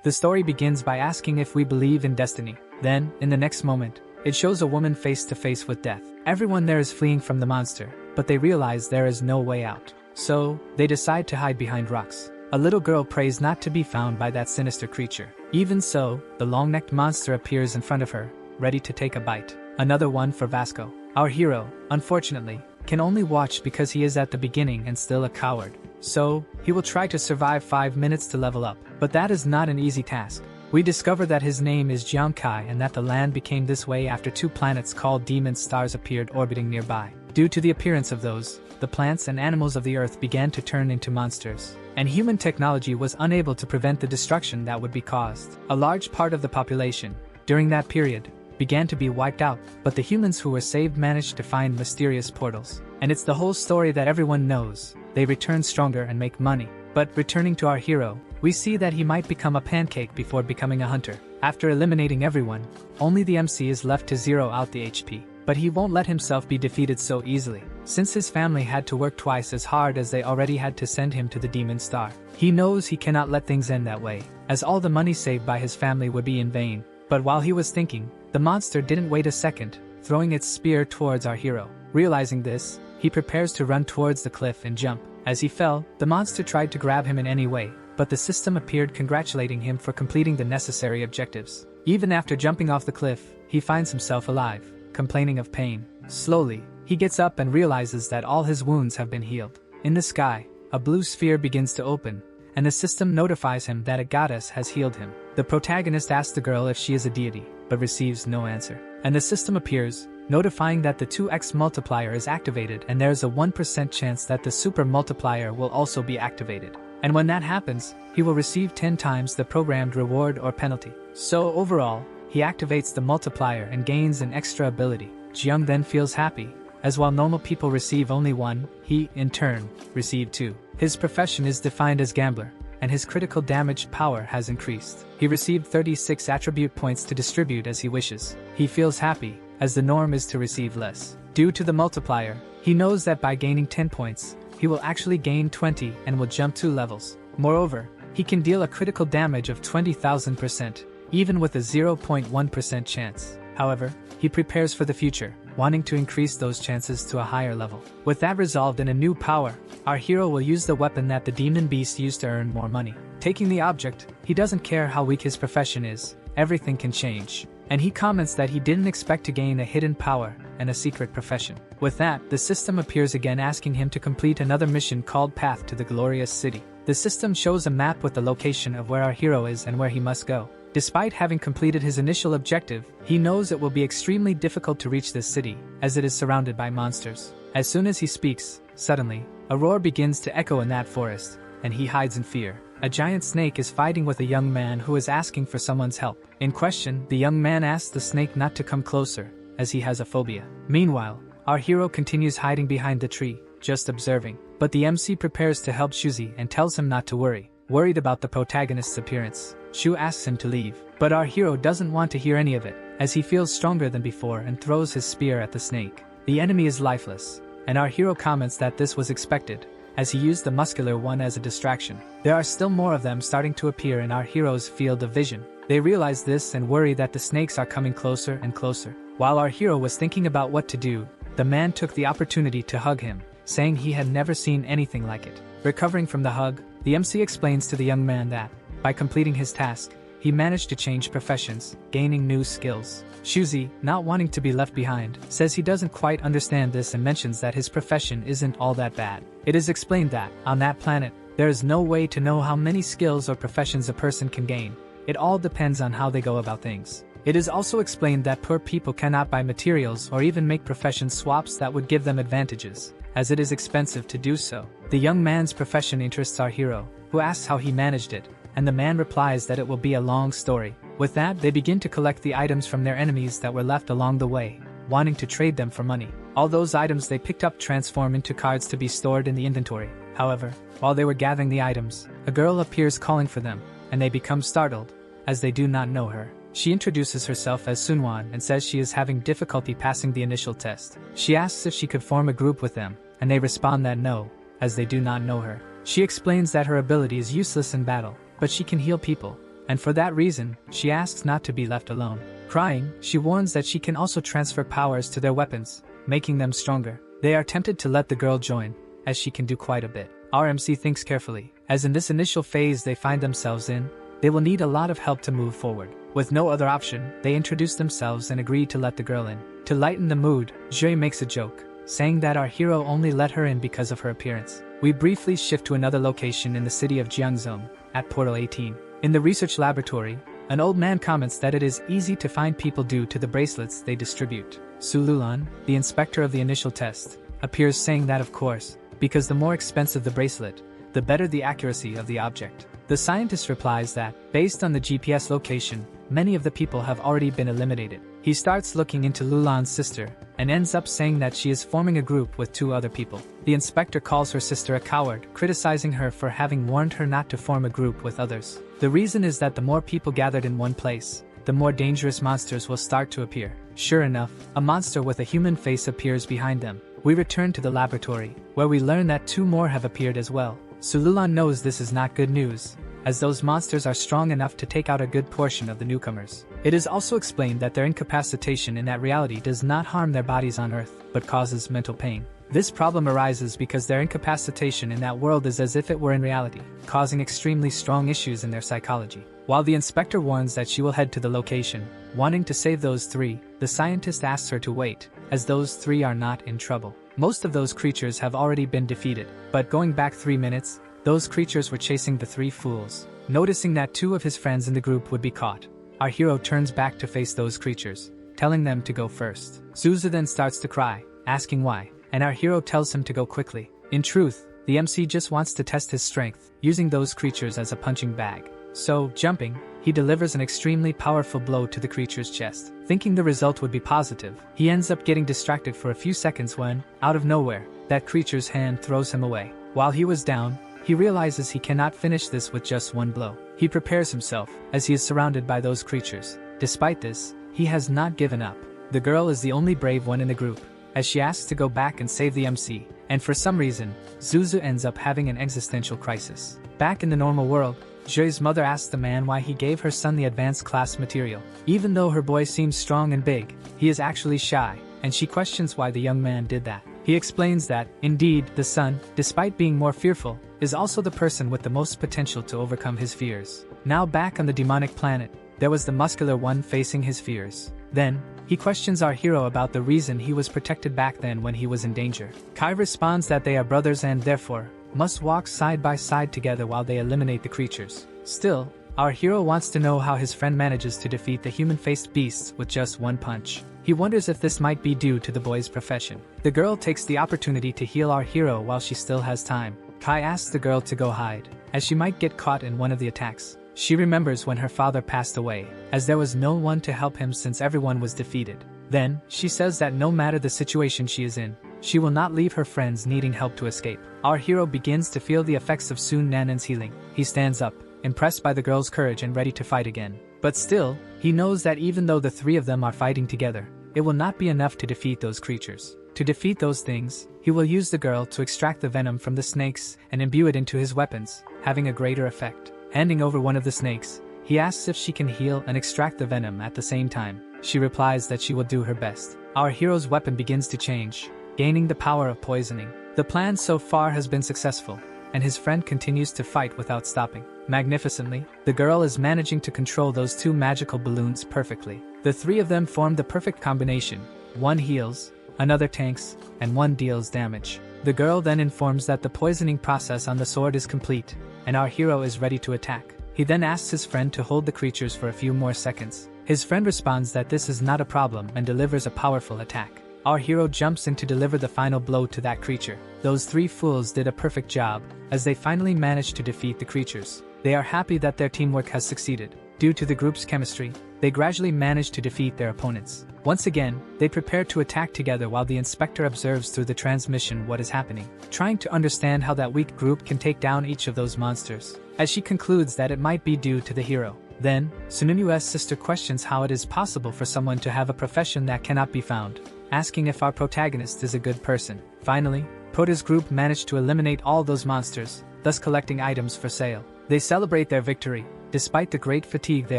The story begins by asking if we believe in destiny. Then, in the next moment, it shows a woman face to face with death. Everyone there is fleeing from the monster, but they realize there is no way out. So, they decide to hide behind rocks. A little girl prays not to be found by that sinister creature. Even so, the long-necked monster appears in front of her, ready to take a bite. Another one for Vasco. Our hero, unfortunately, can only watch because he is at the beginning and still a coward. So, he will try to survive 5 minutes to level up. But that is not an easy task. We discover that his name is Jiangkai and that the land became this way after 2 planets called demon stars appeared orbiting nearby. Due to the appearance of those, the plants and animals of the earth began to turn into monsters, and human technology was unable to prevent the destruction that would be caused. A large part of the population, during that period, began to be wiped out, but the humans who were saved managed to find mysterious portals. And it's the whole story that everyone knows. They return stronger and make money. But returning to our hero, we see that he might become a pancake before becoming a hunter. After eliminating everyone, only the MC is left to zero out the HP. But he won't let himself be defeated so easily, since his family had to work twice as hard as they already had to send him to the demon star. He knows he cannot let things end that way, as all the money saved by his family would be in vain. But while he was thinking, the monster didn't wait a second, throwing its spear towards our hero. Realizing this, he prepares to run towards the cliff and jump. As he fell, the monster tried to grab him in any way, but the system appeared congratulating him for completing the necessary objectives. Even after jumping off the cliff, he finds himself alive, complaining of pain. Slowly, he gets up and realizes that all his wounds have been healed. In the sky, a blue sphere begins to open, and the system notifies him that a goddess has healed him. The protagonist asks the girl if she is a deity, but receives no answer. And the system appears, notifying that the 2x multiplier is activated and there's a 1% chance that the super multiplier will also be activated. And when that happens, he will receive 10 times the programmed reward or penalty. So overall, he activates the multiplier and gains an extra ability. Jiang then feels happy, as while normal people receive only 1, he, in turn, received 2. His profession is defined as gambler, and his critical damage power has increased. He received 36 attribute points to distribute as he wishes. He feels happy, as the norm is to receive less. Due to the multiplier, he knows that by gaining 10 points, he will actually gain 20 and will jump 2 levels. Moreover, he can deal a critical damage of 20,000%, even with a 0.1% chance. However, he prepares for the future, wanting to increase those chances to a higher level. With that resolved in a new power, our hero will use the weapon that the demon beast used to earn more money. Taking the object, he doesn't care how weak his profession is, everything can change. And he comments that he didn't expect to gain a hidden power and a secret profession. With that, the system appears again asking him to complete another mission called Path to the Glorious City. The system shows a map with the location of where our hero is and where he must go. Despite having completed his initial objective, he knows it will be extremely difficult to reach this city, as it is surrounded by monsters. As soon as he speaks, suddenly, a roar begins to echo in that forest, and he hides in fear. A giant snake is fighting with a young man who is asking for someone's help. In question, the young man asks the snake not to come closer, as he has a phobia. Meanwhile, our hero continues hiding behind the tree, just observing. But the MC prepares to help Shuzi and tells him not to worry. Worried about the protagonist's appearance, Shu asks him to leave. But our hero doesn't want to hear any of it, as he feels stronger than before and throws his spear at the snake. The enemy is lifeless, and our hero comments that this was expected, as he used the muscular one as a distraction. There are still more of them starting to appear in our hero's field of vision. They realize this and worry that the snakes are coming closer and closer. While our hero was thinking about what to do, the man took the opportunity to hug him, saying he had never seen anything like it. Recovering from the hug, the MC explains to the young man that, by completing his task, he managed to change professions, gaining new skills. Shuzi, not wanting to be left behind, says he doesn't quite understand this and mentions that his profession isn't all that bad. It is explained that, on that planet, there is no way to know how many skills or professions a person can gain. It all depends on how they go about things. It is also explained that poor people cannot buy materials or even make profession swaps that would give them advantages, as it is expensive to do so. The young man's profession interests our hero, who asks how he managed it, and the man replies that it will be a long story. With that, they begin to collect the items from their enemies that were left along the way, wanting to trade them for money. All those items they picked up transform into cards to be stored in the inventory. However, while they were gathering the items, a girl appears calling for them, and they become startled, as they do not know her. She introduces herself as Sunwan and says she is having difficulty passing the initial test. She asks if she could form a group with them, and they respond that no, as they do not know her. She explains that her ability is useless in battle, but she can heal people, and for that reason, she asks not to be left alone. Crying, she warns that she can also transfer powers to their weapons, making them stronger. They are tempted to let the girl join, as she can do quite a bit. Our MC thinks carefully, as in this initial phase they find themselves in, they will need a lot of help to move forward. With no other option, they introduce themselves and agree to let the girl in. To lighten the mood, Jui makes a joke, saying that our hero only let her in because of her appearance. We briefly shift to another location in the city of Jiangzhou, at Portal 18. In the research laboratory, an old man comments that it is easy to find people due to the bracelets they distribute. Su Lulan, the inspector of the initial test, appears saying that of course, because the more expensive the bracelet, the better the accuracy of the object. The scientist replies that, based on the GPS location, many of the people have already been eliminated. He starts looking into Lulan's sister, and ends up saying that she is forming a group with 2 other people. The inspector calls her sister a coward, criticizing her for having warned her not to form a group with others. The reason is that the more people gathered in one place, the more dangerous monsters will start to appear. Sure enough, a monster with a human face appears behind them. We return to the laboratory, where we learn that 2 more have appeared as well. Sululan knows this is not good news, as those monsters are strong enough to take out a good portion of the newcomers. It is also explained that their incapacitation in that reality does not harm their bodies on Earth, but causes mental pain. This problem arises because their incapacitation in that world is as if it were in reality, causing extremely strong issues in their psychology. While the inspector warns that she will head to the location, wanting to save those 3, the scientist asks her to wait, as those 3 are not in trouble. Most of those creatures have already been defeated, but going back 3 minutes, those creatures were chasing the 3 fools. Noticing that 2 of his friends in the group would be caught, our hero turns back to face those creatures, telling them to go first. Zuzu then starts to cry, asking why, and our hero tells him to go quickly. In truth, the MC just wants to test his strength, using those creatures as a punching bag. So, jumping, he delivers an extremely powerful blow to the creature's chest. Thinking the result would be positive, he ends up getting distracted for a few seconds when, out of nowhere, that creature's hand throws him away. While he was down, he realizes he cannot finish this with just 1 blow. He prepares himself, as he is surrounded by those creatures. Despite this, he has not given up. The girl is the only brave one in the group, as she asks to go back and save the MC, and for some reason, Zuzu ends up having an existential crisis. Back in the normal world, Jui's mother asks the man why he gave her son the advanced class material. Even though her boy seems strong and big, he is actually shy, and she questions why the young man did that. He explains that, indeed, the son, despite being more fearful, is also the person with the most potential to overcome his fears. Now back on the demonic planet, there was the muscular one facing his fears. Then, he questions our hero about the reason he was protected back then when he was in danger. Kai responds that they are brothers and therefore, must walk side by side together while they eliminate the creatures. Still, our hero wants to know how his friend manages to defeat the human-faced beasts with just 1 punch. He wonders if this might be due to the boy's profession. The girl takes the opportunity to heal our hero while she still has time. Kai asks the girl to go hide, as she might get caught in one of the attacks. She remembers when her father passed away, as there was no one to help him since everyone was defeated. Then, she says that no matter the situation she is in, she will not leave her friends needing help to escape. Our hero begins to feel the effects of Sun Nanan's healing. He stands up, impressed by the girl's courage and ready to fight again. But still, he knows that even though the 3 of them are fighting together, it will not be enough to defeat those creatures. To defeat those things, he will use the girl to extract the venom from the snakes and imbue it into his weapons, having a greater effect. Handing over one of the snakes, he asks if she can heal and extract the venom at the same time. She replies that she will do her best. Our hero's weapon begins to change, gaining the power of poisoning. The plan so far has been successful, and his friend continues to fight without stopping. Magnificently, the girl is managing to control those 2 magical balloons perfectly. The 3 of them form the perfect combination. 1 heals, another tanks, and 1 deals damage. The girl then informs that the poisoning process on the sword is complete, and our hero is ready to attack. He then asks his friend to hold the creatures for a few more seconds. His friend responds that this is not a problem and delivers a powerful attack. Our hero jumps in to deliver the final blow to that creature. Those 3 fools did a perfect job, as they finally managed to defeat the creatures. They are happy that their teamwork has succeeded. Due to the group's chemistry, they gradually manage to defeat their opponents. Once again, they prepare to attack together while the inspector observes through the transmission what is happening, trying to understand how that weak group can take down each of those monsters, as she concludes that it might be due to the hero. Then, Sununu's sister questions how it is possible for someone to have a profession that cannot be found, asking if our protagonist is a good person. Finally, Prota's group managed to eliminate all those monsters, thus collecting items for sale. They celebrate their victory, despite the great fatigue they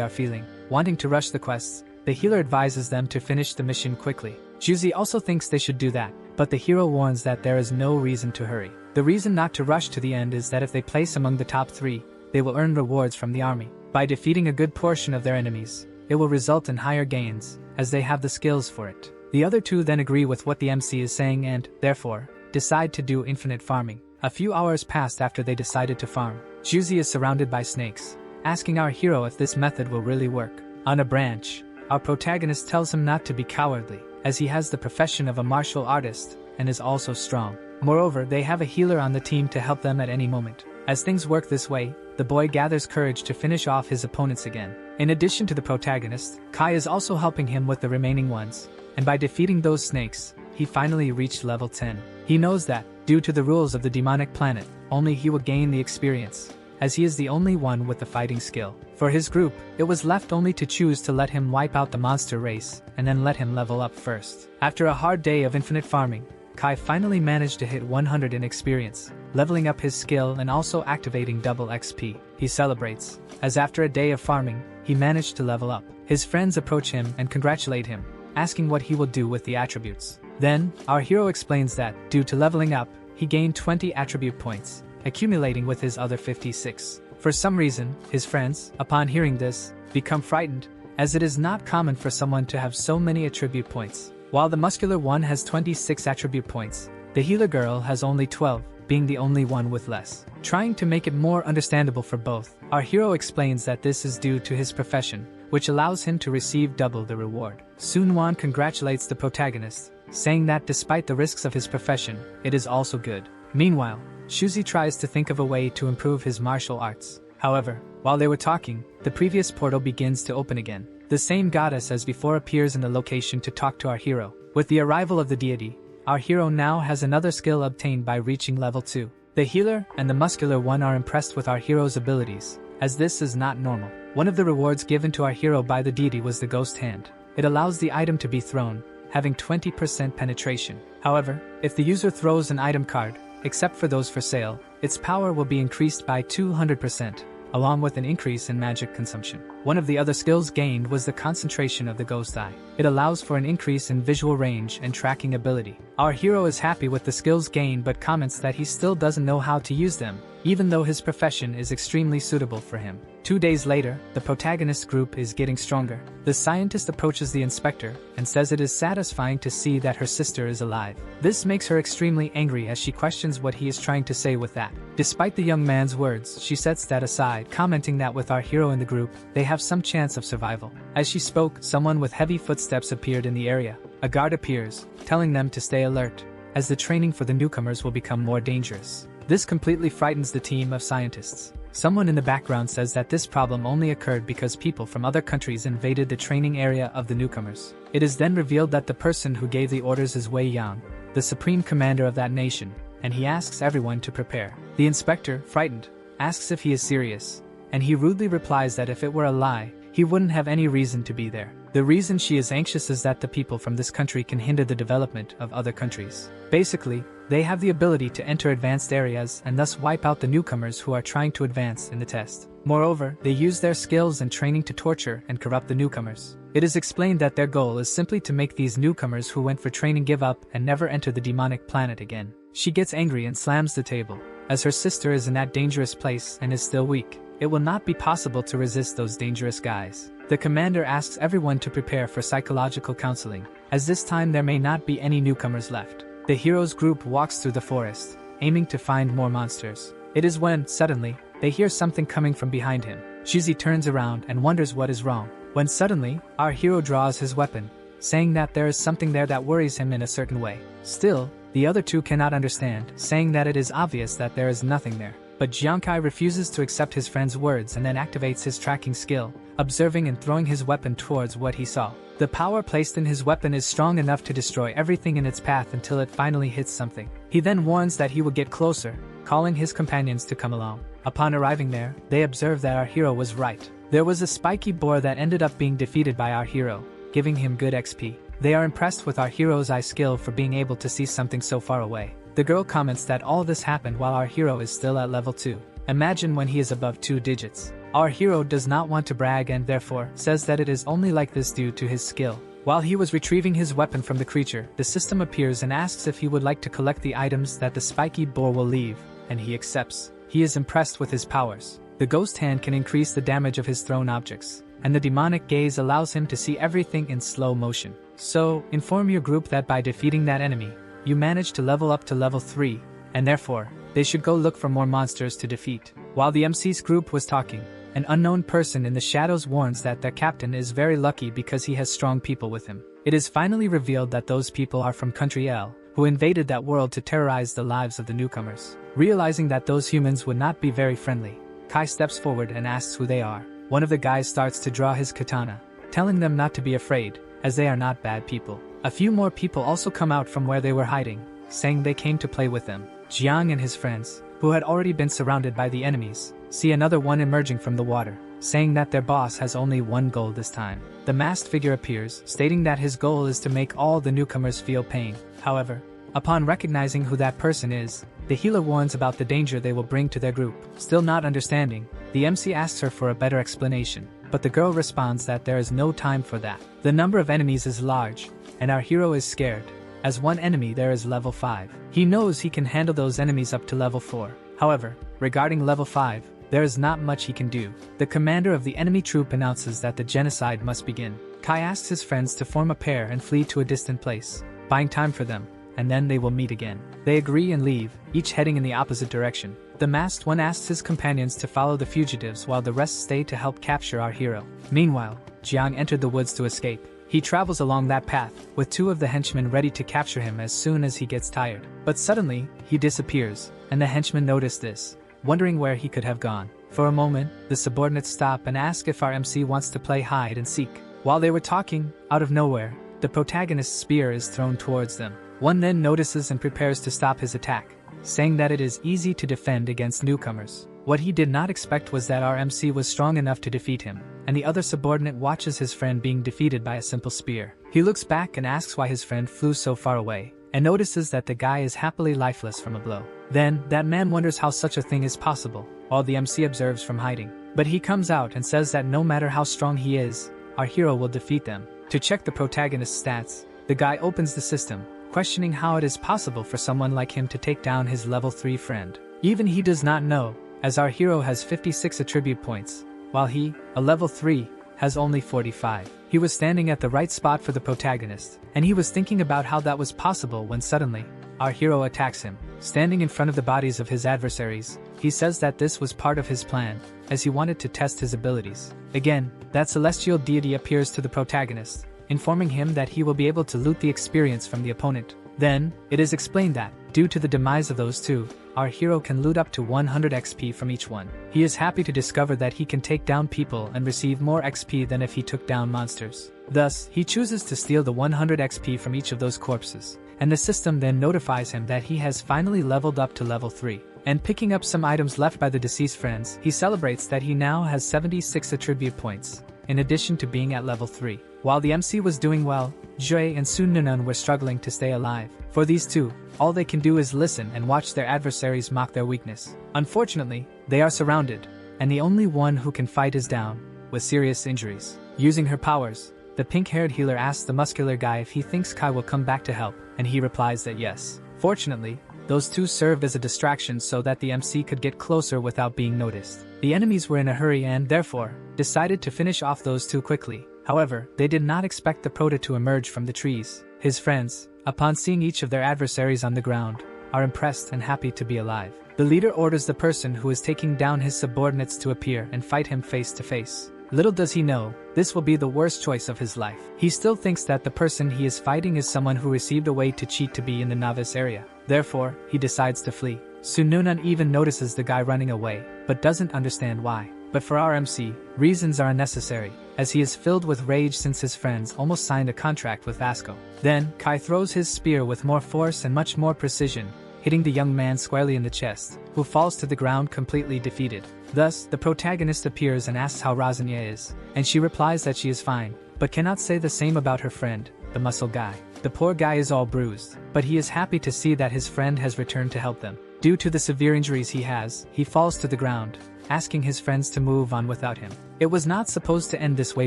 are feeling. Wanting to rush the quests, the healer advises them to finish the mission quickly. Juzi also thinks they should do that, but the hero warns that there is no reason to hurry. The reason not to rush to the end is that if they place among the top 3, they will earn rewards from the army. By defeating a good portion of their enemies, it will result in higher gains, as they have the skills for it. The other 2 then agree with what the MC is saying and, therefore, decide to do infinite farming. A few hours passed after they decided to farm. Juzi is surrounded by snakes, asking our hero if this method will really work. On a branch, our protagonist tells him not to be cowardly, as he has the profession of a martial artist and is also strong. Moreover, they have a healer on the team to help them at any moment. As things work this way, the boy gathers courage to finish off his opponents again. In addition to the protagonist, Kai is also helping him with the remaining ones, and by defeating those snakes, he finally reached level 10. He knows that, due to the rules of the demonic planet, only he will gain the experience, as he is the only one with the fighting skill. For his group, it was left only to choose to let him wipe out the monster race, and then let him level up first. After a hard day of infinite farming, Kai finally managed to hit 100 in experience, leveling up his skill and also activating double XP. He celebrates, as after a day of farming, he managed to level up. His friends approach him and congratulate him, asking what he will do with the attributes. Then, our hero explains that, due to leveling up, he gained 20 attribute points, accumulating with his other 56. For some reason, his friends, upon hearing this, become frightened, as it is not common for someone to have so many attribute points. While the muscular one has 26 attribute points, the healer girl has only 12, being the only one with less. Trying to make it more understandable for both, our hero explains that this is due to his profession, which allows him to receive double the reward. Sunwon congratulates the protagonist, saying that despite the risks of his profession, it is also good. Meanwhile, Shuzi tries to think of a way to improve his martial arts. However, while they were talking, the previous portal begins to open again. The same goddess as before appears in the location to talk to our hero. With the arrival of the deity, our hero now has another skill obtained by reaching level 2. The healer and the muscular one are impressed with our hero's abilities, as this is not normal. One of the rewards given to our hero by the deity was the ghost hand. It allows the item to be thrown, having 20% penetration. However, if the user throws an item card, except for those for sale, its power will be increased by 200%, along with an increase in magic consumption. One of the other skills gained was the concentration of the ghost eye. It allows for an increase in visual range and tracking ability. Our hero is happy with the skills gained but comments that he still doesn't know how to use them, even though his profession is extremely suitable for him. 2 days later, the protagonist group is getting stronger. The scientist approaches the inspector and says it is satisfying to see that her sister is alive. This makes her extremely angry as she questions what he is trying to say with that. Despite the young man's words, she sets that aside, commenting that with our hero in the group, they have some chance of survival. As she spoke, someone with heavy footsteps appeared in the area. A guard appears, telling them to stay alert, as the training for the newcomers will become more dangerous. This completely frightens the team of scientists. Someone in the background says that this problem only occurred because people from other countries invaded the training area of the newcomers. It is then revealed that the person who gave the orders is Wei Yang, the supreme commander of that nation, and he asks everyone to prepare. The inspector, frightened, asks if he is serious, and he rudely replies that if it were a lie, he wouldn't have any reason to be there. The reason she is anxious is that the people from this country can hinder the development of other countries. Basically, they have the ability to enter advanced areas and thus wipe out the newcomers who are trying to advance in the test. Moreover, they use their skills and training to torture and corrupt the newcomers. It is explained that their goal is simply to make these newcomers who went for training give up and never enter the demonic planet again. She gets angry and slams the table, as her sister is in that dangerous place and is still weak. It will not be possible to resist those dangerous guys. The commander asks everyone to prepare for psychological counseling, as this time there may not be any newcomers left. The hero's group walks through the forest, aiming to find more monsters. It is when, suddenly, they hear something coming from behind him. Shuzi turns around and wonders what is wrong. When suddenly, our hero draws his weapon, saying that there is something there that worries him in a certain way. Still, the other two cannot understand, saying that it is obvious that there is nothing there. But Jiangkai refuses to accept his friend's words and then activates his tracking skill, observing and throwing his weapon towards what he saw. The power placed in his weapon is strong enough to destroy everything in its path until it finally hits something. He then warns that he will get closer, calling his companions to come along. Upon arriving there, they observe that our hero was right. There was a spiky boar that ended up being defeated by our hero, giving him good XP. They are impressed with our hero's eye skill for being able to see something so far away. The girl comments that all this happened while our hero is still at level 2. Imagine when he is above 2 digits. Our hero does not want to brag and therefore says that it is only like this due to his skill. While he was retrieving his weapon from the creature, the system appears and asks if he would like to collect the items that the spiky boar will leave, and he accepts. He is impressed with his powers. The ghost hand can increase the damage of his thrown objects, and the demonic gaze allows him to see everything in slow motion. So, inform your group that by defeating that enemy, you managed to level up to level 3, and therefore, they should go look for more monsters to defeat. While the MC's group was talking, an unknown person in the shadows warns that their captain is very lucky because he has strong people with him. It is finally revealed that those people are from Country L, who invaded that world to terrorize the lives of the newcomers. Realizing that those humans would not be very friendly, Kai steps forward and asks who they are. One of the guys starts to draw his katana, telling them not to be afraid, as they are not bad people. A few more people also come out from where they were hiding, saying they came to play with them. Jiang and his friends, who had already been surrounded by the enemies, see another one emerging from the water, saying that their boss has only one goal this time. The masked figure appears, stating that his goal is to make all the newcomers feel pain. However, upon recognizing who that person is, the healer warns about the danger they will bring to their group. Still not understanding, the MC asks her for a better explanation, but the girl responds that there is no time for that. The number of enemies is large, and our hero is scared. As one enemy there is level 5. He knows he can handle those enemies up to level 4. However, regarding level 5, there is not much he can do. The commander of the enemy troop announces that the genocide must begin. Kai asks his friends to form a pair and flee to a distant place, buying time for them, and then they will meet again. They agree and leave, each heading in the opposite direction. The masked one asks his companions to follow the fugitives while the rest stay to help capture our hero. Meanwhile, Jiang entered the woods to escape. He travels along that path, with 2 of the henchmen ready to capture him as soon as he gets tired. But suddenly, he disappears, and the henchmen notice this, wondering where he could have gone. For a moment, the subordinates stop and ask if our MC wants to play hide and seek. While they were talking, out of nowhere, the protagonist's spear is thrown towards them. One then notices and prepares to stop his attack, saying that it is easy to defend against newcomers. What he did not expect was that our MC was strong enough to defeat him, and the other subordinate watches his friend being defeated by a simple spear. He looks back and asks why his friend flew so far away, and notices that the guy is happily lifeless from a blow. Then, that man wonders how such a thing is possible, while the MC observes from hiding. But he comes out and says that no matter how strong he is, our hero will defeat them. To check the protagonist's stats, the guy opens the system, questioning how it is possible for someone like him to take down his level 3 friend. Even he does not know, as our hero has 56 attribute points, while he, a level 3, has only 45. He was standing at the right spot for the protagonist, and he was thinking about how that was possible when suddenly, our hero attacks him. Standing in front of the bodies of his adversaries, he says that this was part of his plan, as he wanted to test his abilities. Again, that celestial deity appears to the protagonist, informing him that he will be able to loot the experience from the opponent. Then, it is explained that, due to the demise of those 2, our hero can loot up to 100 XP from each one. He is happy to discover that he can take down people and receive more XP than if he took down monsters. Thus, he chooses to steal the 100 XP from each of those corpses, and the system then notifies him that he has finally leveled up to level 3. And picking up some items left by the deceased friends, he celebrates that he now has 76 attribute points, in addition to being at level 3. While the MC was doing well, Jue and Sunnunan were struggling to stay alive. For these 2, all they can do is listen and watch their adversaries mock their weakness. Unfortunately, they are surrounded, and the only one who can fight is down, with serious injuries. Using her powers, the pink-haired healer asks the muscular guy if he thinks Kai will come back to help, and he replies that yes. Fortunately, those 2 served as a distraction so that the MC could get closer without being noticed. The enemies were in a hurry and, therefore, decided to finish off those 2 quickly. However, they did not expect the Prota to emerge from the trees. His friends, upon seeing each of their adversaries on the ground, are impressed and happy to be alive. The leader orders the person who is taking down his subordinates to appear and fight him face to face. Little does he know, this will be the worst choice of his life. He still thinks that the person he is fighting is someone who received a way to cheat to be in the novice area. Therefore, he decides to flee. Sununan even notices the guy running away, but doesn't understand why. But for our MC, reasons are unnecessary, as he is filled with rage since his friends almost signed a contract with Vasco. Then, Kai throws his spear with more force and much more precision, hitting the young man squarely in the chest, who falls to the ground completely defeated. Thus, the protagonist appears and asks how Razanya is, and she replies that she is fine, but cannot say the same about her friend, the muscle guy. The poor guy is all bruised, but he is happy to see that his friend has returned to help them. Due to the severe injuries he has, he falls to the ground, asking his friends to move on without him. It was not supposed to end this way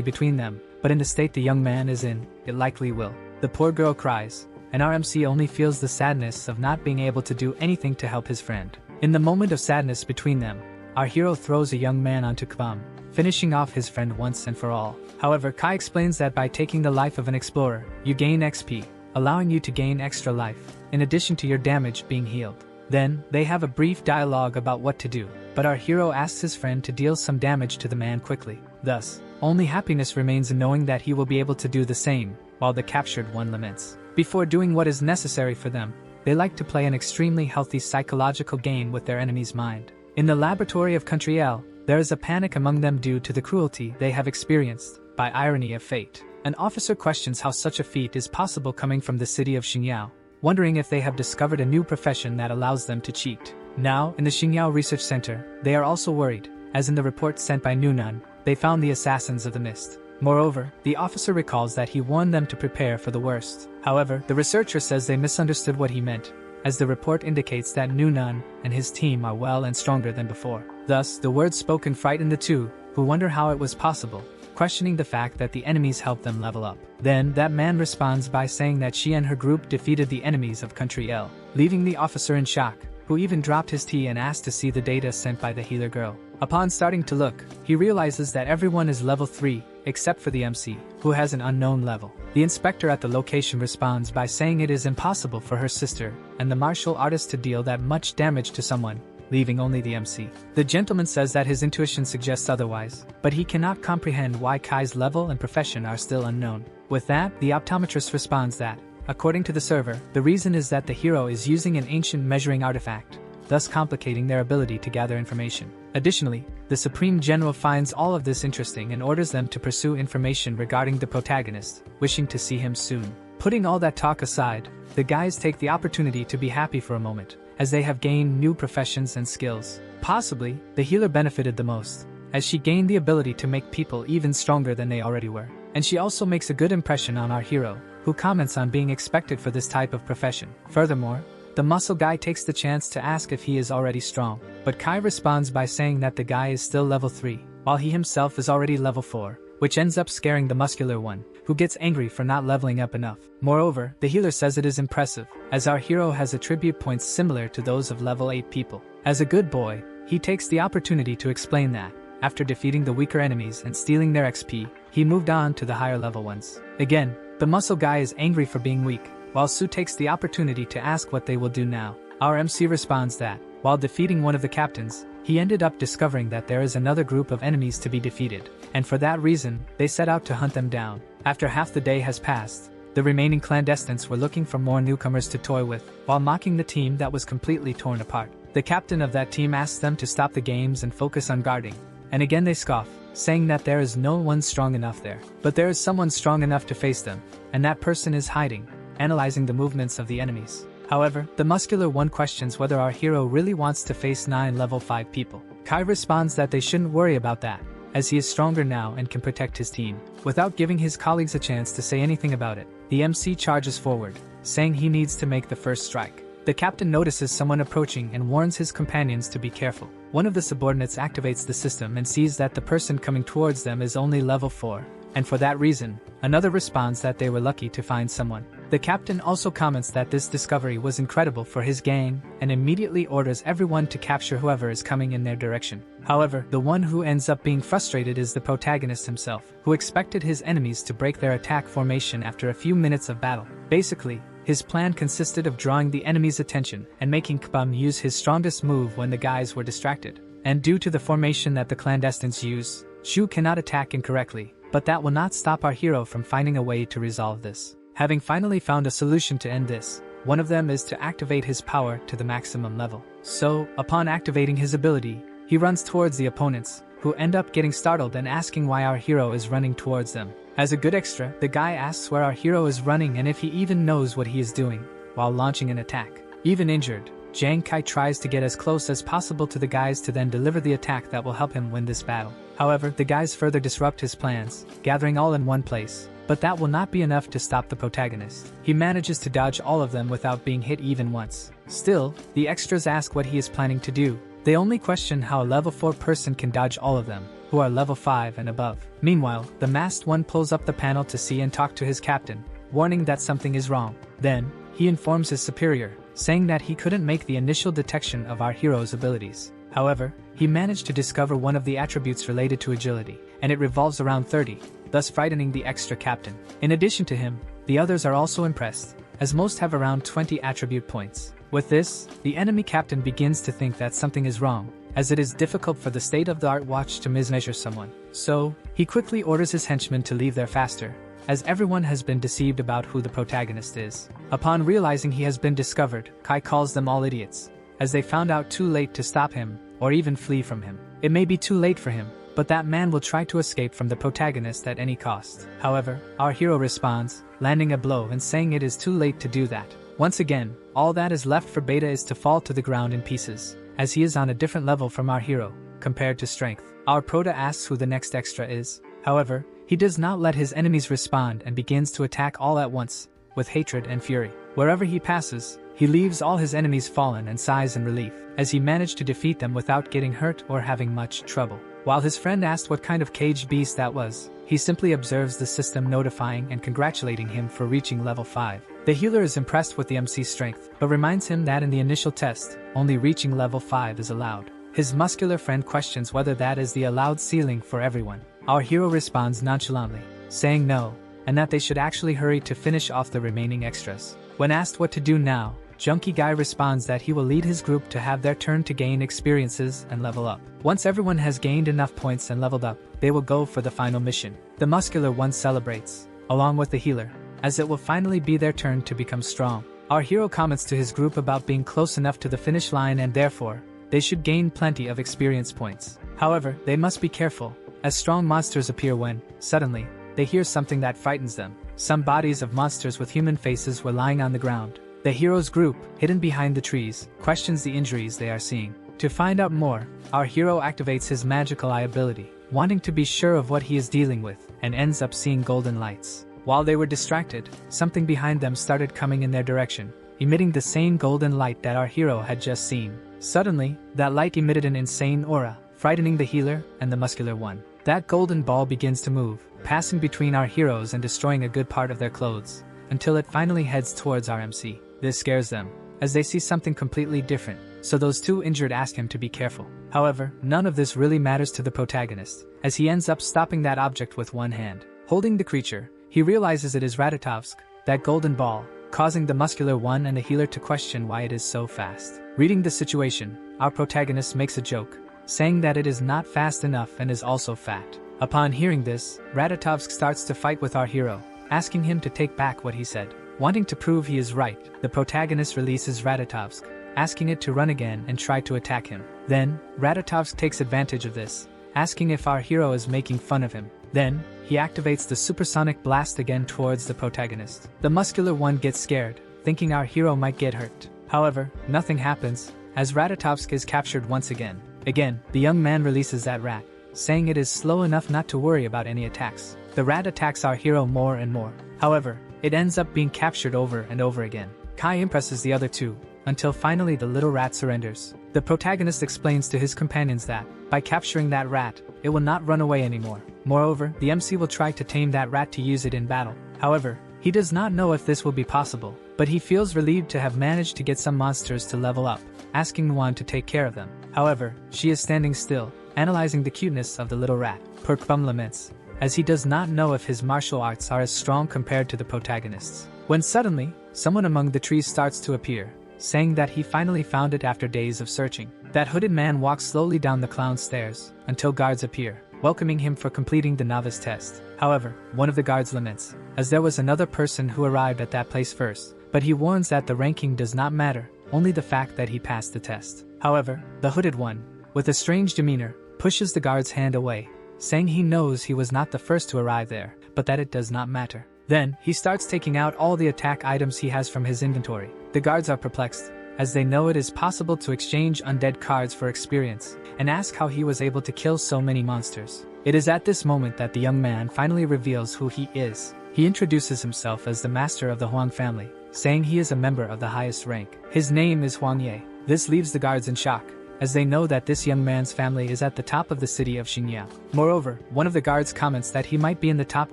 between them, but in the state the young man is in, it likely will. The poor girl cries, and our MC only feels the sadness of not being able to do anything to help his friend. In the moment of sadness between them, our hero throws a young man onto Kbam, finishing off his friend once and for all. However, Kai explains that by taking the life of an explorer, you gain XP, allowing you to gain extra life, in addition to your damage being healed. Then, they have a brief dialogue about what to do, but our hero asks his friend to deal some damage to the man quickly. Thus, only happiness remains in knowing that he will be able to do the same, while the captured one laments. Before doing what is necessary for them, they like to play an extremely healthy psychological game with their enemy's mind. In the laboratory of Country L, there is a panic among them due to the cruelty they have experienced, by irony of fate. An officer questions how such a feat is possible coming from the city of Xingyao, wondering if they have discovered a new profession that allows them to cheat. Now, in the Xingyao Research Center, they are also worried, as in the report sent by Nunan, they found the assassins of the mist. Moreover, the officer recalls that he warned them to prepare for the worst. However, the researcher says they misunderstood what he meant, as the report indicates that Nunan and his team are well and stronger than before. Thus, the words spoken frighten the two, who wonder how it was possible, questioning the fact that the enemies helped them level up. Then, that man responds by saying that she and her group defeated the enemies of Country L, leaving the officer in shock, who even dropped his tea and asked to see the data sent by the healer girl. Upon starting to look, he realizes that everyone is level 3, except for the MC, who has an unknown level. The inspector at the location responds by saying it is impossible for her sister and the martial artist to deal that much damage to someone, leaving only the MC. The gentleman says that his intuition suggests otherwise, but he cannot comprehend why Kai's level and profession are still unknown. With that, the optometrist responds that, according to the server, the reason is that the hero is using an ancient measuring artifact, thus complicating their ability to gather information. Additionally, the Supreme General finds all of this interesting and orders them to pursue information regarding the protagonist, wishing to see him soon. Putting all that talk aside, the guys take the opportunity to be happy for a moment, as they have gained new professions and skills. Possibly, the healer benefited the most, as she gained the ability to make people even stronger than they already were. And she also makes a good impression on our hero, who comments on being expected for this type of profession. Furthermore, the muscle guy takes the chance to ask if he is already strong, but Kai responds by saying that the guy is still level 3, while he himself is already level 4, which ends up scaring the muscular one, who gets angry for not leveling up enough. Moreover, the healer says it is impressive, as our hero has attribute points similar to those of level 8 people. As a good boy, he takes the opportunity to explain that, after defeating the weaker enemies and stealing their XP, he moved on to the higher level ones. Again, the muscle guy is angry for being weak, while Sue takes the opportunity to ask what they will do now. Our MC responds that, while defeating one of the captains, he ended up discovering that there is another group of enemies to be defeated, and for that reason, they set out to hunt them down. After half the day has passed, the remaining clandestines were looking for more newcomers to toy with, while mocking the team that was completely torn apart. The captain of that team asks them to stop the games and focus on guarding, and again they scoff, saying that there is no one strong enough there. But there is someone strong enough to face them, and that person is hiding, analyzing the movements of the enemies. However, the muscular one questions whether our hero really wants to face 9 level 5 people. Kai responds that they shouldn't worry about that, as he is stronger now and can protect his team. Without giving his colleagues a chance to say anything about it, the MC charges forward, saying he needs to make the first strike. The captain notices someone approaching and warns his companions to be careful. One of the subordinates activates the system and sees that the person coming towards them is only level 4, and for that reason, another responds that they were lucky to find someone. The captain also comments that this discovery was incredible for his gang and immediately orders everyone to capture whoever is coming in their direction. However, the one who ends up being frustrated is the protagonist himself, who expected his enemies to break their attack formation after a few minutes of battle. Basically, his plan consisted of drawing the enemy's attention and making Kbam use his strongest move when the guys were distracted. And due to the formation that the clandestines use, Shu cannot attack incorrectly, but that will not stop our hero from finding a way to resolve this. Having finally found a solution to end this, one of them is to activate his power to the maximum level. So, upon activating his ability, he runs towards the opponents, who end up getting startled and asking why our hero is running towards them. As a good extra, the guy asks where our hero is running and if he even knows what he is doing, while launching an attack. Even injured, Jang Kai tries to get as close as possible to the guys to then deliver the attack that will help him win this battle. However, the guys further disrupt his plans, gathering all in one place. But that will not be enough to stop the protagonist. He manages to dodge all of them without being hit even once. Still, the extras ask what he is planning to do, They only question how a level 4 person can dodge all of them, who are level 5 and above. Meanwhile, the masked one pulls up the panel to see and talk to his captain, warning that something is wrong. Then, he informs his superior, saying that he couldn't make the initial detection of our hero's abilities. However, he managed to discover one of the attributes related to agility, and it revolves around 30, thus frightening the extra captain. In addition to him, the others are also impressed, as most have around 20 attribute points. With this, the enemy captain begins to think that something is wrong, as it is difficult for the state-of-the-art watch to mismeasure someone. So, he quickly orders his henchmen to leave there faster, as everyone has been deceived about who the protagonist is. Upon realizing he has been discovered, Kai calls them all idiots, as they found out too late to stop him, or even flee from him. It may be too late for him, but that man will try to escape from the protagonist at any cost. However, our hero responds, landing a blow and saying it is too late to do that. Once again, all that is left for Beta is to fall to the ground in pieces, as he is on a different level from our hero, compared to strength. Our Prota asks who the next extra is. However, he does not let his enemies respond and begins to attack all at once, with hatred and fury. Wherever he passes, he leaves all his enemies fallen and sighs in relief, as he managed to defeat them without getting hurt or having much trouble. While his friend asked what kind of caged beast that was, he simply observes the system notifying and congratulating him for reaching level 5. The healer is impressed with the MC's strength, but reminds him that in the initial test, only reaching level 5 is allowed. His muscular friend questions whether that is the allowed ceiling for everyone. Our hero responds nonchalantly, saying no, and that they should actually hurry to finish off the remaining extras. When asked what to do now, Junkie Guy responds that he will lead his group to have their turn to gain experiences and level up. Once everyone has gained enough points and leveled up, they will go for the final mission. The muscular one celebrates, along with the healer, as it will finally be their turn to become strong. Our hero comments to his group about being close enough to the finish line and therefore, they should gain plenty of experience points. However, they must be careful, as strong monsters appear when, suddenly, they hear something that frightens them. Some bodies of monsters with human faces were lying on the ground. The hero's group, hidden behind the trees, questions the injuries they are seeing. To find out more, our hero activates his magical eye ability, wanting to be sure of what he is dealing with, and ends up seeing golden lights. While they were distracted, something behind them started coming in their direction, emitting the same golden light that our hero had just seen. Suddenly, that light emitted an insane aura, frightening the healer and the muscular one. That golden ball begins to move, passing between our heroes and destroying a good part of their clothes, until it finally heads towards our MC. This scares them, as they see something completely different, so those two injured ask him to be careful. However, none of this really matters to the protagonist, as he ends up stopping that object with one hand. Holding the creature, he realizes it is Ratatovsk, that golden ball, causing the muscular one and the healer to question why it is so fast. Reading the situation, our protagonist makes a joke, saying that it is not fast enough and is also fat. Upon hearing this, Ratatovsk starts to fight with our hero, asking him to take back what he said. Wanting to prove he is right, the protagonist releases Ratatovsk, asking it to run again and try to attack him. Then, Ratatovsk takes advantage of this, asking if our hero is making fun of him. Then, he activates the supersonic blast again towards the protagonist. The muscular one gets scared, thinking our hero might get hurt. However, nothing happens, as Ratatovsk is captured once again. Again, the young man releases that rat, saying it is slow enough not to worry about any attacks. The rat attacks our hero more and more. However, it ends up being captured over and over again. Kai impresses the other two, until finally the little rat surrenders. The protagonist explains to his companions that, by capturing that rat, it will not run away anymore. Moreover, the MC will try to tame that rat to use it in battle. However, he does not know if this will be possible, but he feels relieved to have managed to get some monsters to level up, asking Juan to take care of them. However, she is standing still, analyzing the cuteness of the little rat. Perkbum laments, as he does not know if his martial arts are as strong compared to the protagonists. When suddenly, someone among the trees starts to appear, saying that he finally found it after days of searching. That hooded man walks slowly down the clown stairs, until guards appear, welcoming him for completing the novice test. However, one of the guards laments, as there was another person who arrived at that place first, but he warns that the ranking does not matter, only the fact that he passed the test. However, the hooded one, with a strange demeanor, pushes the guard's hand away, saying he knows he was not the first to arrive there, but that it does not matter. Then, he starts taking out all the attack items he has from his inventory. The guards are perplexed, as they know it is possible to exchange undead cards for experience, and ask how he was able to kill so many monsters. It is at this moment that the young man finally reveals who he is. He introduces himself as the master of the Huang family, saying he is a member of the highest rank. His name is Huang Ye. This leaves the guards in shock, as they know that this young man's family is at the top of the city of Xinjiang. Moreover, one of the guards comments that he might be in the top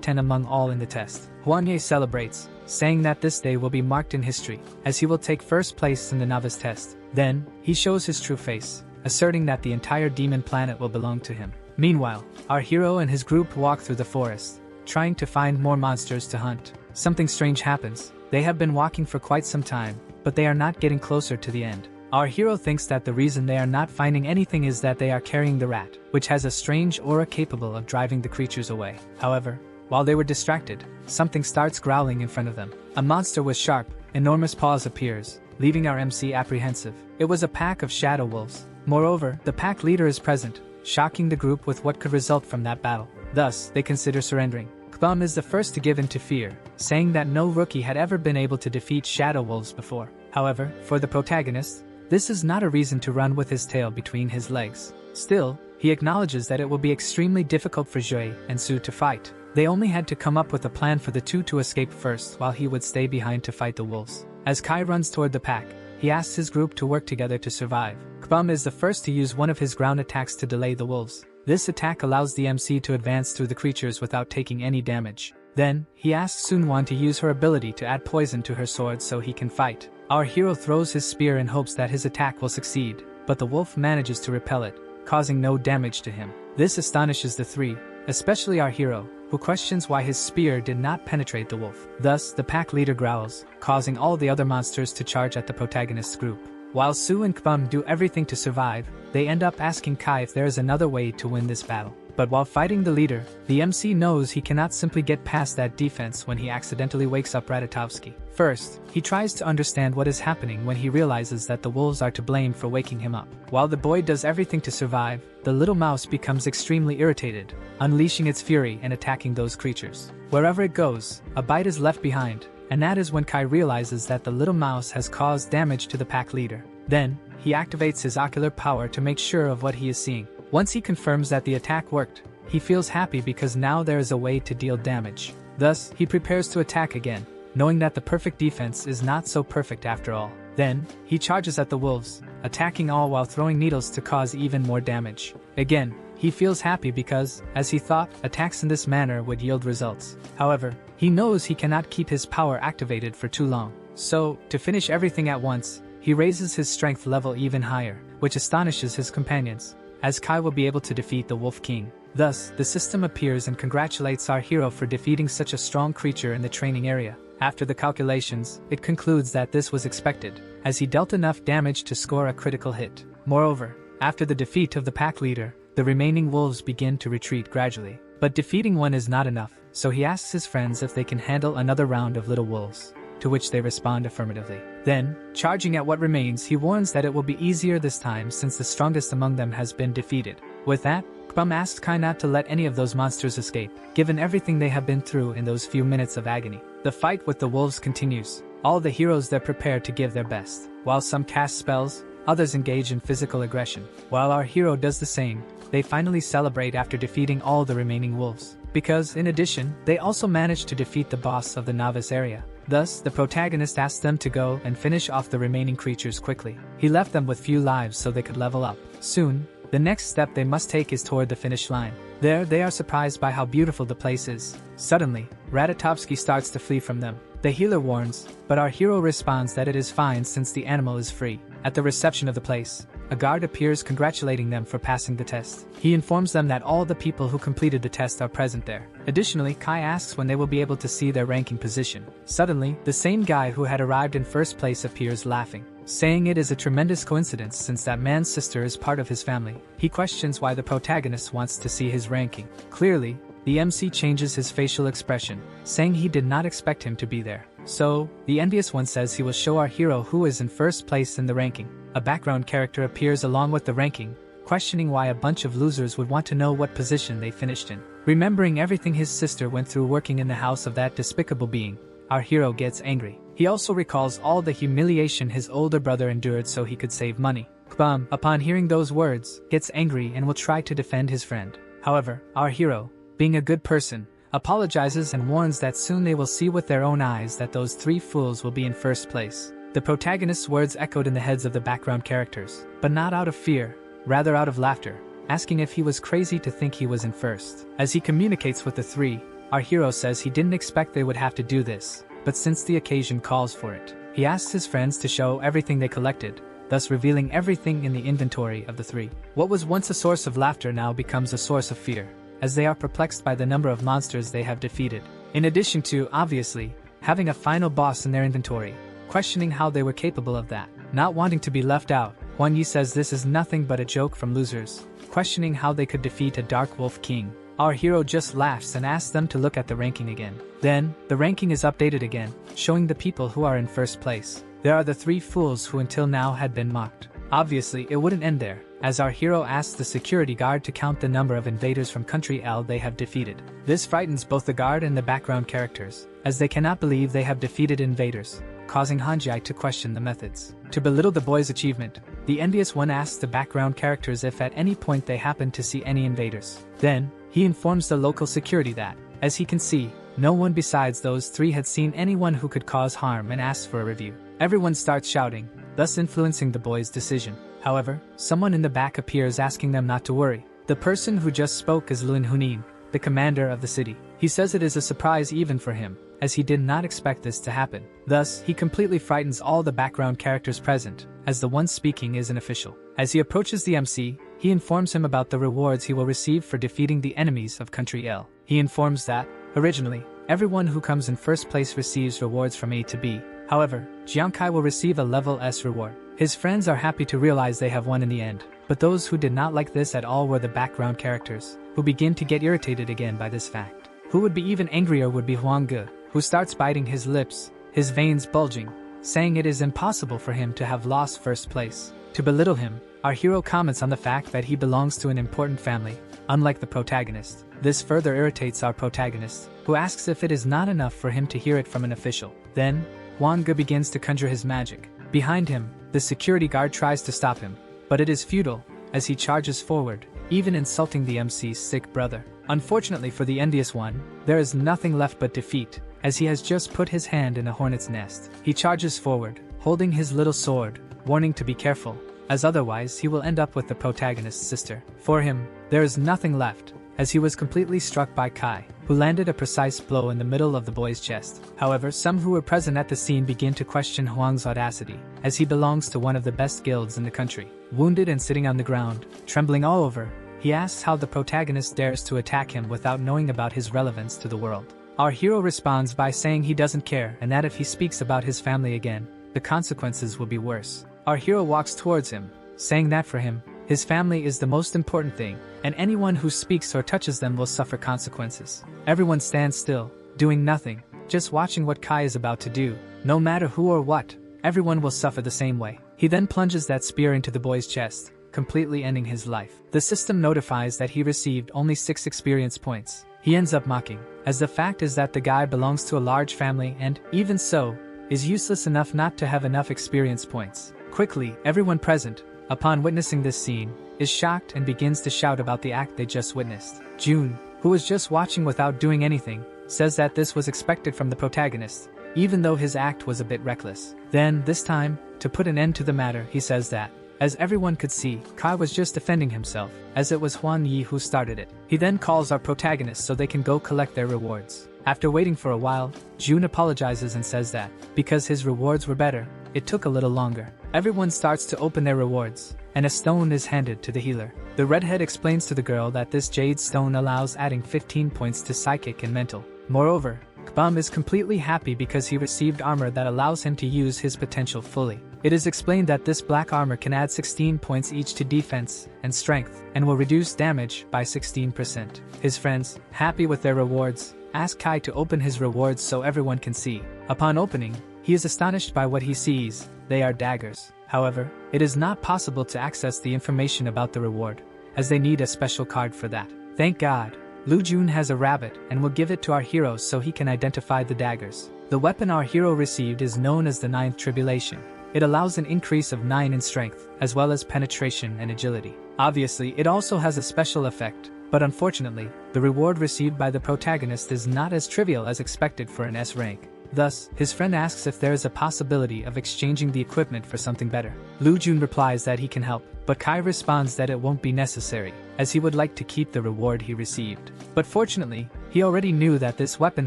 10 among all in the test. Huanye celebrates, saying that this day will be marked in history, as he will take first place in the novice test. Then, he shows his true face, asserting that the entire demon planet will belong to him. Meanwhile, our hero and his group walk through the forest, trying to find more monsters to hunt. Something strange happens. They have been walking for quite some time, but they are not getting closer to the end. Our hero thinks that the reason they are not finding anything is that they are carrying the rat, which has a strange aura capable of driving the creatures away. However, while they were distracted, something starts growling in front of them. A monster with sharp, enormous paws appears, leaving our MC apprehensive. It was a pack of shadow wolves. Moreover, the pack leader is present, shocking the group with what could result from that battle. Thus, they consider surrendering. Kbum is the first to give in to fear, saying that no rookie had ever been able to defeat shadow wolves before. However, for the protagonist, this is not a reason to run with his tail between his legs. Still, he acknowledges that it will be extremely difficult for Jue and Su to fight. They only had to come up with a plan for the two to escape first while he would stay behind to fight the wolves. As Kai runs toward the pack, he asks his group to work together to survive. Kbum is the first to use one of his ground attacks to delay the wolves. This attack allows the MC to advance through the creatures without taking any damage. Then, he asks Sunwon to use her ability to add poison to her sword so he can fight. Our hero throws his spear in hopes that his attack will succeed, but the wolf manages to repel it, causing no damage to him. This astonishes the three, especially our hero, who questions why his spear did not penetrate the wolf. Thus, the pack leader growls, causing all the other monsters to charge at the protagonist's group. While Su and Kbum do everything to survive, they end up asking Kai if there is another way to win this battle. But while fighting the leader, the MC knows he cannot simply get past that defense when he accidentally wakes up Ratatovsky. First, he tries to understand what is happening when he realizes that the wolves are to blame for waking him up. While the boy does everything to survive, the little mouse becomes extremely irritated, unleashing its fury and attacking those creatures. Wherever it goes, a bite is left behind, and that is when Kai realizes that the little mouse has caused damage to the pack leader. Then, he activates his ocular power to make sure of what he is seeing. Once he confirms that the attack worked, he feels happy because now there is a way to deal damage. Thus, he prepares to attack again, knowing that the perfect defense is not so perfect after all. Then, he charges at the wolves, attacking all while throwing needles to cause even more damage. Again, he feels happy because, as he thought, attacks in this manner would yield results. However, he knows he cannot keep his power activated for too long. So, to finish everything at once, he raises his strength level even higher, which astonishes his companions, as Kai will be able to defeat the Wolf King. Thus, the system appears and congratulates our hero for defeating such a strong creature in the training area. After the calculations, it concludes that this was expected, as he dealt enough damage to score a critical hit. Moreover, after the defeat of the pack leader, the remaining wolves begin to retreat gradually. But defeating one is not enough, so he asks his friends if they can handle another round of little wolves, to which they respond affirmatively. Then, charging at what remains, he warns that it will be easier this time since the strongest among them has been defeated. With that, Kbum asks Kai not to let any of those monsters escape, given everything they have been through in those few minutes of agony. The fight with the wolves continues. All the heroes there prepare to give their best. While some cast spells, others engage in physical aggression. While our hero does the same, they finally celebrate after defeating all the remaining wolves. Because, in addition, they also managed to defeat the boss of the novice area. Thus, the protagonist asked them to go and finish off the remaining creatures quickly. He left them with few lives so they could level up. Soon, the next step they must take is toward the finish line. There, they are surprised by how beautiful the place is. Suddenly, Ratatovsky starts to flee from them. The healer warns, but our hero responds that it is fine since the animal is free. At the reception of the place, a guard appears congratulating them for passing the test. He informs them that all the people who completed the test are present there. Additionally, Kai asks when they will be able to see their ranking position. Suddenly, the same guy who had arrived in first place appears laughing, saying it is a tremendous coincidence since that man's sister is part of his family. He questions why the protagonist wants to see his ranking. Clearly, the MC changes his facial expression, saying he did not expect him to be there. So, the envious one says he will show our hero who is in first place in the ranking. A background character appears along with the ranking, questioning why a bunch of losers would want to know what position they finished in. Remembering everything his sister went through working in the house of that despicable being, our hero gets angry. He also recalls all the humiliation his older brother endured so he could save money. Kbum, upon hearing those words, gets angry and will try to defend his friend. However, our hero, being a good person, apologizes and warns that soon they will see with their own eyes that those three fools will be in first place. The protagonist's words echoed in the heads of the background characters, but not out of fear, rather out of laughter, asking if he was crazy to think he was in first. As he communicates with the three, our hero says he didn't expect they would have to do this, but since the occasion calls for it, he asks his friends to show everything they collected, thus revealing everything in the inventory of the three. What was once a source of laughter now becomes a source of fear, as they are perplexed by the number of monsters they have defeated. In addition to, obviously, having a final boss in their inventory, questioning how they were capable of that. Not wanting to be left out, Huan Yi says this is nothing but a joke from losers, questioning how they could defeat a Dark Wolf King. Our hero just laughs and asks them to look at the ranking again. Then, the ranking is updated again, showing the people who are in first place. There are the three fools who until now had been mocked. Obviously, it wouldn't end there, as our hero asks the security guard to count the number of invaders from country L they have defeated. This frightens both the guard and the background characters, as they cannot believe they have defeated invaders, causing Hanji to question the methods. To belittle the boy's achievement, the envious one asks the background characters if at any point they happen to see any invaders. Then, he informs the local security that, as he can see, no one besides those three had seen anyone who could cause harm and asks for a review. Everyone starts shouting, thus influencing the boy's decision. However, someone in the back appears asking them not to worry. The person who just spoke is Lin Hunin, the commander of the city. He says it is a surprise even for him, as he did not expect this to happen. Thus, he completely frightens all the background characters present, as the one speaking is an official. As he approaches the MC, he informs him about the rewards he will receive for defeating the enemies of Country L. He informs that, originally, everyone who comes in first place receives rewards from A to B. However, Jiangkai will receive a level S reward. His friends are happy to realize they have won in the end, but those who did not like this at all were the background characters, who begin to get irritated again by this fact. Who would be even angrier would be Huang Ge, who starts biting his lips, his veins bulging, saying it is impossible for him to have lost first place. To belittle him, our hero comments on the fact that he belongs to an important family, unlike the protagonist. This further irritates our protagonist, who asks if it is not enough for him to hear it from an official. Then, Huang Ge begins to conjure his magic. Behind him, the security guard tries to stop him, but it is futile, as he charges forward, even insulting the MC's sick brother. Unfortunately for the envious one, there is nothing left but defeat, as he has just put his hand in a hornet's nest. He charges forward, holding his little sword, warning to be careful, as otherwise he will end up with the protagonist's sister. For him, there is nothing left, as he was completely struck by Kai, who landed a precise blow in the middle of the boy's chest. However, some who were present at the scene begin to question Huang's audacity, as he belongs to one of the best guilds in the country. Wounded and sitting on the ground, trembling all over, he asks how the protagonist dares to attack him without knowing about his relevance to the world. Our hero responds by saying he doesn't care and that if he speaks about his family again, the consequences will be worse. Our hero walks towards him, saying that for him, his family is the most important thing, and anyone who speaks or touches them will suffer consequences. Everyone stands still, doing nothing, just watching what Kai is about to do. No matter who or what, everyone will suffer the same way. He then plunges that spear into the boy's chest, completely ending his life. The system notifies that he received only 6 experience points. He ends up mocking, as the fact is that the guy belongs to a large family and, even so, is useless enough not to have enough experience points. Quickly, everyone present, upon witnessing this scene, is shocked and begins to shout about the act they just witnessed. June, who was just watching without doing anything, says that this was expected from the protagonist, even though his act was a bit reckless. Then, this time, to put an end to the matter, he says that, as everyone could see, Kai was just defending himself, as it was Huan Yi who started it. He then calls our protagonist so they can go collect their rewards. After waiting for a while, June apologizes and says that, because his rewards were better, it took a little longer. Everyone starts to open their rewards, and a stone is handed to the healer. The redhead explains to the girl that this jade stone allows adding 15 points to psychic and mental. Moreover, Kbum is completely happy because he received armor that allows him to use his potential fully. It is explained that this black armor can add 16 points each to defense and strength, and will reduce damage by 16%. His friends, happy with their rewards, ask Kai to open his rewards so everyone can see. Upon opening, he is astonished by what he sees. They are daggers. However, it is not possible to access the information about the reward, as they need a special card for that. Thank God, Lu Jun has a rabbit and will give it to our hero so he can identify the daggers. The weapon our hero received is known as the Ninth Tribulation. It allows an increase of 9 in strength, as well as penetration and agility. Obviously, it also has a special effect, but unfortunately, the reward received by the protagonist is not as trivial as expected for an S rank. Thus, his friend asks if there is a possibility of exchanging the equipment for something better. Lu Jun replies that he can help, but Kai responds that it won't be necessary, as he would like to keep the reward he received. But fortunately, he already knew that this weapon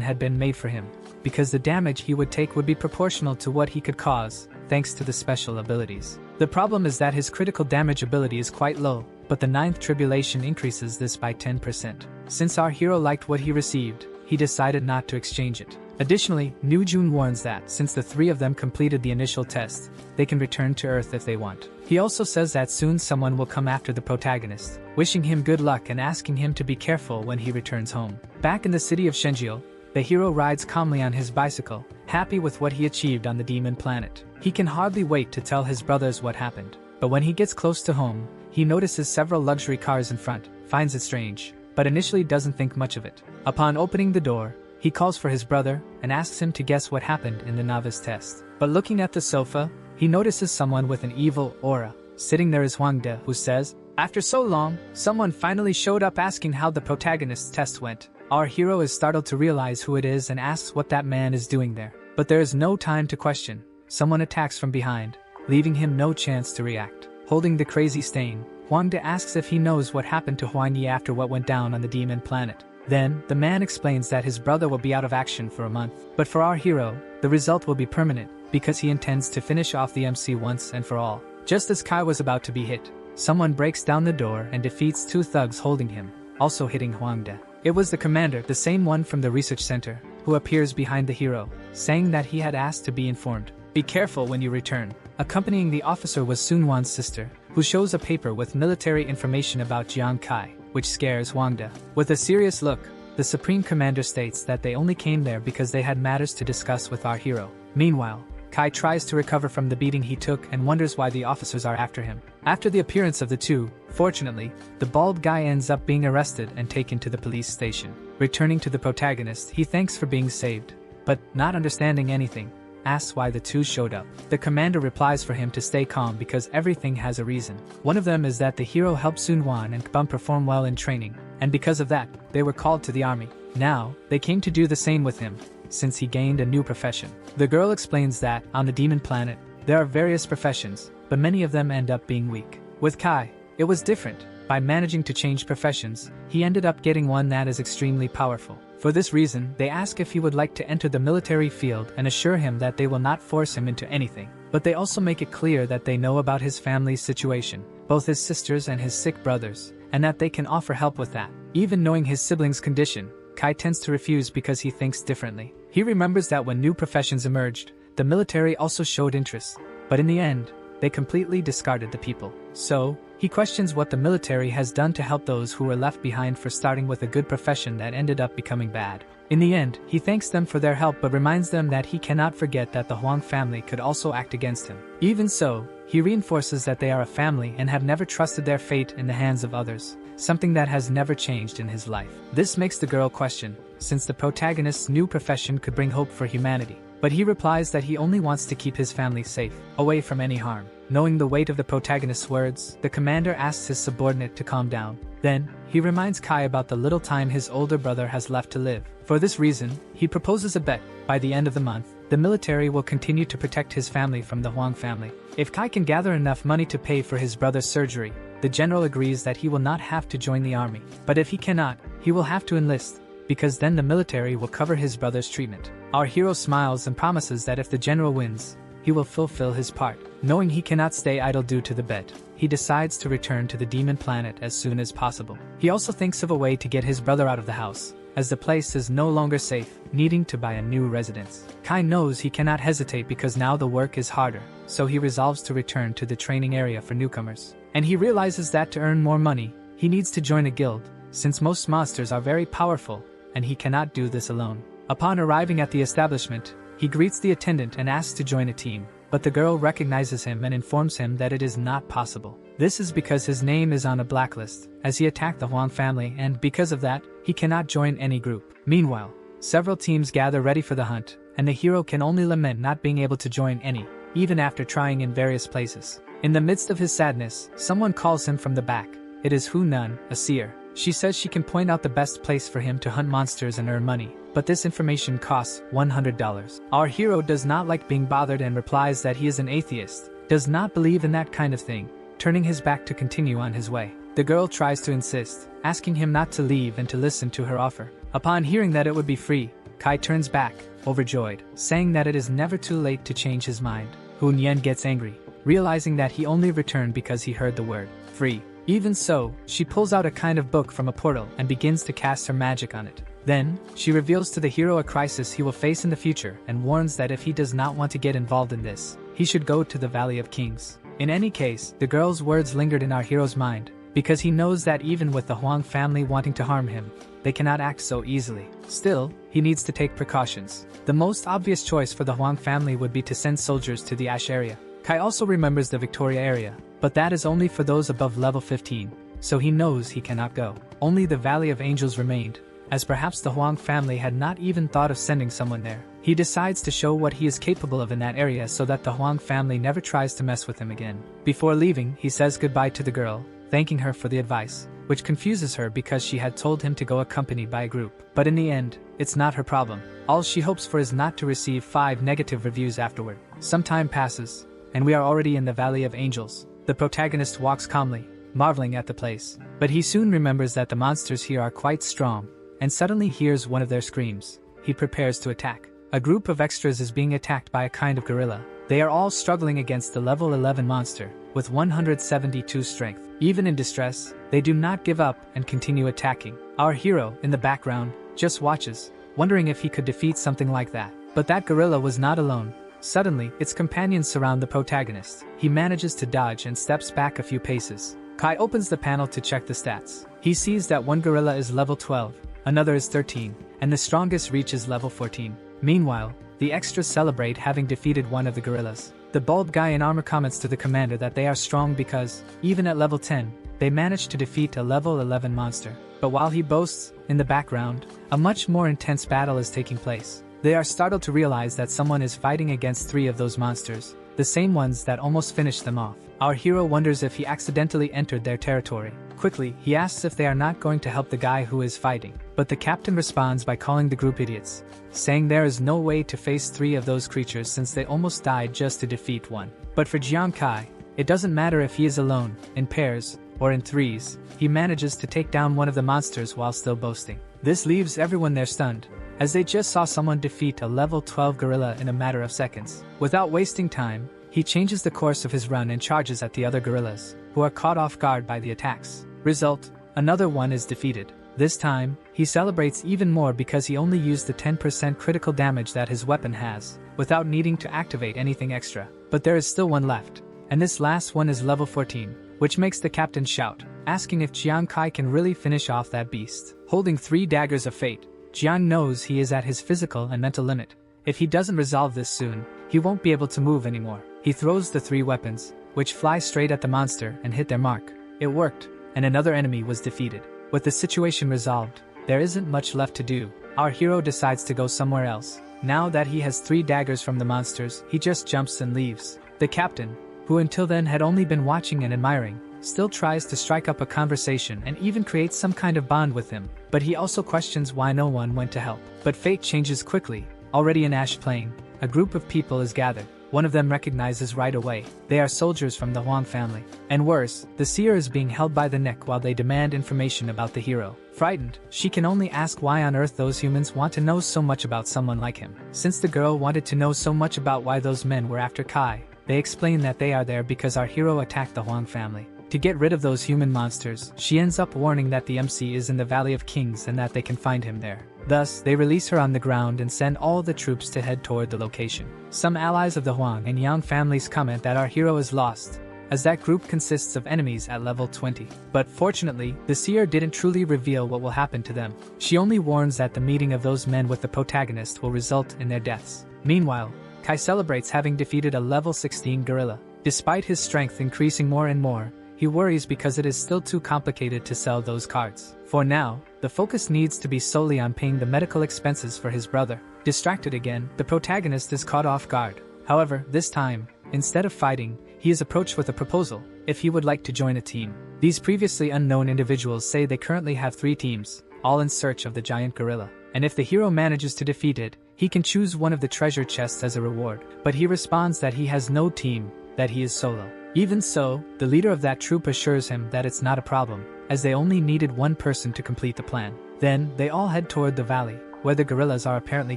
had been made for him, because the damage he would take would be proportional to what he could cause, thanks to the special abilities. The problem is that his critical damage ability is quite low, but the 9th tribulation increases this by 10%. Since our hero liked what he received, he decided not to exchange it. Additionally, Nu Jun warns that since the 3 of them completed the initial test, they can return to Earth if they want. He also says that soon someone will come after the protagonist, wishing him good luck and asking him to be careful when he returns home. Back in the city of Shenjiu, the hero rides calmly on his bicycle, happy with what he achieved on the demon planet. He can hardly wait to tell his brothers what happened. But when he gets close to home, he notices several luxury cars in front, finds it strange, but initially doesn't think much of it. Upon opening the door, he calls for his brother and asks him to guess what happened in the novice test. But looking at the sofa, he notices someone with an evil aura. Sitting there is Huang De, who says, "After so long, someone finally showed up asking how the protagonist's test went." Our hero is startled to realize who it is and asks what that man is doing there. But there is no time to question. Someone attacks from behind, leaving him no chance to react. Holding the crazy stain, Huang De asks if he knows what happened to Huang Yi after what went down on the demon planet. Then, the man explains that his brother will be out of action for a month. But for our hero, the result will be permanent, because he intends to finish off the MC once and for all. Just as Kai was about to be hit, someone breaks down the door and defeats 2 thugs holding him, also hitting Huang De. It was the commander, the same one from the research center, who appears behind the hero, saying that he had asked to be informed. "Be careful when you return." Accompanying the officer was Sun Wan's sister, who shows a paper with military information about Jiang Kai, which scares Huang De. With a serious look, the Supreme Commander states that they only came there because they had matters to discuss with our hero. Meanwhile, Kai tries to recover from the beating he took and wonders why the officers are after him. After the appearance of the 2, fortunately, the bald guy ends up being arrested and taken to the police station. Returning to the protagonist, he thanks for being saved, but, not understanding anything, asks why the 2 showed up. The commander replies for him to stay calm because everything has a reason. One of them is that the hero helped Sun Wan and Kbum perform well in training, and because of that, they were called to the army. Now, they came to do the same with him, since he gained a new profession. The girl explains that, on the demon planet, there are various professions, but many of them end up being weak. With Kai, it was different. By managing to change professions, he ended up getting one that is extremely powerful. For this reason, they ask if he would like to enter the military field and assure him that they will not force him into anything. But they also make it clear that they know about his family's situation, both his sisters and his sick brothers, and that they can offer help with that. Even knowing his siblings' condition, Kai tends to refuse because he thinks differently. He remembers that when new professions emerged, the military also showed interest, but in the end, they completely discarded the people. So, he questions what the military has done to help those who were left behind for starting with a good profession that ended up becoming bad. In the end, he thanks them for their help but reminds them that he cannot forget that the Huang family could also act against him. Even so, he reinforces that they are a family and have never trusted their fate in the hands of others, something that has never changed in his life. This makes the girl question, since the protagonist's new profession could bring hope for humanity. But he replies that he only wants to keep his family safe, away from any harm. Knowing the weight of the protagonist's words, the commander asks his subordinate to calm down. Then, he reminds Kai about the little time his older brother has left to live. For this reason, he proposes a bet. By the end of the month, the military will continue to protect his family from the Huang family. If Kai can gather enough money to pay for his brother's surgery, the general agrees that he will not have to join the army. But if he cannot, he will have to enlist, because then the military will cover his brother's treatment. Our hero smiles and promises that if the general wins, he will fulfill his part. Knowing he cannot stay idle due to the bet, he decides to return to the demon planet as soon as possible. He also thinks of a way to get his brother out of the house, as the place is no longer safe, needing to buy a new residence. Kai knows he cannot hesitate because now the work is harder, so he resolves to return to the training area for newcomers. And he realizes that to earn more money, he needs to join a guild, since most monsters are very powerful, and he cannot do this alone. Upon arriving at the establishment, he greets the attendant and asks to join a team, but the girl recognizes him and informs him that it is not possible. This is because his name is on a blacklist, as he attacked the Huang family, and because of that, he cannot join any group. Meanwhile, several teams gather ready for the hunt, and the hero can only lament not being able to join any, even after trying in various places. In the midst of his sadness, someone calls him from the back. It is Hu Nun, a seer. She says she can point out the best place for him to hunt monsters and earn money, but this information costs $100. Our hero does not like being bothered and replies that he is an atheist, does not believe in that kind of thing, turning his back to continue on his way. The girl tries to insist, asking him not to leave and to listen to her offer. Upon hearing that it would be free, Kai turns back, overjoyed, saying that it is never too late to change his mind. Hun Yen gets angry, realizing that he only returned because he heard the word free. Even so, she pulls out a kind of book from a portal and begins to cast her magic on it. Then, she reveals to the hero a crisis he will face in the future and warns that if he does not want to get involved in this, he should go to the Valley of Kings. In any case, the girl's words lingered in our hero's mind, because he knows that even with the Huang family wanting to harm him, they cannot act so easily. Still, he needs to take precautions. The most obvious choice for the Huang family would be to send soldiers to the Ash area. Kai also remembers the Victoria area, but that is only for those above level 15, so he knows he cannot go. Only the Valley of Angels remained, as perhaps the Huang family had not even thought of sending someone there. He decides to show what he is capable of in that area so that the Huang family never tries to mess with him again. Before leaving, he says goodbye to the girl, thanking her for the advice, which confuses her because she had told him to go accompanied by a group. But in the end, it's not her problem. All she hopes for is not to receive 5 negative reviews afterward. Some time passes, and we are already in the Valley of Angels. The protagonist walks calmly, marveling at the place, but he soon remembers that the monsters here are quite strong, and suddenly hears one of their screams. He prepares to attack. A group of extras is being attacked by a kind of gorilla. They are all struggling against the level 11 monster, with 172 strength. Even in distress, they do not give up and continue attacking. Our hero, in the background, just watches, wondering if he could defeat something like that. But that gorilla was not alone. Suddenly, its companions surround the protagonist. He manages to dodge and steps back a few paces. Kai opens the panel to check the stats. He sees that one gorilla is level 12, another is 13, and the strongest reaches level 14. Meanwhile, the extras celebrate having defeated one of the gorillas. The bald guy in armor comments to the commander that they are strong because, even at level 10, they managed to defeat a level 11 monster. But while he boasts, in the background, a much more intense battle is taking place. They are startled to realize that someone is fighting against 3 of those monsters, the same ones that almost finished them off. Our hero wonders if he accidentally entered their territory. Quickly, he asks if they are not going to help the guy who is fighting, but the captain responds by calling the group idiots, saying there is no way to face 3 of those creatures since they almost died just to defeat one. But for Jiang Kai, it doesn't matter if he is alone, in pairs, or in threes, he manages to take down one of the monsters while still boasting. This leaves everyone there stunned, as they just saw someone defeat a level 12 gorilla in a matter of seconds. Without wasting time, he changes the course of his run and charges at the other gorillas, who are caught off guard by the attacks. Result, another one is defeated. This time, he celebrates even more because he only used the 10% critical damage that his weapon has, without needing to activate anything extra. But there is still one left, and this last one is level 14, which makes the captain shout, asking if Jiang Kai can really finish off that beast. Holding 3 daggers of fate, Jiang knows he is at his physical and mental limit. If he doesn't resolve this soon, he won't be able to move anymore. He throws the 3 weapons, which fly straight at the monster and hit their mark. It worked, and another enemy was defeated. With the situation resolved, there isn't much left to do. Our hero decides to go somewhere else. Now that he has 3 daggers from the monsters, he just jumps and leaves. The captain, who until then had only been watching and admiring, still tries to strike up a conversation and even create some kind of bond with him, but he also questions why no one went to help. But fate changes quickly. Already in Ash Plain, a group of people is gathered. One of them recognizes right away. They are soldiers from the Huang family. And worse, the seer is being held by the neck while they demand information about the hero. Frightened, she can only ask why on earth those humans want to know so much about someone like him. Since the girl wanted to know so much about why those men were after Kai, they explain that they are there because our hero attacked the Huang family. To get rid of those human monsters, she ends up warning that the MC is in the Valley of Kings and that they can find him there. Thus, they release her on the ground and send all the troops to head toward the location. Some allies of the Huang and Yang families comment that our hero is lost, as that group consists of enemies at level 20. But fortunately, the seer didn't truly reveal what will happen to them. She only warns that the meeting of those men with the protagonist will result in their deaths. Meanwhile, Kai celebrates having defeated a level 16 gorilla. Despite his strength increasing more and more, he worries because it is still too complicated to sell those cards. For now, the focus needs to be solely on paying the medical expenses for his brother. Distracted again, the protagonist is caught off guard. However, this time, instead of fighting, he is approached with a proposal, if he would like to join a team. These previously unknown individuals say they currently have 3 teams, all in search of the giant gorilla. And if the hero manages to defeat it, he can choose one of the treasure chests as a reward. But he responds that he has no team, that he is solo. Even so, the leader of that troop assures him that it's not a problem, as they only needed one person to complete the plan. Then, they all head toward the valley, where the gorillas are apparently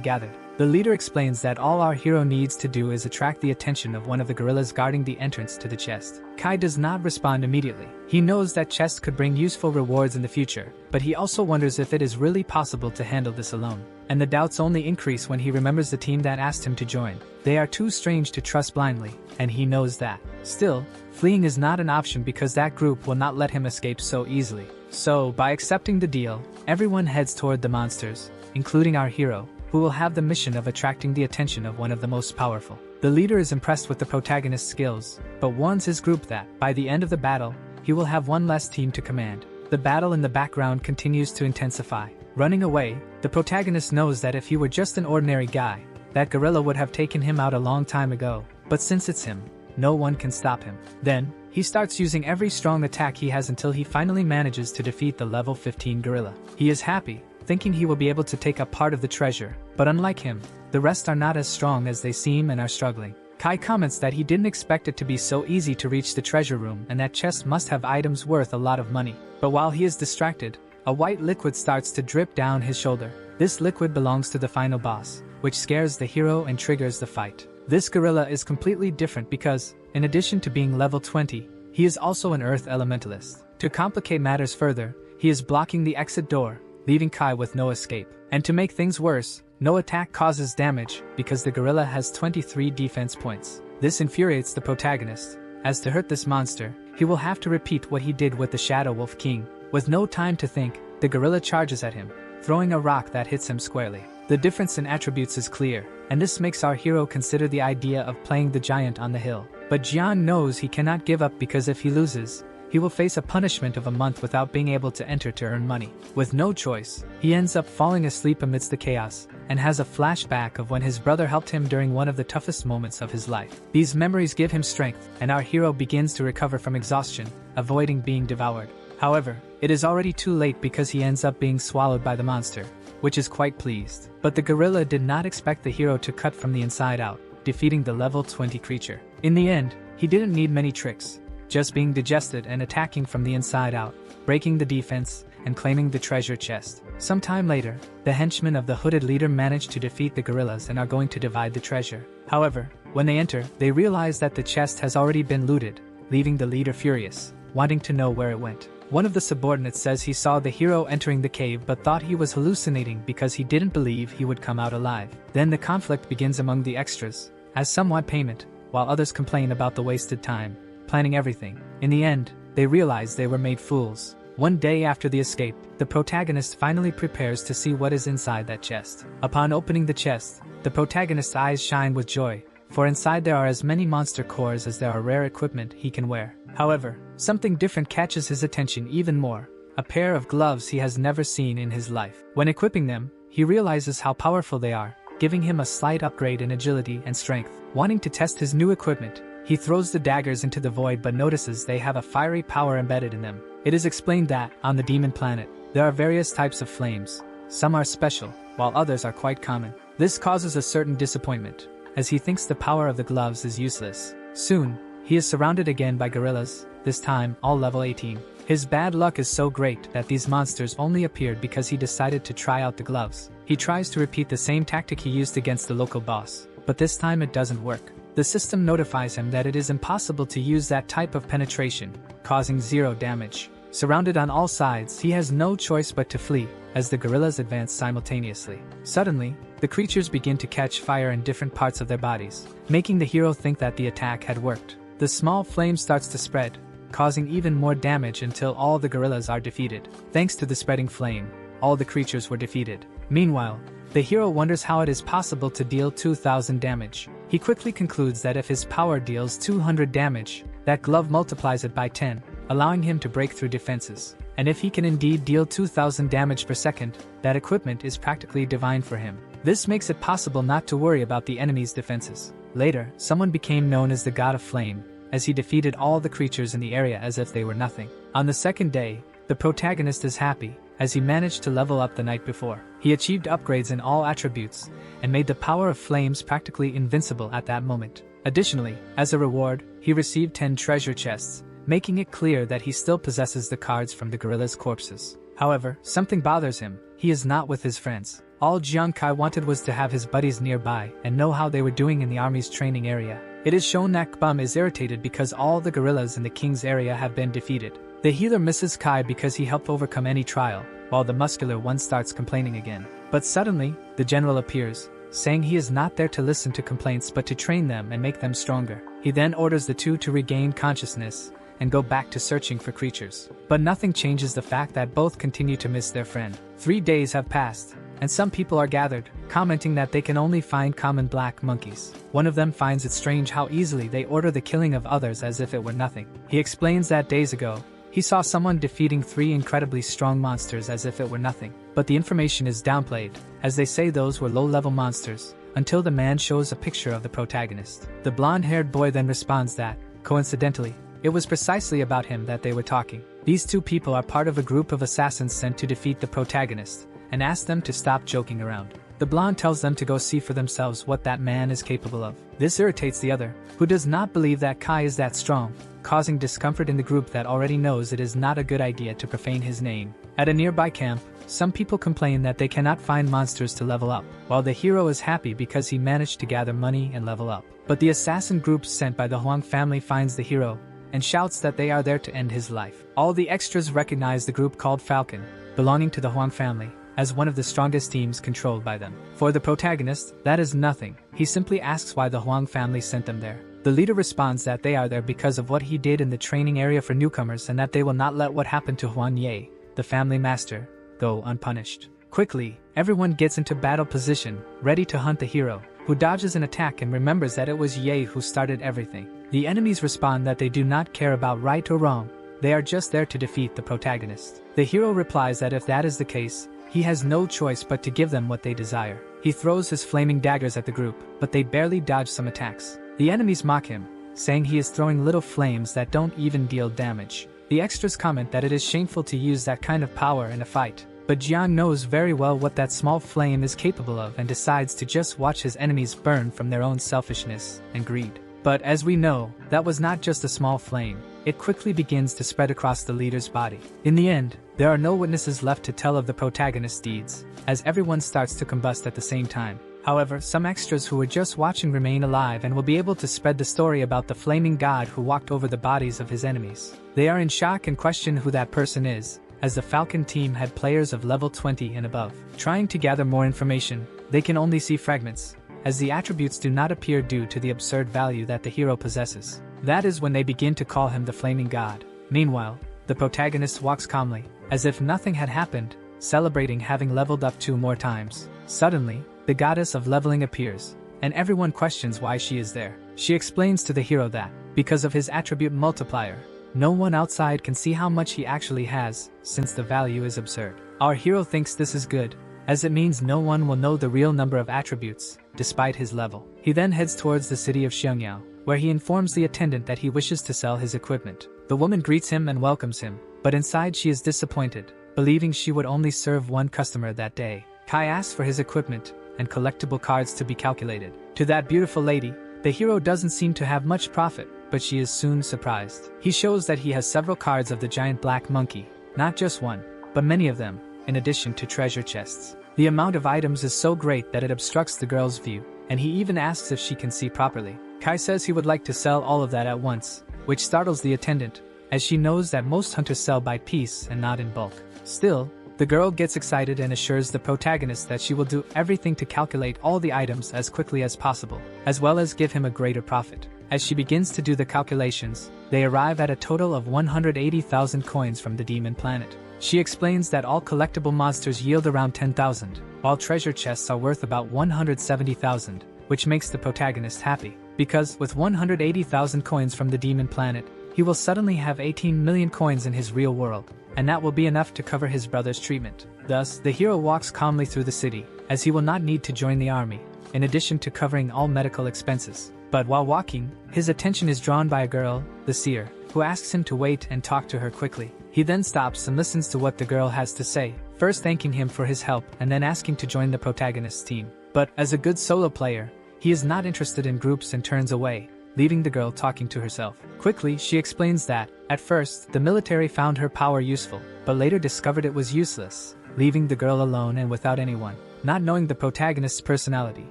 gathered. The leader explains that all our hero needs to do is attract the attention of one of the gorillas guarding the entrance to the chest. Kai does not respond immediately. He knows that chests could bring useful rewards in the future, but he also wonders if it is really possible to handle this alone. And the doubts only increase when he remembers the team that asked him to join. They are too strange to trust blindly, and he knows that. Still, fleeing is not an option because that group will not let him escape so easily. So, by accepting the deal, everyone heads toward the monsters, including our hero, who will have the mission of attracting the attention of one of the most powerful. The leader is impressed with the protagonist's skills, but warns his group that, by the end of the battle, he will have one less team to command. The battle in the background continues to intensify. Running away, the protagonist knows that if he were just an ordinary guy, that gorilla would have taken him out a long time ago, but since it's him, no one can stop him. Then, he starts using every strong attack he has until he finally manages to defeat the level 15 gorilla. He is happy, thinking he will be able to take up part of the treasure, but unlike him, the rest are not as strong as they seem and are struggling. Kai comments that he didn't expect it to be so easy to reach the treasure room and that chest must have items worth a lot of money. But while he is distracted, a white liquid starts to drip down his shoulder. This liquid belongs to the final boss, which scares the hero and triggers the fight. This gorilla is completely different because, in addition to being level 20, he is also an earth elementalist. To complicate matters further, he is blocking the exit door, leaving Kai with no escape. And to make things worse, no attack causes damage because the gorilla has 23 defense points. This infuriates the protagonist, as to hurt this monster, he will have to repeat what he did with the Shadow Wolf King. With no time to think, the gorilla charges at him, throwing a rock that hits him squarely. The difference in attributes is clear, and this makes our hero consider the idea of playing the giant on the hill. But Jian knows he cannot give up because if he loses, he will face a punishment of a month without being able to enter to earn money. With no choice, he ends up falling asleep amidst the chaos, and has a flashback of when his brother helped him during one of the toughest moments of his life. These memories give him strength, and our hero begins to recover from exhaustion, avoiding being devoured. However, it is already too late because he ends up being swallowed by the monster, which is quite pleased. But the gorilla did not expect the hero to cut from the inside out, defeating the level 20 creature. In the end, he didn't need many tricks, just being digested and attacking from the inside out, breaking the defense, and claiming the treasure chest. Sometime later, the henchmen of the hooded leader manage to defeat the gorillas and are going to divide the treasure. However, when they enter, they realize that the chest has already been looted, leaving the leader furious, wanting to know where it went. One of the subordinates says he saw the hero entering the cave but thought he was hallucinating because he didn't believe he would come out alive. Then the conflict begins among the extras, as some want payment, while others complain about the wasted time, planning everything. In the end, they realize they were made fools. One day after the escape, the protagonist finally prepares to see what is inside that chest. Upon opening the chest, the protagonist's eyes shine with joy, for inside there are as many monster cores as there are rare equipment he can wear. However, something different catches his attention even more, a pair of gloves he has never seen in his life. When equipping them, he realizes how powerful they are, giving him a slight upgrade in agility and strength. Wanting to test his new equipment, he throws the daggers into the void but notices they have a fiery power embedded in them. It is explained that, on the demon planet, there are various types of flames. Some are special, while others are quite common. This causes a certain disappointment, as he thinks the power of the gloves is useless. Soon, he is surrounded again by gorillas, this time all level 18. His bad luck is so great that these monsters only appeared because he decided to try out the gloves. He tries to repeat the same tactic he used against the local boss, but this time it doesn't work. The system notifies him that it is impossible to use that type of penetration, causing 0 damage. Surrounded on all sides, he has no choice but to flee, as the gorillas advance simultaneously. Suddenly, the creatures begin to catch fire in different parts of their bodies, making the hero think that the attack had worked. The small flame starts to spread, causing even more damage until all the gorillas are defeated. Thanks to the spreading flame, all the creatures were defeated. Meanwhile, the hero wonders how it is possible to deal 2000 damage. He quickly concludes that if his power deals 200 damage, that glove multiplies it by 10, allowing him to break through defenses. And if he can indeed deal 2000 damage per second, that equipment is practically divine for him. This makes it possible not to worry about the enemy's defenses. Later, someone became known as the God of Flame, as he defeated all the creatures in the area as if they were nothing. On the second day, the protagonist is happy, as he managed to level up the night before. He achieved upgrades in all attributes, and made the power of flames practically invincible at that moment. Additionally, as a reward, he received 10 treasure chests, making it clear that he still possesses the cards from the gorilla's corpses. However, something bothers him. He is not with his friends. All Jiang Kai wanted was to have his buddies nearby and know how they were doing in the army's training area. It is shown that Bum is irritated because all the gorillas in the king's area have been defeated. The healer misses Kai because he helped overcome any trial, while the muscular one starts complaining again. But suddenly, the general appears, saying he is not there to listen to complaints but to train them and make them stronger. He then orders the two to regain consciousness and go back to searching for creatures. But nothing changes the fact that both continue to miss their friend. 3 days have passed, and some people are gathered, commenting that they can only find common black monkeys. One of them finds it strange how easily they order the killing of others as if it were nothing. He explains that days ago, he saw someone defeating 3 incredibly strong monsters as if it were nothing. But the information is downplayed, as they say those were low-level monsters, until the man shows a picture of the protagonist. The blonde-haired boy then responds that, coincidentally, it was precisely about him that they were talking. These 2 people are part of a group of assassins sent to defeat the protagonist, and ask them to stop joking around. The blonde tells them to go see for themselves what that man is capable of. This irritates the other, who does not believe that Kai is that strong, causing discomfort in the group that already knows it is not a good idea to profane his name. At a nearby camp, some people complain that they cannot find monsters to level up, while the hero is happy because he managed to gather money and level up. But the assassin group sent by the Huang family finds the hero, and shouts that they are there to end his life. All the extras recognize the group called Falcon, belonging to the Huang family, as one of the strongest teams controlled by them. For the protagonist, that is nothing. He simply asks why the Huang family sent them there. The leader responds that they are there because of what he did in the training area for newcomers and that they will not let what happened to Huan Ye, the family master, go unpunished. Quickly, everyone gets into battle position, ready to hunt the hero, who dodges an attack and remembers that it was Ye who started everything. The enemies respond that they do not care about right or wrong, they are just there to defeat the protagonist. The hero replies that if that is the case, he has no choice but to give them what they desire. He throws his flaming daggers at the group, but they barely dodge some attacks. The enemies mock him, saying he is throwing little flames that don't even deal damage. The extras comment that it is shameful to use that kind of power in a fight, but Jiang knows very well what that small flame is capable of and decides to just watch his enemies burn from their own selfishness and greed. But as we know, that was not just a small flame. It quickly begins to spread across the leader's body. In the end, there are no witnesses left to tell of the protagonist's deeds, as everyone starts to combust at the same time. However, some extras who were just watching remain alive and will be able to spread the story about the flaming god who walked over the bodies of his enemies. They are in shock and question who that person is, as the Falcon team had players of level 20 and above. Trying to gather more information, they can only see fragments, as the attributes do not appear due to the absurd value that the hero possesses. That is when they begin to call him the flaming god. Meanwhile, the protagonist walks calmly, as if nothing had happened, celebrating having leveled up 2 more times. Suddenly, the goddess of leveling appears, and everyone questions why she is there. She explains to the hero that, because of his attribute multiplier, no one outside can see how much he actually has, since the value is absurd. Our hero thinks this is good, as it means no one will know the real number of attributes, despite his level. He then heads towards the city of Xiangyao, where he informs the attendant that he wishes to sell his equipment. The woman greets him and welcomes him, but inside she is disappointed, believing she would only serve 1 customer that day. Kai asks for his equipment and collectible cards to be calculated. To that beautiful lady, the hero doesn't seem to have much profit, but she is soon surprised. He shows that he has several cards of the giant black monkey, not just one, but many of them, in addition to treasure chests. The amount of items is so great that it obstructs the girl's view, and he even asks if she can see properly. Kai says he would like to sell all of that at once, which startles the attendant, as she knows that most hunters sell by piece and not in bulk. Still, the girl gets excited and assures the protagonist that she will do everything to calculate all the items as quickly as possible, as well as give him a greater profit. As she begins to do the calculations, they arrive at a total of 180,000 coins from the demon planet. She explains that all collectible monsters yield around 10,000, while treasure chests are worth about 170,000, which makes the protagonist happy, because with 180,000 coins from the demon planet, he will suddenly have 18 million coins in his real world, and that will be enough to cover his brother's treatment. Thus, the hero walks calmly through the city, as he will not need to join the army, in addition to covering all medical expenses. But while walking, his attention is drawn by a girl, the seer, who asks him to wait and talk to her quickly. He then stops and listens to what the girl has to say, first thanking him for his help and then asking to join the protagonist's team. But as a good solo player, he is not interested in groups and turns away, leaving the girl talking to herself. Quickly, she explains that, at first, the military found her power useful, but later discovered it was useless, leaving the girl alone and without anyone. Not knowing the protagonist's personality,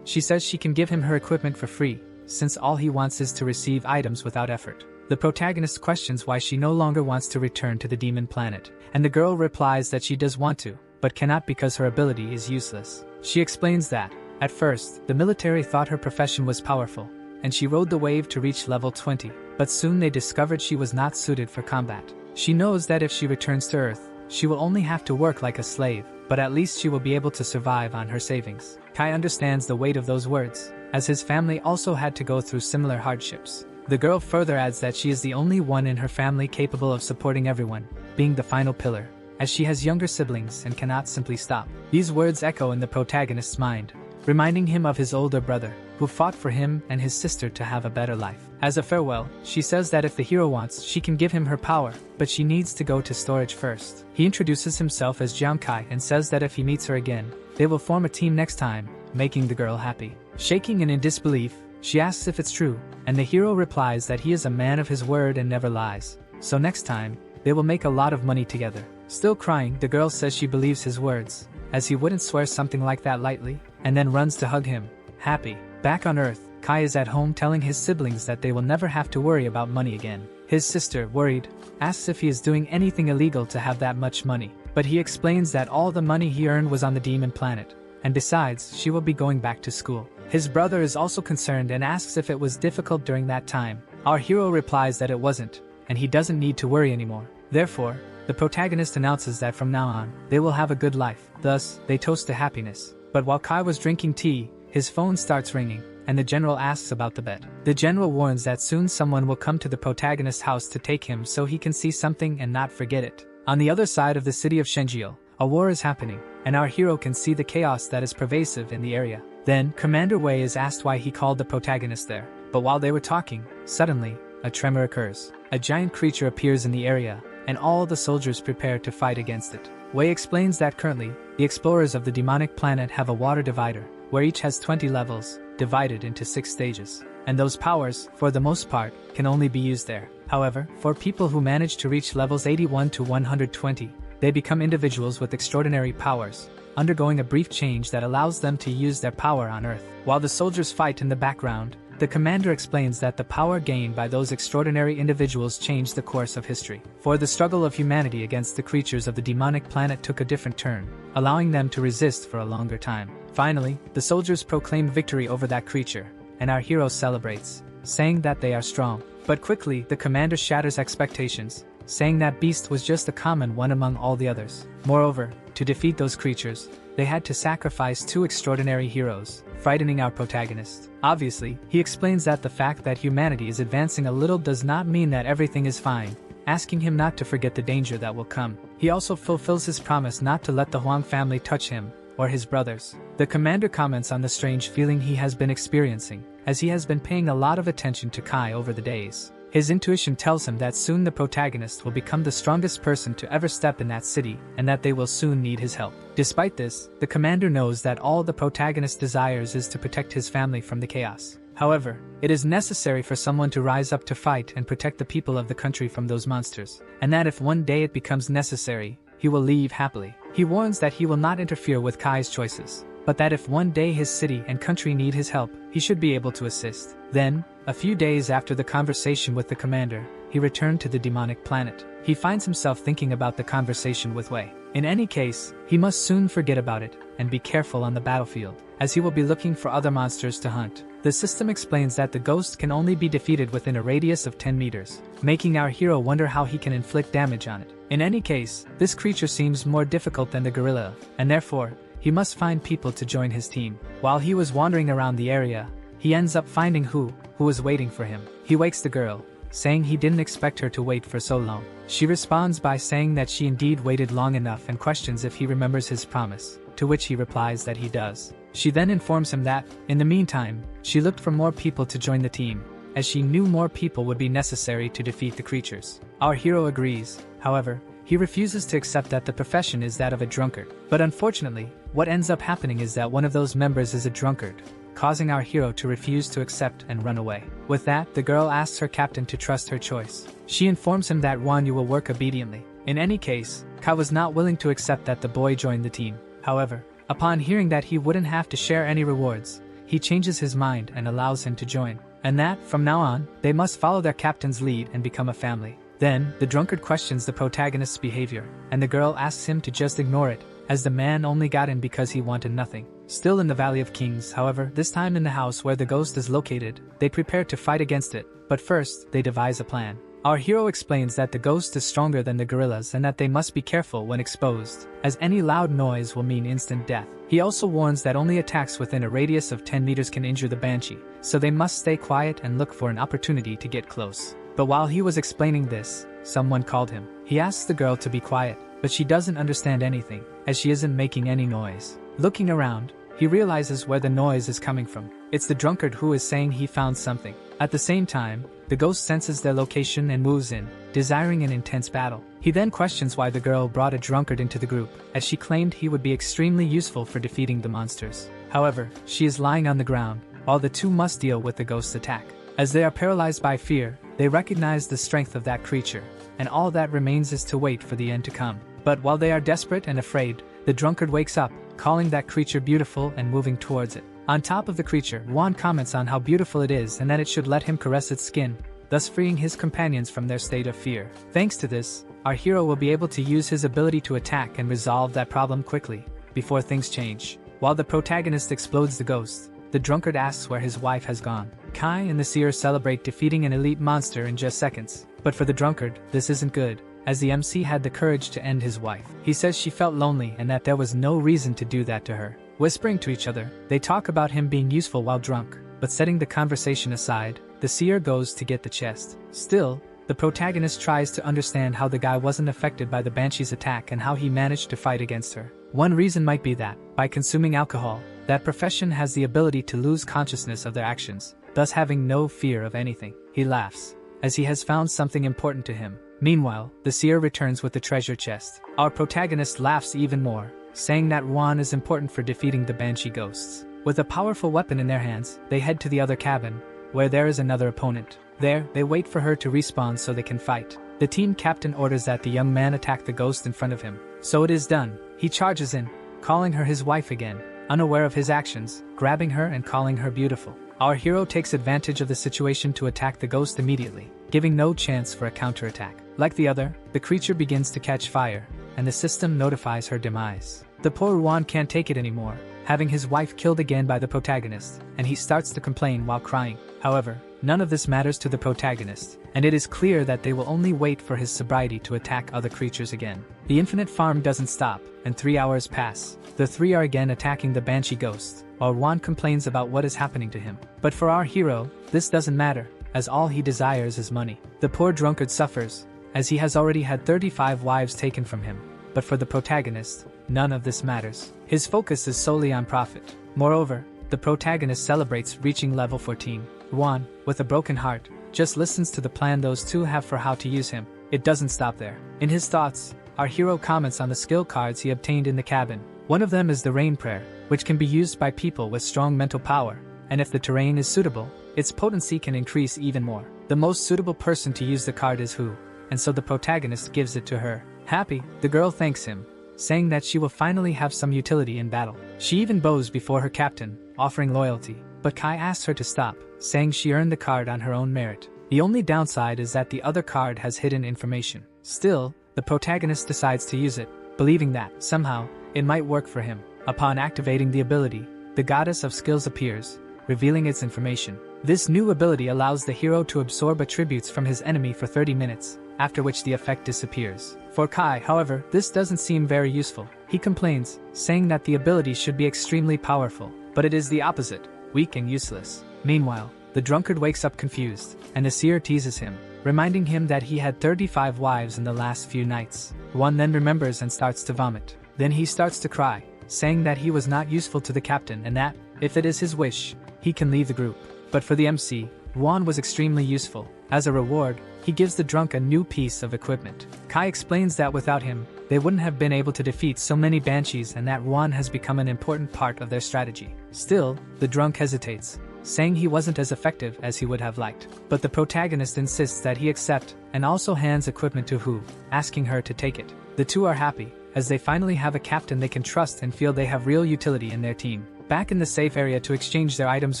she says she can give him her equipment for free, since all he wants is to receive items without effort. The protagonist questions why she no longer wants to return to the demon planet, and the girl replies that she does want to, but cannot because her ability is useless. She explains that, at first, the military thought her profession was powerful, and she rode the wave to reach level 20, but soon they discovered she was not suited for combat. She knows that if she returns to Earth, she will only have to work like a slave, but at least she will be able to survive on her savings. Kai understands the weight of those words, as his family also had to go through similar hardships. The girl further adds that she is the only one in her family capable of supporting everyone, being the final pillar, as she has younger siblings and cannot simply stop. These words echo in the protagonist's mind, reminding him of his older brother, who fought for him and his sister to have a better life. As a farewell, she says that if the hero wants, she can give him her power, but she needs to go to storage first. He introduces himself as Jiang Kai and says that if he meets her again, they will form a team next time, making the girl happy. Shaking and in disbelief, she asks if it's true, and the hero replies that he is a man of his word and never lies. So next time, they will make a lot of money together. Still crying, the girl says she believes his words, as he wouldn't swear something like that lightly, and then runs to hug him. Happy. Back on Earth, Kai is at home telling his siblings that they will never have to worry about money again. His sister, worried, asks if he is doing anything illegal to have that much money, but he explains that all the money he earned was on the demon planet, and besides, she will be going back to school. His brother is also concerned and asks if it was difficult during that time. Our hero replies that it wasn't, and he doesn't need to worry anymore. Therefore, the protagonist announces that from now on, they will have a good life. Thus, they toast to happiness. But while Kai was drinking tea, his phone starts ringing, and the general asks about the bet. The general warns that soon someone will come to the protagonist's house to take him so he can see something and not forget it. On the other side of the city of Shenjiu, a war is happening, and our hero can see the chaos that is pervasive in the area. Then, Commander Wei is asked why he called the protagonist there. But while they were talking, suddenly, a tremor occurs. A giant creature appears in the area, and all the soldiers prepare to fight against it. Wei explains that currently, the explorers of the demonic planet have a water divider, where each has 20 levels, divided into 6 stages. And those powers, for the most part, can only be used there. However, for people who manage to reach levels 81 to 120, they become individuals with extraordinary powers, undergoing a brief change that allows them to use their power on Earth. While the soldiers fight in the background, the commander explains that the power gained by those extraordinary individuals changed the course of history. For the struggle of humanity against the creatures of the demonic planet took a different turn, allowing them to resist for a longer time. Finally, the soldiers proclaim victory over that creature, and our hero celebrates, saying that they are strong. But quickly, the commander shatters expectations, saying that beast was just a common one among all the others. Moreover, to defeat those creatures, they had to sacrifice 2 extraordinary heroes, frightening our protagonist. Obviously, he explains that the fact that humanity is advancing a little does not mean that everything is fine, asking him not to forget the danger that will come. He also fulfills his promise not to let the Huang family touch him, or his brothers. The commander comments on the strange feeling he has been experiencing, as he has been paying a lot of attention to Kai over the days. His intuition tells him that soon the protagonist will become the strongest person to ever step in that city, and that they will soon need his help. Despite this, the commander knows that all the protagonist desires is to protect his family from the chaos. However, it is necessary for someone to rise up to fight and protect the people of the country from those monsters, and that if one day it becomes necessary, he will leave happily. He warns that he will not interfere with Kai's choices, but that if one day his city and country need his help, he should be able to assist. Then, a few days after the conversation with the commander, he returned to the demonic planet. He finds himself thinking about the conversation with Wei. In any case, he must soon forget about it, and be careful on the battlefield, as he will be looking for other monsters to hunt. The system explains that the ghost can only be defeated within a radius of 10 meters, making our hero wonder how he can inflict damage on it. In any case, this creature seems more difficult than the gorilla, and therefore, he must find people to join his team. While he was wandering around the area, he ends up finding who was waiting for him. He wakes the girl, saying he didn't expect her to wait for so long. She responds by saying that she indeed waited long enough and questions if he remembers his promise, to which he replies that he does. She then informs him that, in the meantime, she looked for more people to join the team, as she knew more people would be necessary to defeat the creatures. Our hero agrees, however, he refuses to accept that the profession is that of a drunkard. But unfortunately, what ends up happening is that one of those members is a drunkard, causing our hero to refuse to accept and run away. With that, the girl asks her captain to trust her choice. She informs him that Wanyu will work obediently. In any case, Kai was not willing to accept that the boy joined the team. However, upon hearing that he wouldn't have to share any rewards, he changes his mind and allows him to join. And that, from now on, they must follow their captain's lead and become a family. Then, the drunkard questions the protagonist's behavior, and the girl asks him to just ignore it, as the man only got in because he wanted nothing. Still in the Valley of Kings, however, this time in the house where the ghost is located, they prepare to fight against it, but first, they devise a plan. Our hero explains that the ghost is stronger than the gorillas and that they must be careful when exposed, as any loud noise will mean instant death. He also warns that only attacks within a radius of 10 meters can injure the banshee, so they must stay quiet and look for an opportunity to get close. But while he was explaining this, someone called him. He asks the girl to be quiet, but she doesn't understand anything, as she isn't making any noise. Looking around, he realizes where the noise is coming from. It's the drunkard who is saying he found something. At the same time, the ghost senses their location and moves in, desiring an intense battle. He then questions why the girl brought a drunkard into the group, as she claimed he would be extremely useful for defeating the monsters. However, she is lying on the ground, while the two must deal with the ghost's attack. As they are paralyzed by fear, they recognize the strength of that creature, and all that remains is to wait for the end to come. But while they are desperate and afraid, the drunkard wakes up, calling that creature beautiful and moving towards it. On top of the creature, Wan comments on how beautiful it is and that it should let him caress its skin, thus freeing his companions from their state of fear. Thanks to this, our hero will be able to use his ability to attack and resolve that problem quickly, before things change. While the protagonist explodes the ghost, the drunkard asks where his wife has gone. Kai and the seer celebrate defeating an elite monster in just seconds. But for the drunkard, this isn't good, as the MC had the courage to end his wife. He says she felt lonely and that there was no reason to do that to her. Whispering to each other, they talk about him being useful while drunk, but setting the conversation aside, the seer goes to get the chest. Still, the protagonist tries to understand how the guy wasn't affected by the banshee's attack and how he managed to fight against her. One reason might be that, by consuming alcohol, that profession has the ability to lose consciousness of their actions, thus having no fear of anything. He laughs, as he has found something important to him. Meanwhile, the seer returns with the treasure chest. Our protagonist laughs even more, saying that Wan is important for defeating the banshee ghosts. With a powerful weapon in their hands, they head to the other cabin, where there is another opponent. There, they wait for her to respawn so they can fight. The team captain orders that the young man attack the ghost in front of him. So it is done. He charges in, calling her his wife again, unaware of his actions, grabbing her and calling her beautiful. Our hero takes advantage of the situation to attack the ghost immediately, giving no chance for a counterattack. Like the other, the creature begins to catch fire, and the system notifies her demise. The poor Wan can't take it anymore, having his wife killed again by the protagonist, and he starts to complain while crying. However, none of this matters to the protagonist, and it is clear that they will only wait for his sobriety to attack other creatures again. The infinite farm doesn't stop, and 3 hours pass. The three are again attacking the banshee ghost, while Wan complains about what is happening to him. But for our hero, this doesn't matter, as all he desires is money. The poor drunkard suffers, as he has already had 35 wives taken from him. But for the protagonist, none of this matters. His focus is solely on profit. Moreover, the protagonist celebrates reaching level 14. Wan, with a broken heart, just listens to the plan those two have for how to use him. It doesn't stop there. In his thoughts, our hero comments on the skill cards he obtained in the cabin. One of them is the Rain Prayer, which can be used by people with strong mental power, and if the terrain is suitable, its potency can increase even more. The most suitable person to use the card is Hu, and so the protagonist gives it to her. Happy, the girl thanks him, saying that she will finally have some utility in battle. She even bows before her captain, offering loyalty, but Kai asks her to stop, saying she earned the card on her own merit. The only downside is that the other card has hidden information. Still, the protagonist decides to use it, believing that, somehow, it might work for him. Upon activating the ability, the goddess of skills appears, revealing its information. This new ability allows the hero to absorb attributes from his enemy for 30 minutes, after which the effect disappears. For Kai, however, this doesn't seem very useful. He complains, saying that the ability should be extremely powerful, but it is the opposite, weak and useless. Meanwhile, the drunkard wakes up confused, and the seer teases him, reminding him that he had 35 wives in the last few nights. One then remembers and starts to vomit. Then he starts to cry, saying that he was not useful to the captain and that, if it is his wish, he can leave the group. But for the MC, Juan was extremely useful. As a reward, he gives the drunk a new piece of equipment. Kai explains that without him, they wouldn't have been able to defeat so many banshees and that Juan has become an important part of their strategy. Still, the drunk hesitates, saying he wasn't as effective as he would have liked. But the protagonist insists that he accept and also hands equipment to Hu, asking her to take it. The two are happy, as they finally have a captain they can trust and feel they have real utility in their team. Back in the safe area to exchange their items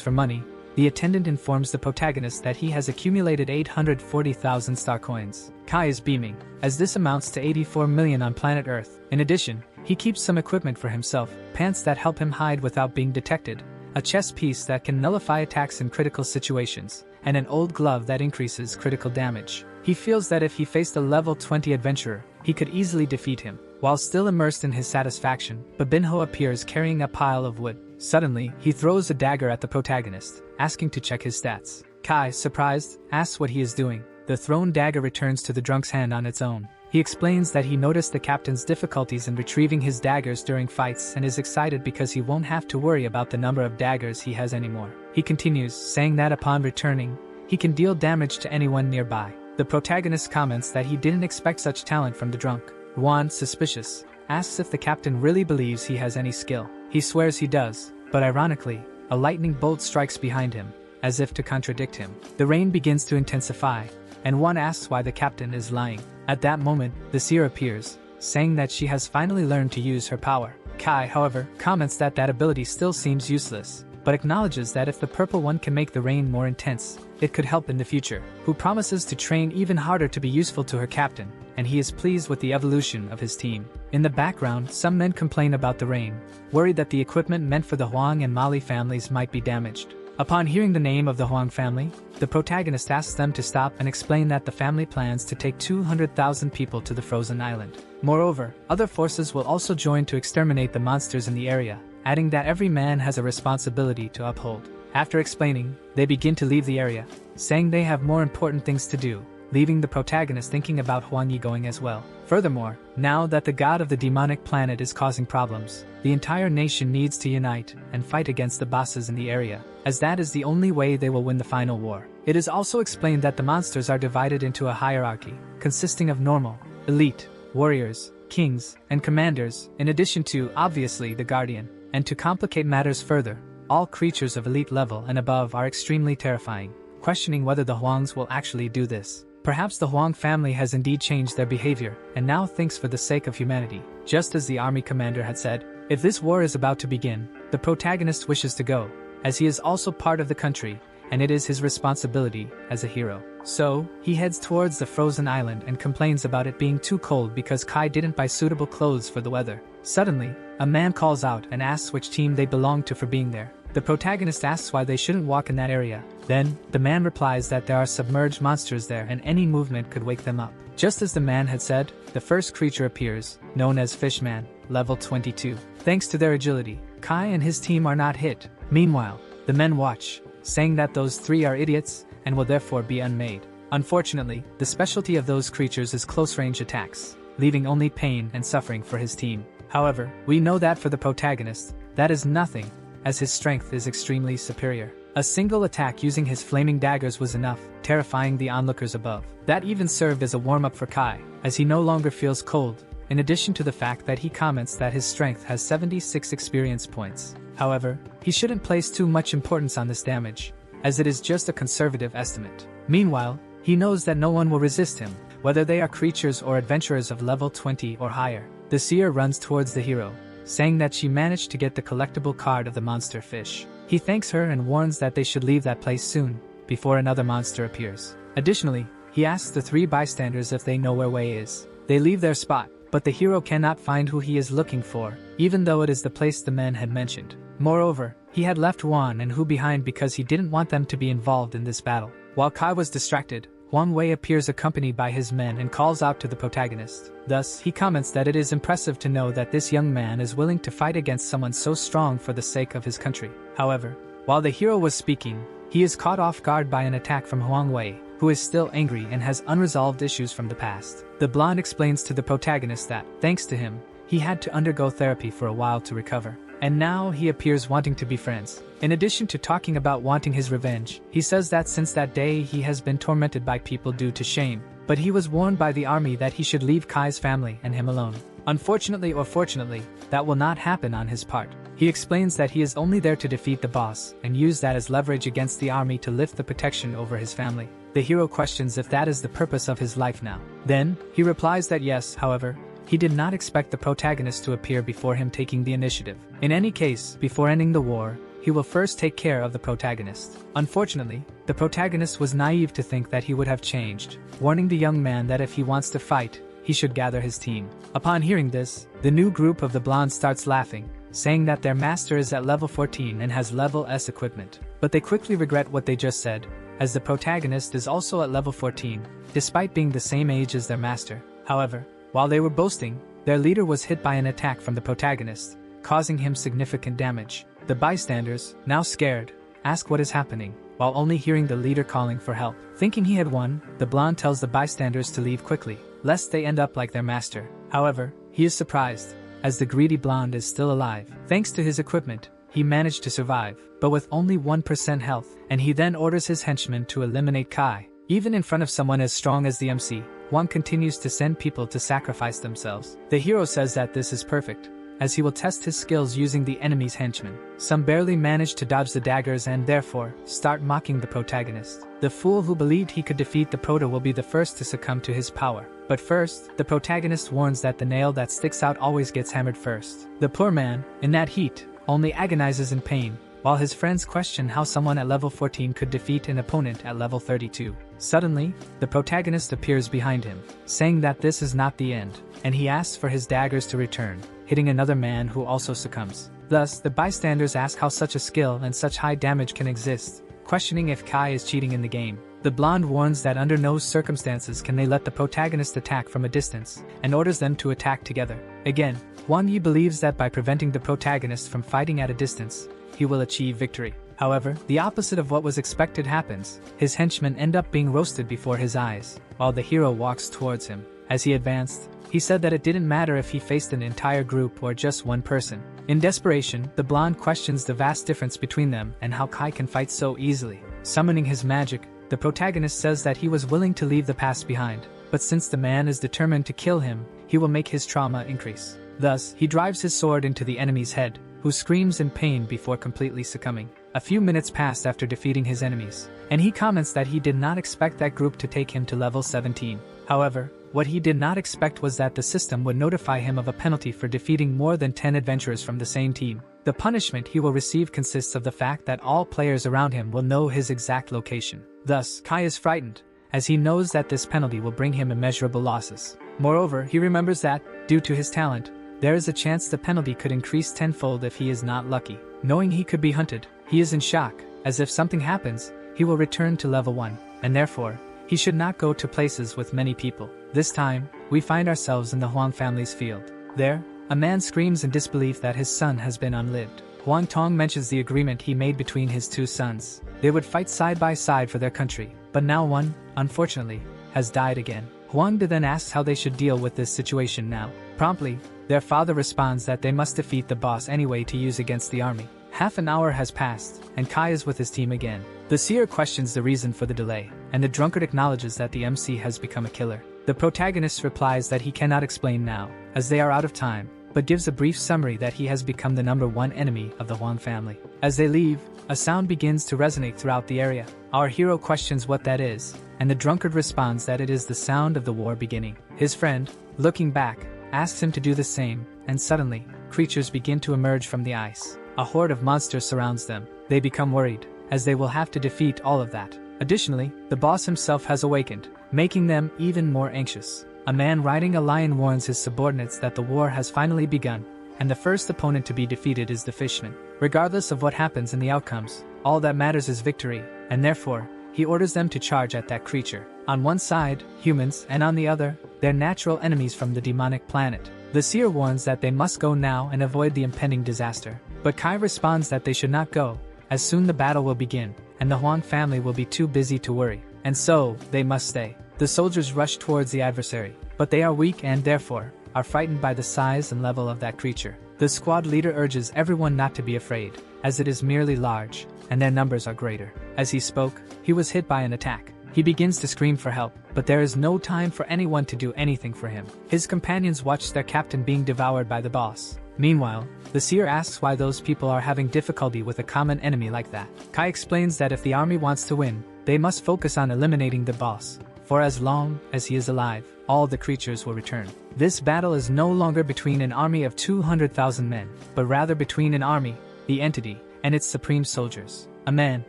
for money, the attendant informs the protagonist that he has accumulated 840,000 star coins. Kai is beaming, as this amounts to 84 million on planet Earth. In addition, he keeps some equipment for himself, pants that help him hide without being detected, a chess piece that can nullify attacks in critical situations, and an old glove that increases critical damage. He feels that if he faced a level 20 adventurer, he could easily defeat him. While still immersed in his satisfaction, Babinho appears carrying a pile of wood. Suddenly, he throws a dagger at the protagonist, asking to check his stats. Kai, surprised, asks what he is doing. The thrown dagger returns to the drunk's hand on its own. He explains that he noticed the captain's difficulties in retrieving his daggers during fights and is excited because he won't have to worry about the number of daggers he has anymore. He continues, saying that upon returning, he can deal damage to anyone nearby. The protagonist comments that he didn't expect such talent from the drunk. Juan, suspicious, asks if the captain really believes he has any skill. He swears he does, but ironically, a lightning bolt strikes behind him, as if to contradict him. The rain begins to intensify, and Juan asks why the captain is lying. At that moment, the seer appears, saying that she has finally learned to use her power. Kai, however, comments that that ability still seems useless, but acknowledges that if the purple one can make the rain more intense, it could help in the future. Who promises to train even harder to be useful to her captain, and he is pleased with the evolution of his team. In the background, some men complain about the rain, worried that the equipment meant for the Huang and Mali families might be damaged. Upon hearing the name of the Huang family, the protagonist asks them to stop and explain that the family plans to take 200,000 people to the frozen island. Moreover, other forces will also join to exterminate the monsters in the area, adding that every man has a responsibility to uphold. After explaining, they begin to leave the area, saying they have more important things to do, leaving the protagonist thinking about Huang Yi going as well. Furthermore, now that the god of the demonic planet is causing problems, the entire nation needs to unite and fight against the bosses in the area, as that is the only way they will win the final war. It is also explained that the monsters are divided into a hierarchy, consisting of normal, elite, warriors, kings, and commanders, in addition to, obviously, the guardian. And to complicate matters further, all creatures of elite level and above are extremely terrifying, questioning whether the Huangs will actually do this. Perhaps the Huang family has indeed changed their behavior, and now thinks for the sake of humanity. Just as the army commander had said, if this war is about to begin, the protagonist wishes to go, as he is also part of the country, and it is his responsibility as a hero. So, he heads towards the frozen island and complains about it being too cold because Kai didn't buy suitable clothes for the weather. Suddenly, a man calls out and asks which team they belong to for being there. The protagonist asks why they shouldn't walk in that area. Then, the man replies that there are submerged monsters there and any movement could wake them up. Just as the man had said, the first creature appears, known as Fishman, level 22. Thanks to their agility, Kai and his team are not hit. Meanwhile, the men watch, saying that those three are idiots and will therefore be unmade. Unfortunately, the specialty of those creatures is close-range attacks, leaving only pain and suffering for his team. However, we know that for the protagonist, that is nothing, as his strength is extremely superior. A single attack using his flaming daggers was enough, terrifying the onlookers above. That even served as a warm-up for Kai, as he no longer feels cold, in addition to the fact that he comments that his strength has 76 experience points. However, he shouldn't place too much importance on this damage, as it is just a conservative estimate. Meanwhile, he knows that no one will resist him, whether they are creatures or adventurers of level 20 or higher. The seer runs towards the hero, saying that she managed to get the collectible card of the monster fish. He thanks her and warns that they should leave that place soon, before another monster appears. Additionally, he asks the three bystanders if they know where Wei is. They leave their spot, but the hero cannot find who he is looking for, even though it is the place the men had mentioned. Moreover, he had left Juan and Hu behind because he didn't want them to be involved in this battle. While Kai was distracted, Huang Wei appears accompanied by his men and calls out to the protagonist. Thus, he comments that it is impressive to know that this young man is willing to fight against someone so strong for the sake of his country. However, while the hero was speaking, he is caught off guard by an attack from Huang Wei, who is still angry and has unresolved issues from the past. The blonde explains to the protagonist that, thanks to him, he had to undergo therapy for a while to recover. And now he appears wanting to be friends. In addition to talking about wanting his revenge, he says that since that day he has been tormented by people due to shame, but he was warned by the army that he should leave Kai's family and him alone. Unfortunately or fortunately, that will not happen on his part. He explains that he is only there to defeat the boss and use that as leverage against the army to lift the protection over his family. The hero questions if that is the purpose of his life now. Then, he replies that yes, however, he did not expect the protagonist to appear before him taking the initiative. In any case, before ending the war, he will first take care of the protagonist. Unfortunately, the protagonist was naive to think that he would have changed, warning the young man that if he wants to fight, he should gather his team. Upon hearing this, the new group of the blondes starts laughing, saying that their master is at level 14 and has level S equipment. But they quickly regret what they just said, as the protagonist is also at level 14, despite being the same age as their master. However, while they were boasting, their leader was hit by an attack from the protagonist, causing him significant damage. The bystanders, now scared, ask what is happening, while only hearing the leader calling for help. Thinking he had won, the blonde tells the bystanders to leave quickly, lest they end up like their master. However, he is surprised, as the greedy blonde is still alive. Thanks to his equipment, he managed to survive, but with only 1% health, and he then orders his henchmen to eliminate Kai. Even in front of someone as strong as the MC, Wang continues to send people to sacrifice themselves. The hero says that this is perfect, as he will test his skills using the enemy's henchmen. Some barely manage to dodge the daggers and therefore start mocking the protagonist. The fool who believed he could defeat the prota will be the first to succumb to his power. But first, the protagonist warns that the nail that sticks out always gets hammered first. The poor man, in that heat, only agonizes in pain, while his friends question how someone at level 14 could defeat an opponent at level 32. Suddenly, the protagonist appears behind him, saying that this is not the end, and he asks for his daggers to return, hitting another man who also succumbs. Thus, the bystanders ask how such a skill and such high damage can exist, questioning if Kai is cheating in the game. The blonde warns that under no circumstances can they let the protagonist attack from a distance, and orders them to attack together. Again, Wang Yi believes that by preventing the protagonist from fighting at a distance, he will achieve victory. However, the opposite of what was expected happens. His henchmen end up being roasted before his eyes, while the hero walks towards him. As he advanced, he said that it didn't matter if he faced an entire group or just one person. In desperation, the blonde questions the vast difference between them and how Kai can fight so easily. Summoning his magic, the protagonist says that he was willing to leave the past behind, but since the man is determined to kill him, he will make his trauma increase. Thus, he drives his sword into the enemy's head, who screams in pain before completely succumbing. A few minutes passed after defeating his enemies, and he comments that he did not expect that group to take him to level 17. However, what he did not expect was that the system would notify him of a penalty for defeating more than 10 adventurers from the same team. The punishment he will receive consists of the fact that all players around him will know his exact location. Thus, Kai is frightened, as he knows that this penalty will bring him immeasurable losses. Moreover, he remembers that, due to his talent, there is a chance the penalty could increase tenfold if he is not lucky. Knowing he could be hunted, he is in shock, as if something happens, he will return to level 1, and therefore, he should not go to places with many people. This time, we find ourselves in the Huang family's field. There, a man screams in disbelief that his son has been unlived. Huang Tong mentions the agreement he made between his two sons. They would fight side by side for their country, but now one, unfortunately, has died again. Huang De then asks how they should deal with this situation now. Promptly, their father responds that they must defeat the boss anyway to use against the army. Half an hour has passed, and Kai is with his team again. The seer questions the reason for the delay, and the drunkard acknowledges that the MC has become a killer. The protagonist replies that he cannot explain now, as they are out of time, but gives a brief summary that he has become the #1 enemy of the Huang family. As they leave, a sound begins to resonate throughout the area. Our hero questions what that is, and the drunkard responds that it is the sound of the war beginning. His friend, looking back, asks him to do the same, and suddenly, creatures begin to emerge from the ice. A horde of monsters surrounds them. They become worried, as they will have to defeat all of that. Additionally, the boss himself has awakened, making them even more anxious. A man riding a lion warns his subordinates that the war has finally begun, and the first opponent to be defeated is the fishman. Regardless of what happens in the outcomes, all that matters is victory, and therefore, he orders them to charge at that creature. On one side, humans, and on the other, their natural enemies from the demonic planet. The seer warns that they must go now and avoid the impending disaster. But Kai responds that they should not go, as soon the battle will begin, and the Huang family will be too busy to worry, and so, they must stay. The soldiers rush towards the adversary, but they are weak and therefore, are frightened by the size and level of that creature. The squad leader urges everyone not to be afraid, as it is merely large, and their numbers are greater. As he spoke, he was hit by an attack. He begins to scream for help, but there is no time for anyone to do anything for him. His companions watch their captain being devoured by the boss. Meanwhile, the seer asks why those people are having difficulty with a common enemy like that. Kai explains that if the army wants to win, they must focus on eliminating the boss. For as long as he is alive, all the creatures will return. This battle is no longer between an army of 200,000 men, but rather between an army, the entity, and its supreme soldiers. A man,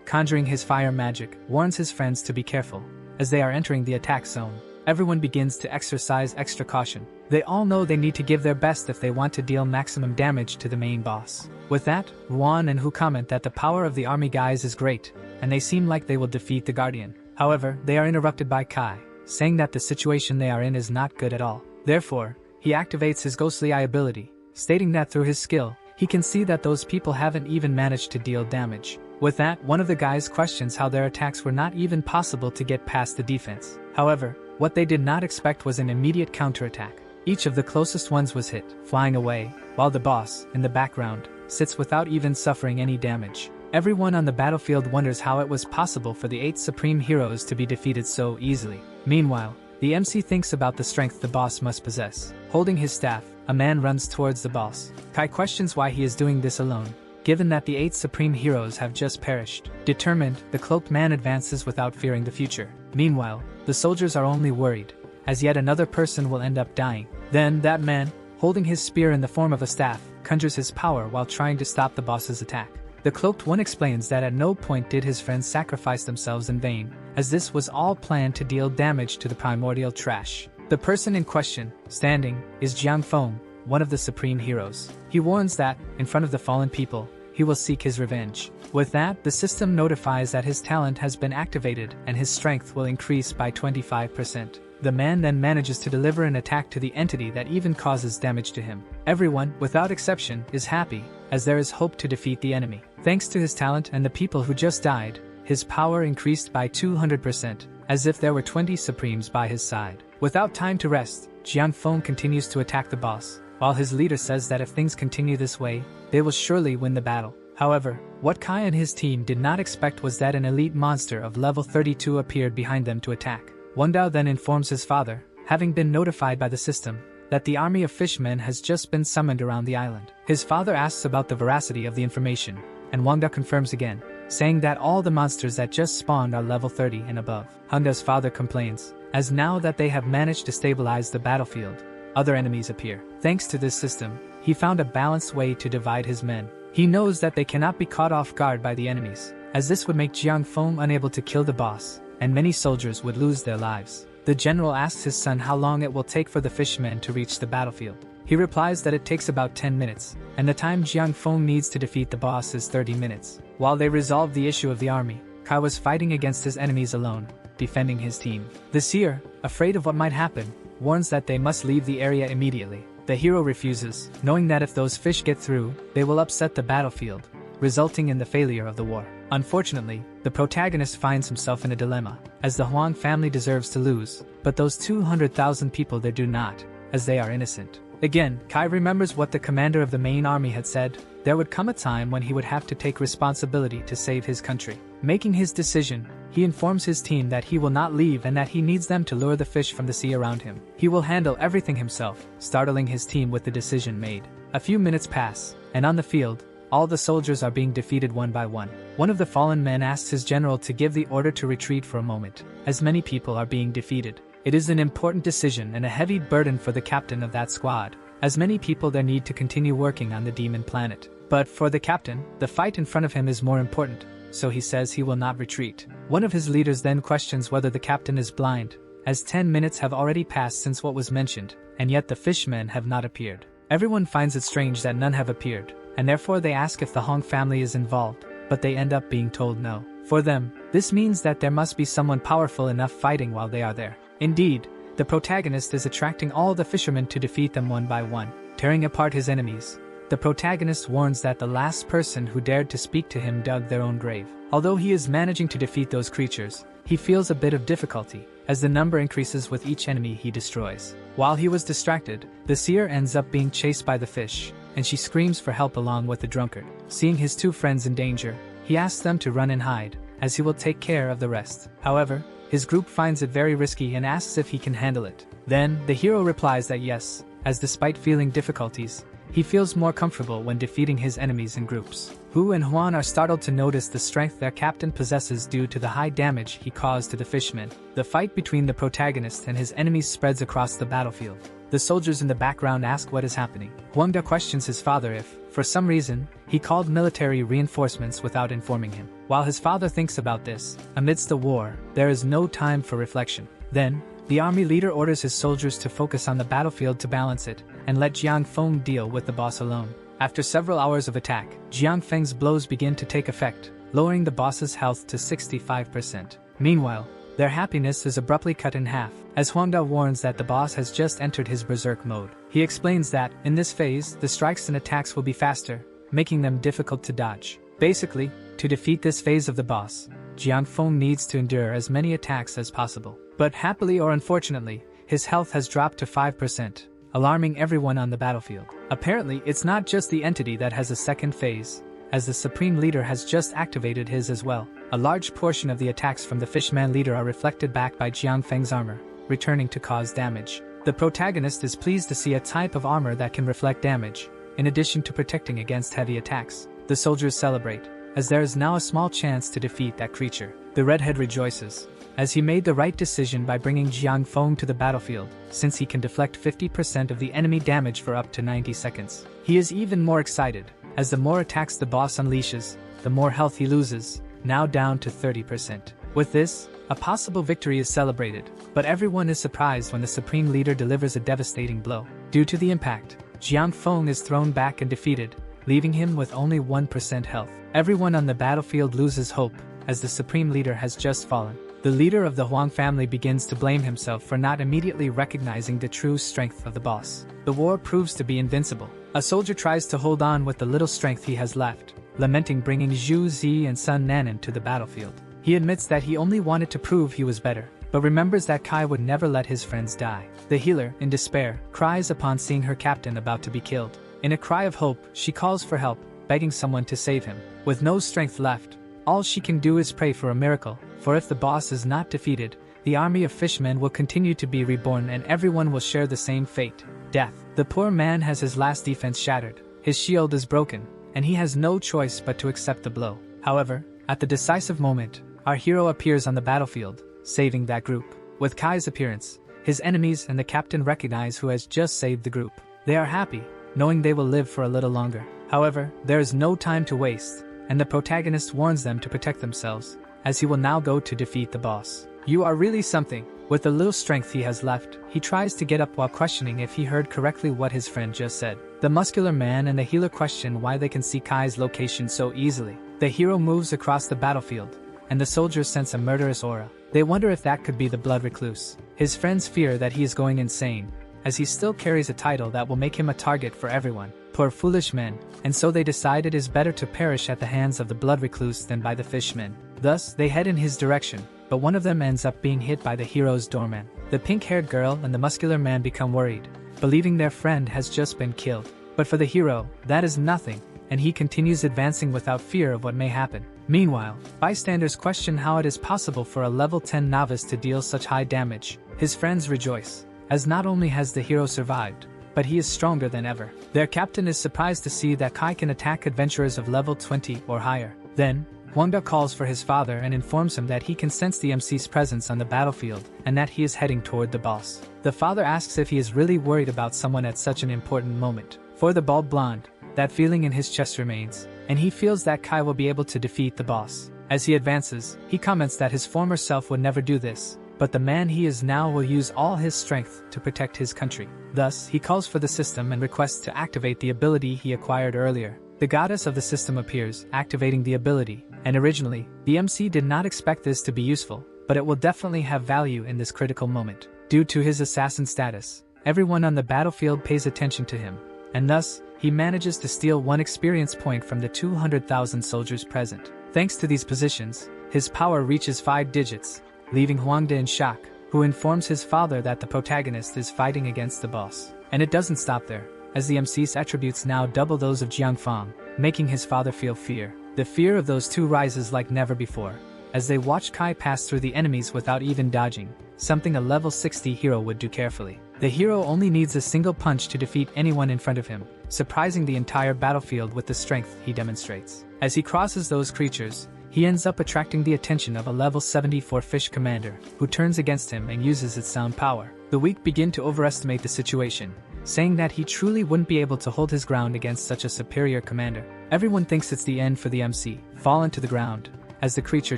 conjuring his fire magic, warns his friends to be careful. As they are entering the attack zone, everyone begins to exercise extra caution. They all know they need to give their best if they want to deal maximum damage to the main boss. With that, Ruan and Hu comment that the power of the army guys is great, and they seem like they will defeat the Guardian. However, they are interrupted by Kai, saying that the situation they are in is not good at all. Therefore, he activates his ghostly eye ability, stating that through his skill, he can see that those people haven't even managed to deal damage. With that, one of the guys questions how their attacks were not even possible to get past the defense. However, what they did not expect was an immediate counterattack. Each of the closest ones was hit, flying away, while the boss, in the background, sits without even suffering any damage. Everyone on the battlefield wonders how it was possible for the 8 supreme heroes to be defeated so easily. Meanwhile, the MC thinks about the strength the boss must possess. Holding his staff, a man runs towards the boss. Kai questions why he is doing this alone, given that the 8 supreme heroes have just perished. Determined, the cloaked man advances without fearing the future. Meanwhile, the soldiers are only worried, as yet another person will end up dying. Then that man, holding his spear in the form of a staff, conjures his power while trying to stop the boss's attack. The cloaked one explains that at no point did his friends sacrifice themselves in vain, as this was all planned to deal damage to the primordial trash. The person in question, standing, is Jiang Feng, one of the supreme heroes. He warns that, in front of the fallen people, he will seek his revenge. With that, the system notifies that his talent has been activated and his strength will increase by 25%. The man then manages to deliver an attack to the entity that even causes damage to him. Everyone, without exception, is happy, as there is hope to defeat the enemy. Thanks to his talent and the people who just died, his power increased by 200%, as if there were 20 Supremes by his side. Without time to rest, Jiang Feng continues to attack the boss, while his leader says that if things continue this way, they will surely win the battle. However, what Kai and his team did not expect was that an elite monster of level 32 appeared behind them to attack. Wang Dao then informs his father, having been notified by the system, that the army of fishmen has just been summoned around the island. His father asks about the veracity of the information, and Wang Dao confirms again, saying that all the monsters that just spawned are level 30 and above. Wang Dao's father complains, as now that they have managed to stabilize the battlefield, other enemies appear. Thanks to this system, he found a balanced way to divide his men. He knows that they cannot be caught off guard by the enemies, as this would make Jiang Feng unable to kill the boss, and many soldiers would lose their lives. The general asks his son how long it will take for the fishmen to reach the battlefield. He replies that it takes about 10 minutes, and the time Jiang Feng needs to defeat the boss is 30 minutes. While they resolve the issue of the army, Kai was fighting against his enemies alone, defending his team. The seer, afraid of what might happen, warns that they must leave the area immediately. The hero refuses, knowing that if those fish get through, they will upset the battlefield, resulting in the failure of the war. Unfortunately, the protagonist finds himself in a dilemma, as the Huang family deserves to lose, but those 200,000 people there do not, as they are innocent. Again, Kai remembers what the commander of the main army had said: there would come a time when he would have to take responsibility to save his country. Making his decision, he informs his team that he will not leave and that he needs them to lure the fish from the sea around him. He will handle everything himself, startling his team with the decision made. A few minutes pass, and on the field, all the soldiers are being defeated one by one. One of the fallen men asks his general to give the order to retreat for a moment, as many people are being defeated. It is an important decision and a heavy burden for the captain of that squad, as many people there need to continue working on the demon planet. But for the captain, the fight in front of him is more important, so he says he will not retreat. One of his leaders then questions whether the captain is blind, as 10 minutes have already passed since what was mentioned, and yet the fishmen have not appeared. Everyone finds it strange that none have appeared, and therefore they ask if the Hong family is involved, but they end up being told no. For them, this means that there must be someone powerful enough fighting while they are there. Indeed, the protagonist is attracting all the fishermen to defeat them one by one, tearing apart his enemies, the protagonist warns that the last person who dared to speak to him dug their own grave. Although he is managing to defeat those creatures, he feels a bit of difficulty, as the number increases with each enemy he destroys. While he was distracted, the seer ends up being chased by the fish, and she screams for help along with the drunkard. Seeing his two friends in danger, he asks them to run and hide, as he will take care of the rest. However, his group finds it very risky and asks if he can handle it. Then, the hero replies that yes, as despite feeling difficulties, he feels more comfortable when defeating his enemies in groups. Hu and Huan are startled to notice the strength their captain possesses due to the high damage he caused to the fishmen. The fight between the protagonist and his enemies spreads across the battlefield. The soldiers in the background ask what is happening. Huangda questions his father if, for some reason, he called military reinforcements without informing him. While his father thinks about this, amidst the war, there is no time for reflection. Then, the army leader orders his soldiers to focus on the battlefield to balance it, and let Jiang Feng deal with the boss alone. After several hours of attack, Jiang Feng's blows begin to take effect, lowering the boss's health to 65%. Meanwhile, their happiness is abruptly cut in half, as Huangda warns that the boss has just entered his berserk mode. He explains that, in this phase, the strikes and attacks will be faster, making them difficult to dodge. Basically, to defeat this phase of the boss, Jiang Feng needs to endure as many attacks as possible. But happily or unfortunately, his health has dropped to 5%, alarming everyone on the battlefield. Apparently, it's not just the entity that has a second phase, as the Supreme Leader has just activated his as well. A large portion of the attacks from the Fishman Leader are reflected back by Jiang Feng's armor, returning to cause damage. The protagonist is pleased to see a type of armor that can reflect damage, in addition to protecting against heavy attacks. The soldiers celebrate, as there is now a small chance to defeat that creature. The redhead rejoices, as he made the right decision by bringing Jiang Feng to the battlefield, since he can deflect 50% of the enemy damage for up to 90 seconds. He is even more excited, as the more attacks the boss unleashes, the more health he loses, now down to 30%. With this, a possible victory is celebrated, but everyone is surprised when the Supreme Leader delivers a devastating blow. Due to the impact, Jiang Feng is thrown back and defeated, leaving him with only 1% health. Everyone on the battlefield loses hope, as the Supreme Leader has just fallen. The leader of the Huang family begins to blame himself for not immediately recognizing the true strength of the boss. The war proves to be invincible. A soldier tries to hold on with the little strength he has left, lamenting bringing Zhu Zi and Sun Nanan to the battlefield. He admits that he only wanted to prove he was better, but remembers that Kai would never let his friends die. The healer, in despair, cries upon seeing her captain about to be killed. In a cry of hope, she calls for help, begging someone to save him. With no strength left, all she can do is pray for a miracle, for if the boss is not defeated, the army of fishmen will continue to be reborn and everyone will share the same fate, death. The poor man has his last defense shattered, his shield is broken, and he has no choice but to accept the blow. However, at the decisive moment, our hero appears on the battlefield, saving that group. With Kai's appearance, his enemies and the captain recognize who has just saved the group. They are happy, knowing they will live for a little longer. However, there is no time to waste, and the protagonist warns them to protect themselves, as he will now go to defeat the boss. You are really something. With the little strength he has left, he tries to get up while questioning if he heard correctly what his friend just said. The muscular man and the healer question why they can see Kai's location so easily. The hero moves across the battlefield, and the soldiers sense a murderous aura. They wonder if that could be the blood recluse. His friends fear that he is going insane, as he still carries a title that will make him a target for everyone. Poor foolish men, and so they decide it is better to perish at the hands of the blood recluse than by the fishmen. Thus, they head in his direction, but one of them ends up being hit by the hero's doorman. The pink-haired girl and the muscular man become worried, believing their friend has just been killed. But for the hero, that is nothing, and he continues advancing without fear of what may happen. Meanwhile, bystanders question how it is possible for a level 10 novice to deal such high damage. His friends rejoice, as not only has the hero survived, but he is stronger than ever. Their captain is surprised to see that Kai can attack adventurers of level 20 or higher. Then, Huangda calls for his father and informs him that he can sense the MC's presence on the battlefield and that he is heading toward the boss. The father asks if he is really worried about someone at such an important moment. For the bald blonde, that feeling in his chest remains, and he feels that Kai will be able to defeat the boss. As he advances, he comments that his former self would never do this, but the man he is now will use all his strength to protect his country. Thus, he calls for the system and requests to activate the ability he acquired earlier. The goddess of the system appears, activating the ability, and originally, the MC did not expect this to be useful, but it will definitely have value in this critical moment. Due to his assassin status, everyone on the battlefield pays attention to him, and thus, he manages to steal 1 experience point from the 200,000 soldiers present. Thanks to these positions, his power reaches 5 digits, leaving Huangde in shock, who informs his father that the protagonist is fighting against the boss. And it doesn't stop there, as the MC's attributes now double those of Jiangfang, making his father feel fear. The fear of those two rises like never before, as they watch Kai pass through the enemies without even dodging, something a level 60 hero would do carefully. The hero only needs a single punch to defeat anyone in front of him, surprising the entire battlefield with the strength he demonstrates. As he crosses those creatures, he ends up attracting the attention of a level 74 fish commander, who turns against him and uses its sound power. The weak begin to overestimate the situation, saying that he truly wouldn't be able to hold his ground against such a superior commander. Everyone thinks it's the end for the MC, fallen to the ground, as the creature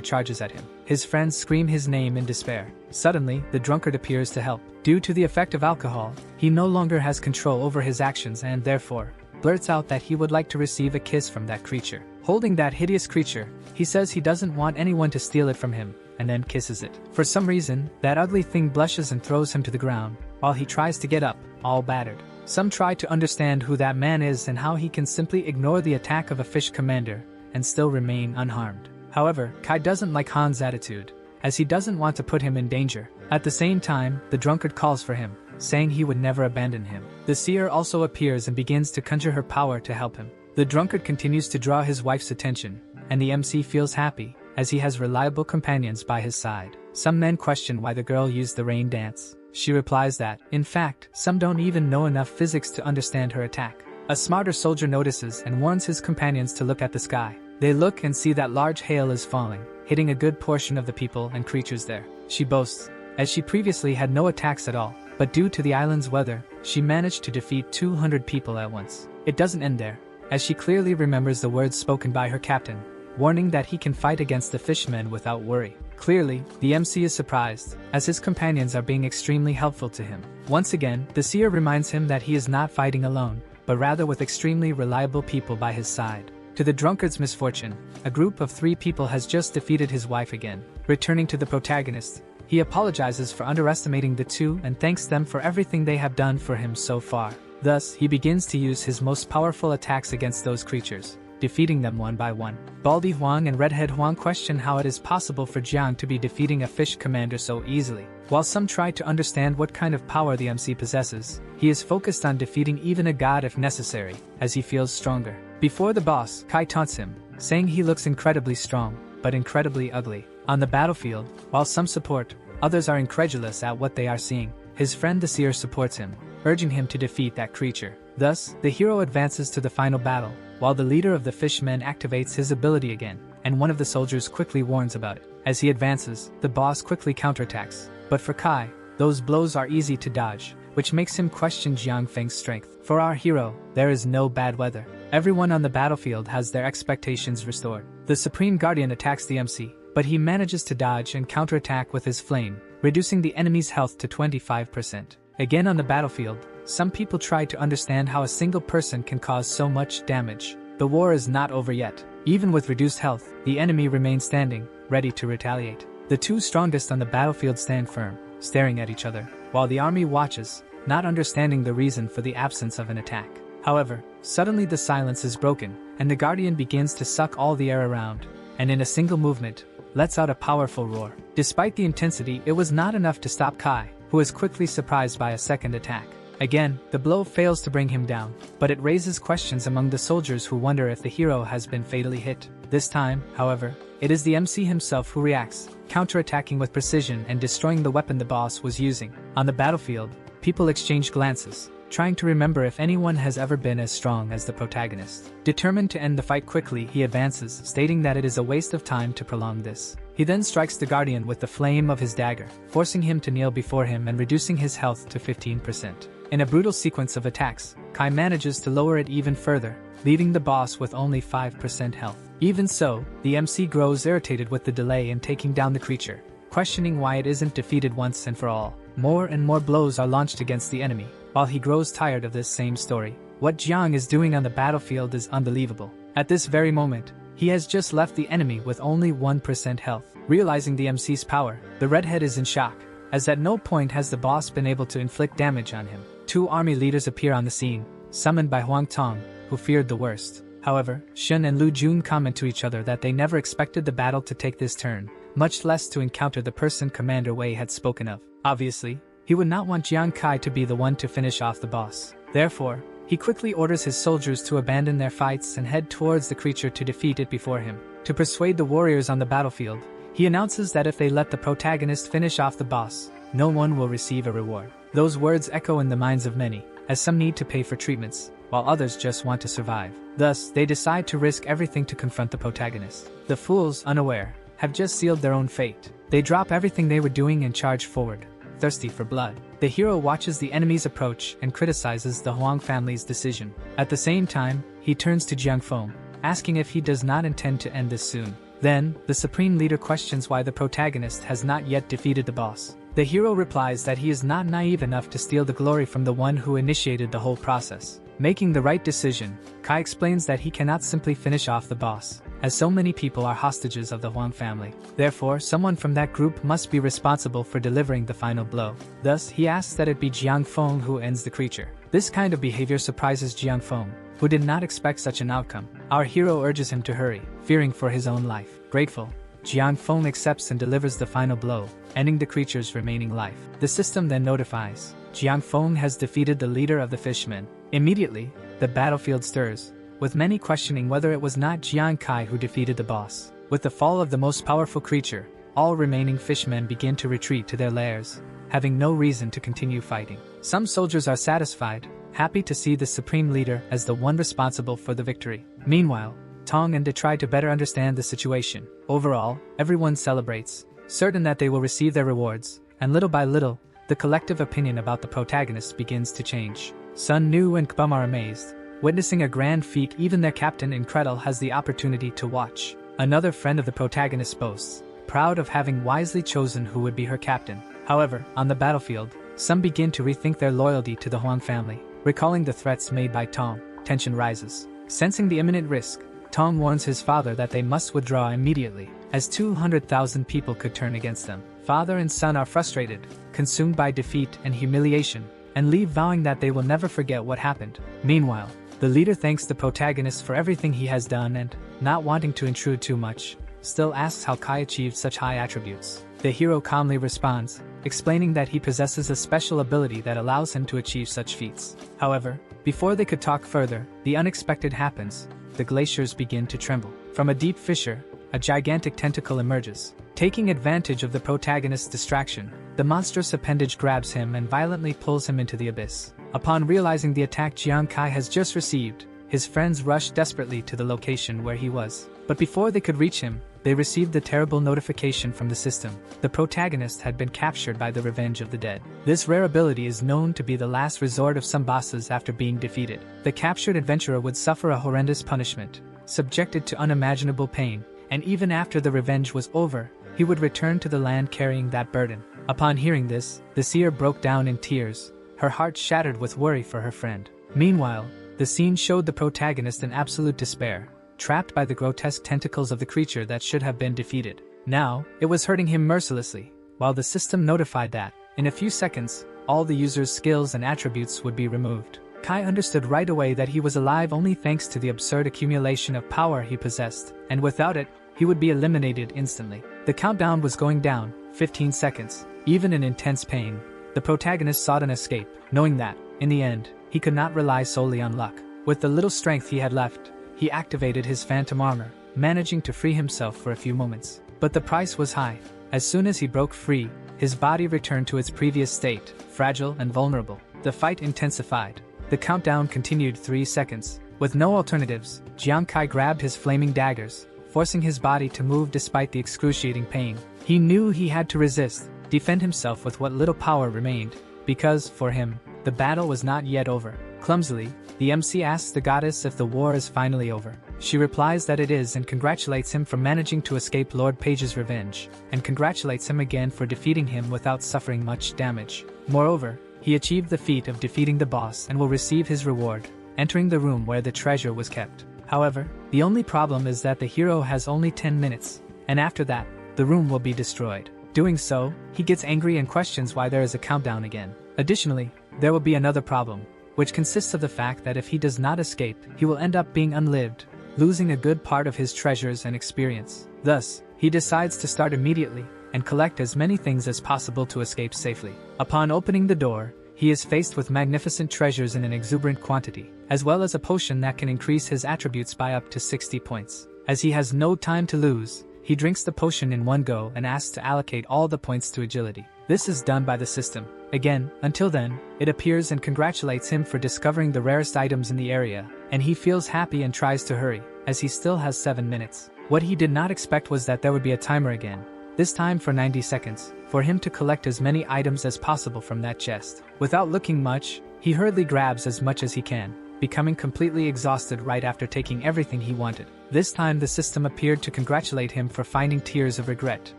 charges at him. His friends scream his name in despair. Suddenly, the drunkard appears to help. Due to the effect of alcohol, he no longer has control over his actions and therefore, blurts out that he would like to receive a kiss from that creature. Holding that hideous creature, he says he doesn't want anyone to steal it from him, and then kisses it. For some reason, that ugly thing blushes and throws him to the ground, while he tries to get up, all battered. Some try to understand who that man is and how he can simply ignore the attack of a fish commander and still remain unharmed. However, Kai doesn't like Han's attitude, as he doesn't want to put him in danger. At the same time, the drunkard calls for him, saying he would never abandon him. The seer also appears and begins to conjure her power to help him. The drunkard continues to draw his wife's attention, and the MC feels happy, as he has reliable companions by his side. Some men question why the girl used the rain dance. She replies that, in fact, some don't even know enough physics to understand her attack. A smarter soldier notices and warns his companions to look at the sky. They look and see that large hail is falling, hitting a good portion of the people and creatures there. She boasts, as she previously had no attacks at all, but due to the island's weather, she managed to defeat 200 people at once. It doesn't end there, as she clearly remembers the words spoken by her captain, warning that he can fight against the fishmen without worry. Clearly, the MC is surprised, as his companions are being extremely helpful to him. Once again, the seer reminds him that he is not fighting alone, but rather with extremely reliable people by his side. To the drunkard's misfortune, a group of 3 people has just defeated his wife again. Returning to the protagonist, he apologizes for underestimating the two and thanks them for everything they have done for him so far. Thus, he begins to use his most powerful attacks against those creatures, defeating them one by one. Baldy Huang and Redhead Huang question how it is possible for Jiang to be defeating a fish commander so easily. While some try to understand what kind of power the MC possesses, he is focused on defeating even a god if necessary, as he feels stronger. Before the boss, Kai taunts him, saying he looks incredibly strong, but incredibly ugly. On the battlefield, while some support, others are incredulous at what they are seeing. His friend the seer supports him, urging him to defeat that creature. Thus, the hero advances to the final battle, while the leader of the fishmen activates his ability again, and one of the soldiers quickly warns about it. As he advances, the boss quickly counterattacks, but for Kai, those blows are easy to dodge, which makes him question Jiang Feng's strength. For our hero, there is no bad weather. Everyone on the battlefield has their expectations restored. The Supreme Guardian attacks the MC, but he manages to dodge and counterattack with his flame, reducing the enemy's health to 25%. Again on the battlefield, some people try to understand how a single person can cause so much damage. The war is not over yet. Even with reduced health, the enemy remains standing, ready to retaliate. The two strongest on the battlefield stand firm, staring at each other, while the army watches, not understanding the reason for the absence of an attack. However, suddenly the silence is broken, and the Guardian begins to suck all the air around, and in a single movement, lets out a powerful roar. Despite the intensity, it was not enough to stop Kai, who is quickly surprised by a second attack. Again, the blow fails to bring him down, but it raises questions among the soldiers who wonder if the hero has been fatally hit. This time, however, it is the MC himself who reacts, counterattacking with precision and destroying the weapon the boss was using. On the battlefield, people exchange glances, trying to remember if anyone has ever been as strong as the protagonist. Determined to end the fight quickly, he advances, stating that it is a waste of time to prolong this. He then strikes the Guardian with the flame of his dagger, forcing him to kneel before him and reducing his health to 15%. In a brutal sequence of attacks, Kai manages to lower it even further, leaving the boss with only 5% health. Even so, the MC grows irritated with the delay in taking down the creature, questioning why it isn't defeated once and for all. More and more blows are launched against the enemy, while he grows tired of this same story. What Jiang is doing on the battlefield is unbelievable. At this very moment, he has just left the enemy with only 1% health. Realizing the MC's power, the redhead is in shock, as at no point has the boss been able to inflict damage on him. Two army leaders appear on the scene, summoned by Huang Tong, who feared the worst. However, Shun and Lu Jun comment to each other that they never expected the battle to take this turn, much less to encounter the person Commander Wei had spoken of. Obviously, he would not want Jiang Kai to be the one to finish off the boss. Therefore, he quickly orders his soldiers to abandon their fights and head towards the creature to defeat it before him. To persuade the warriors on the battlefield, he announces that if they let the protagonist finish off the boss, no one will receive a reward. Those words echo in the minds of many, as some need to pay for treatments, while others just want to survive. Thus, they decide to risk everything to confront the protagonist. The fools, unaware, have just sealed their own fate. They drop everything they were doing and charge forward, thirsty for blood. The hero watches the enemy's approach and criticizes the Huang family's decision. At the same time, he turns to Jiang Feng, asking if he does not intend to end this soon. Then, the supreme leader questions why the protagonist has not yet defeated the boss. The hero replies that he is not naive enough to steal the glory from the one who initiated the whole process. Making the right decision, Kai explains that he cannot simply finish off the boss, as so many people are hostages of the Huang family. Therefore, someone from that group must be responsible for delivering the final blow. Thus, he asks that it be Jiang Feng who ends the creature. This kind of behavior surprises Jiang Feng, who did not expect such an outcome. Our hero urges him to hurry, fearing for his own life. Grateful, Jiang Feng accepts and delivers the final blow, ending the creature's remaining life. The system then notifies Jiang Feng has defeated the leader of the fishmen. Immediately, the battlefield stirs, with many questioning whether it was not Jiang Kai who defeated the boss. With the fall of the most powerful creature, all remaining fishmen begin to retreat to their lairs, having no reason to continue fighting. Some soldiers are satisfied, happy to see the supreme leader as the one responsible for the victory. Meanwhile, Tong and De try to better understand the situation. Overall, everyone celebrates, certain that they will receive their rewards, and little by little, the collective opinion about the protagonist begins to change. Sun Nu and Kbum are amazed, witnessing a grand feat even their captain Incredul has the opportunity to watch. Another friend of the protagonist boasts, proud of having wisely chosen who would be her captain. However, on the battlefield, some begin to rethink their loyalty to the Huang family. Recalling the threats made by Tong, tension rises. Sensing the imminent risk, Tong warns his father that they must withdraw immediately, as 200,000 people could turn against them. Father and son are frustrated, consumed by defeat and humiliation, and leave vowing that they will never forget what happened. Meanwhile, the leader thanks the protagonist for everything he has done and, not wanting to intrude too much, still asks how Kai achieved such high attributes. The hero calmly responds, explaining that he possesses a special ability that allows him to achieve such feats. However, before they could talk further, the unexpected happens. The glaciers begin to tremble. From a deep fissure, a gigantic tentacle emerges. Taking advantage of the protagonist's distraction, the monstrous appendage grabs him and violently pulls him into the abyss. Upon realizing the attack Jiang Kai has just received, his friends rush desperately to the location where he was. But before they could reach him, they received the terrible notification from the system. The protagonist had been captured by the Revenge of the Dead. This rare ability is known to be the last resort of some bosses after being defeated. The captured adventurer would suffer a horrendous punishment, subjected to unimaginable pain, and even after the revenge was over, he would return to the land carrying that burden. Upon hearing this, the seer broke down in tears, her heart shattered with worry for her friend. Meanwhile, the scene showed the protagonist in absolute despair, trapped by the grotesque tentacles of the creature that should have been defeated. Now, it was hurting him mercilessly, while the system notified that, in a few seconds, all the user's skills and attributes would be removed. Kai understood right away that he was alive only thanks to the absurd accumulation of power he possessed, and without it, he would be eliminated instantly. The countdown was going down, 15 seconds. Even in intense pain, the protagonist sought an escape, knowing that, in the end, he could not rely solely on luck. With the little strength he had left, he activated his phantom armor, managing to free himself for a few moments. But the price was high. As soon as he broke free, his body returned to its previous state, fragile and vulnerable. The fight intensified. The countdown continued 3 seconds. With no alternatives, Jiang Kai grabbed his flaming daggers, forcing his body to move despite the excruciating pain. He knew he had to resist, defend himself with what little power remained, because, for him, the battle was not yet over. Clumsily, the MC asks the goddess if the war is finally over. She replies that it is and congratulates him for managing to escape Lord Page's revenge, and congratulates him again for defeating him without suffering much damage. Moreover, he achieved the feat of defeating the boss and will receive his reward, entering the room where the treasure was kept. However, the only problem is that the hero has only 10 minutes, and after that, the room will be destroyed. Doing so, he gets angry and questions why there is a countdown again. Additionally, there will be another problem. which consists of the fact that if he does not escape, he will end up being unlived, losing a good part of his treasures and experience. Thus, he decides to start immediately and collect as many things as possible to escape safely. Upon opening the door, he is faced with magnificent treasures in an exuberant quantity, as well as a potion that can increase his attributes by up to 60 points. As he has no time to lose, he drinks the potion in one go and asks to allocate all the points to agility. This is done by the system. Again, until then, it appears and congratulates him for discovering the rarest items in the area, and he feels happy and tries to hurry, as he still has 7 minutes. What he did not expect was that there would be a timer again, this time for 90 seconds, for him to collect as many items as possible from that chest. Without looking much, he hurriedly grabs as much as he can, becoming completely exhausted right after taking everything he wanted. This time the system appeared to congratulate him for finding tears of regret,